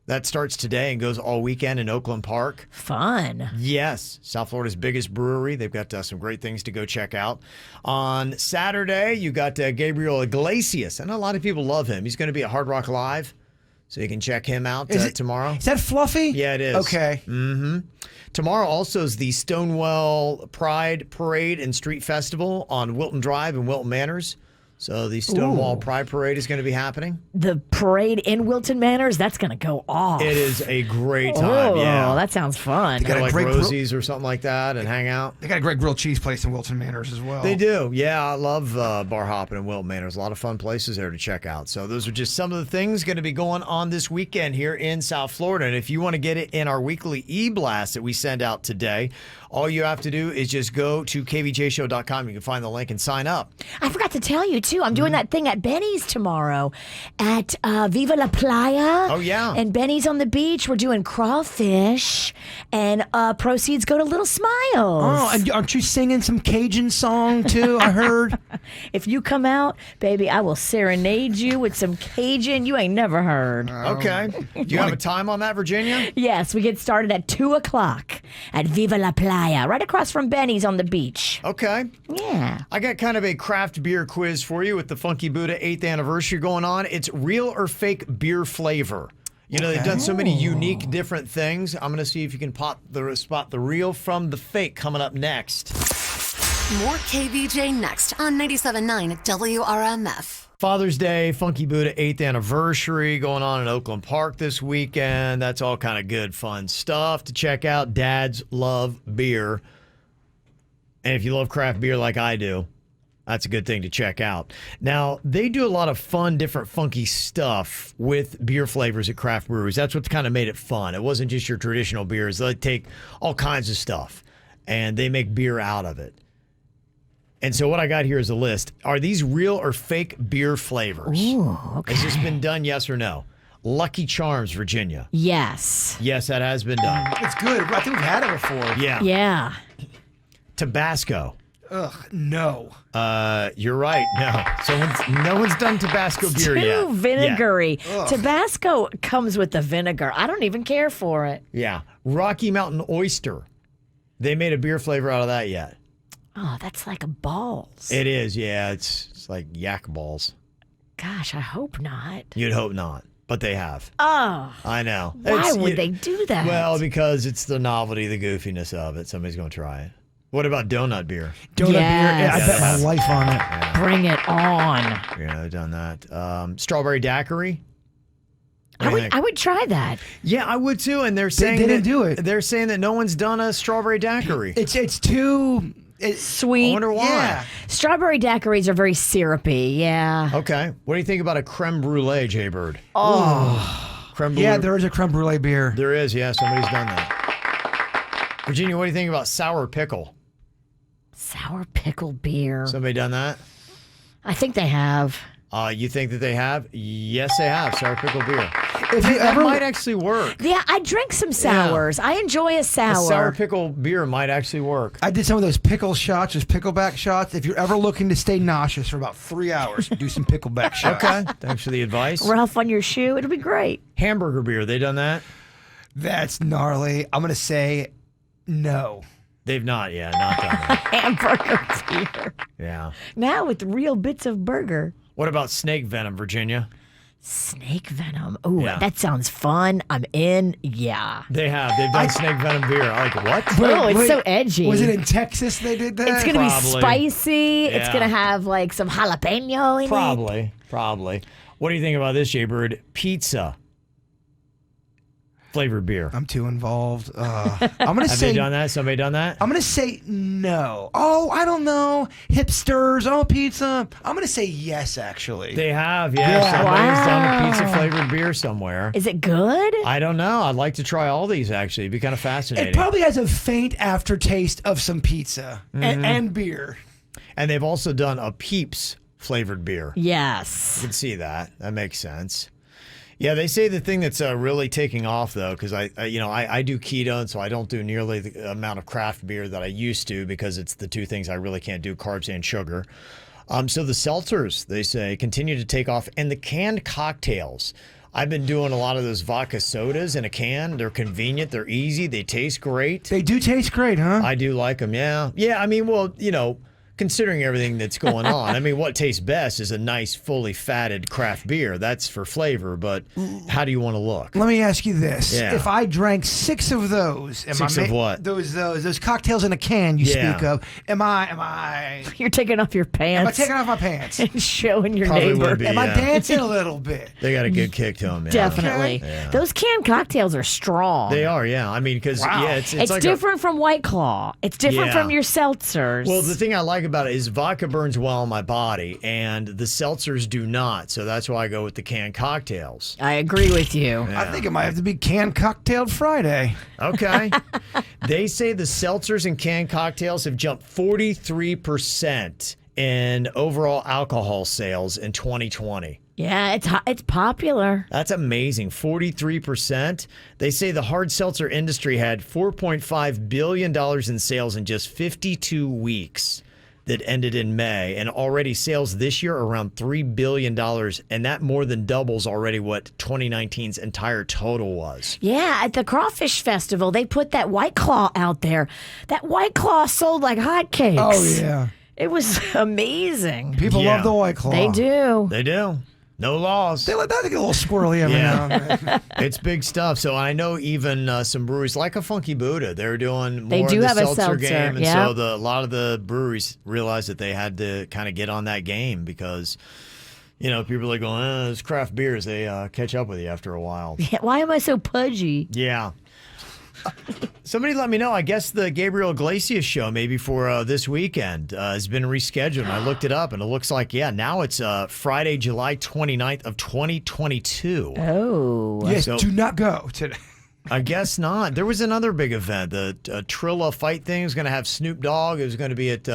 That starts today and goes all weekend in Oakland Park. Fun. Yes, South Florida's biggest brewery. They've got some great things to go check out. On Saturday, you got Gabriel Iglesias. I know a lot of people love him. He's going to be at Hard Rock Live, so you can check him out tomorrow. Is that Fluffy? Yeah, it is. Okay. Mm-hmm. Tomorrow also is the Stonewall Pride Parade and Street Festival on Wilton Drive and Wilton Manors. So the Stonewall Pride Parade is going to be happening. The parade in Wilton Manors, that's going to go off. It is a great time, Oh, yeah. that sounds fun. Go to like great Rosie's or something like that and hang out. They got a great grilled cheese place in Wilton Manors as well. They do. Yeah, I love bar hopping in Wilton Manors. A lot of fun places there to check out. So those are just some of the things going to be going on this weekend here in South Florida. And if you want to get it in our weekly e-blast that we send out today, all you have to do is just go to kvjshow.com. You can find the link and sign up. I forgot to tell you, too. I'm doing that thing at Benny's tomorrow at Viva La Playa. Oh, yeah. And Benny's on the beach. We're doing crawfish, and proceeds go to Little Smiles. Oh, and aren't you singing some Cajun song, too? I heard. If you come out, baby, I will serenade you with some Cajun you ain't never heard. Okay. Do you have a time on that, Virginia? Yes, we get started at 2 o'clock at Viva La Playa, right across from Benny's on the beach. Okay. Yeah. I got kind of a craft beer quiz for you with the Funky Buddha 8th anniversary going on. It's real or fake beer flavor. You know, they've done so many unique different things. I'm going to see if you can spot the real from the fake coming up next. More KVJ next on 97.9 WRMF. Father's Day, Funky Buddha 8th anniversary going on in Oakland Park this weekend. That's all kind of good, fun stuff to check out. Dads love beer. And if you love craft beer like I do, that's a good thing to check out. Now, they do a lot of fun, different funky stuff with beer flavors at craft breweries. That's what's kind of made it fun. It wasn't just your traditional beers. They take all kinds of stuff, and they make beer out of it. And so what I got here is a list. Are these real or fake beer flavors? Ooh, okay. Has this been done, yes or no? Lucky Charms, Virginia. Yes. Yes, that has been done. It's good. I think we've had it before. Yeah. Yeah. Tabasco. Ugh, no. You're right. No. No one's done Tabasco beer yet. Too vinegary. Tabasco comes with the vinegar. I don't even care for it. Yeah. Rocky Mountain Oyster. They made a beer flavor out of that yet. Oh, that's like balls. It is, yeah. It's like yak balls. Gosh, I hope not. You'd hope not, but they have. Oh. I know. Why would they do that? Well, because it's the novelty, the goofiness of it. Somebody's going to try it. What about donut beer? Donut beer. Yes. I bet my life on it. Bring it on. Yeah, they've done that. Strawberry daiquiri. I would try that. Yeah, I would too. And they're saying didn't do it. They're saying that no one's done a strawberry daiquiri. It's too sweet. I wonder why. Yeah. Strawberry daiquiris are very syrupy. Yeah. Okay. What do you think about a creme brulee, Jaybird? Oh. Creme brulee. Yeah, there is a creme brulee beer. There is. Yeah, somebody's done that. Virginia, what do you think about sour pickle? Sour pickle beer. Somebody done that? I think they have. You think that they have? Yes, they have. Sour pickle beer. If you That ever might actually work. Yeah, I drink some sours. I enjoy a sour. A sour pickle beer might actually work. I did some of those pickle shots, those pickleback shots. If you're ever looking to stay nauseous for about 3 hours, do some pickleback shots. Okay. Thanks for the advice. Ralph on your shoe. It'll be great. Hamburger beer. They done that? That's gnarly. I'm going to say no. They've not. Yeah, not done that. Hamburger beer. Yeah. Now with real bits of burger. What about snake venom, Virginia? Snake venom. Oh, Yeah. that sounds fun. I'm in. Yeah. They have. They've done snake venom beer. I'm like, what? Oh, it's so edgy. Was it in Texas they did that? It's going to be Probably. spicy. It's Yeah. going to have like some jalapeno in it. Probably. What do you think about this, Jaybird? Pizza. Flavored beer. I'm too involved. I'm going to Have say they done that? Somebody done that? I'm going to say no. Oh, I don't know. Hipsters. Oh, pizza. I'm going to say yes, actually. They have, yeah. Yeah. Somebody's done a Wow. pizza flavored beer somewhere. Is it good? I don't know. I'd like to try all these, actually. It'd be kind of fascinating. It probably has a faint aftertaste of some pizza and beer. And they've also done a Peeps flavored beer. Yes. You can see that. That makes sense. Yeah, they say the thing that's really taking off, though, because I do keto, and so I don't do nearly the amount of craft beer that I used to because it's the two things I really can't do, carbs and sugar. So the seltzers, they say, continue to take off, and the canned cocktails. I've been doing a lot of those vodka sodas in a can. They're convenient. They're easy. They taste great. They do taste great, huh? I do like them, yeah. Yeah, I mean, well, considering everything that's going on, I mean, what tastes best is a nice, fully fatted craft beer. That's for flavor, but how do you want to look? Let me ask you this. Yeah. If I drank 6 of those, Six of what? Those cocktails in a can you Yeah. speak of, am I You're taking off your pants. taking off my pants? and showing your Probably neighbor. would be, Am I yeah. dancing a little bit? They got a good kick to them, yeah. Definitely. Yeah. Those canned cocktails are strong. They are, yeah. I mean, because, Wow. yeah, it's It's like different from White Claw. It's different Yeah. from your seltzers. Well, the thing I like about it is vodka burns well in my body, and the seltzers do not. So that's why I go with the canned cocktails. I agree with you. I think it might have to be canned cocktailed Friday. Okay. They say the seltzers and canned cocktails have jumped 43% in overall alcohol sales in 2020. Yeah, it's popular. That's amazing. 43%. They say the hard seltzer industry had $4.5 billion in sales in just 52 weeks that ended in May. And already sales this year are around $3 billion. And that more than doubles already what 2019's entire total was. Yeah, at the Crawfish Festival, they put that White Claw out there. That White Claw sold like hotcakes. Oh, yeah. It was amazing. People Yeah. love the White Claw. They do. They do. No laws. They let that get a little squirrely every now and then. It's big stuff. So I know even some breweries like a Funky Buddha, they're doing more They do of the have a seltzer seltzer, game. And yeah. so a lot of the breweries realized that they had to kind of get on that game because, people are going, those craft beers, they catch up with you after a while. Yeah, why am I so pudgy? Yeah. Somebody let me know. I guess the Gabriel Iglesias show, maybe for this weekend, has been rescheduled. I looked it up, and it looks like, now it's Friday, July 29th of 2022. Oh. Yes, So- do not go today. I guess not. There was another big event. The Trilla fight thing was going to have Snoop Dogg. It was going to be at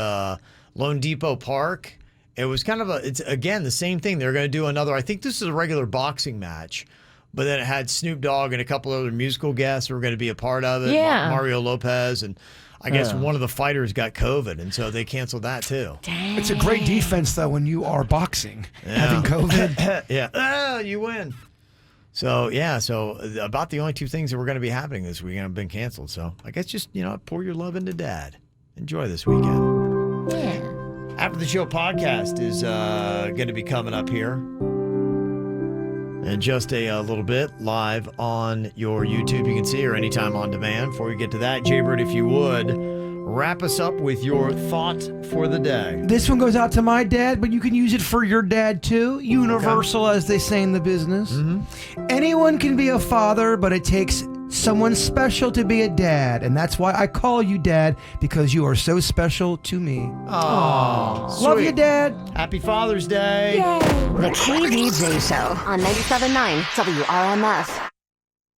Lone Depot Park. It was kind of it's again, the same thing. They're going to do another, I think this is a regular boxing match. But then it had Snoop Dogg and a couple other musical guests who were going to be a part of it. Yeah. Mario Lopez. And I guess one of the fighters got COVID. And so they canceled that too. It's a great defense, though, when you are boxing. Having COVID. Yeah. You win. So, about the only two things that were going to be happening this weekend have been canceled. So I guess just, pour your love into Dad. Enjoy this weekend. Yeah. After the Show podcast is going to be coming up here. And just a little bit live on your YouTube, you can see, or anytime on demand. Before we get to that, Jaybird, if you would, wrap us up with your thought for the day. This one goes out to my dad, but you can use it for your dad too. Universal, as they say in the business. Anyone can be a father, but it takes someone special to be a dad. And that's why I call you dad, because you are so special to me. Oh, love you, Dad. Happy Father's Day. The KVJ Show on 97.9 WRMF.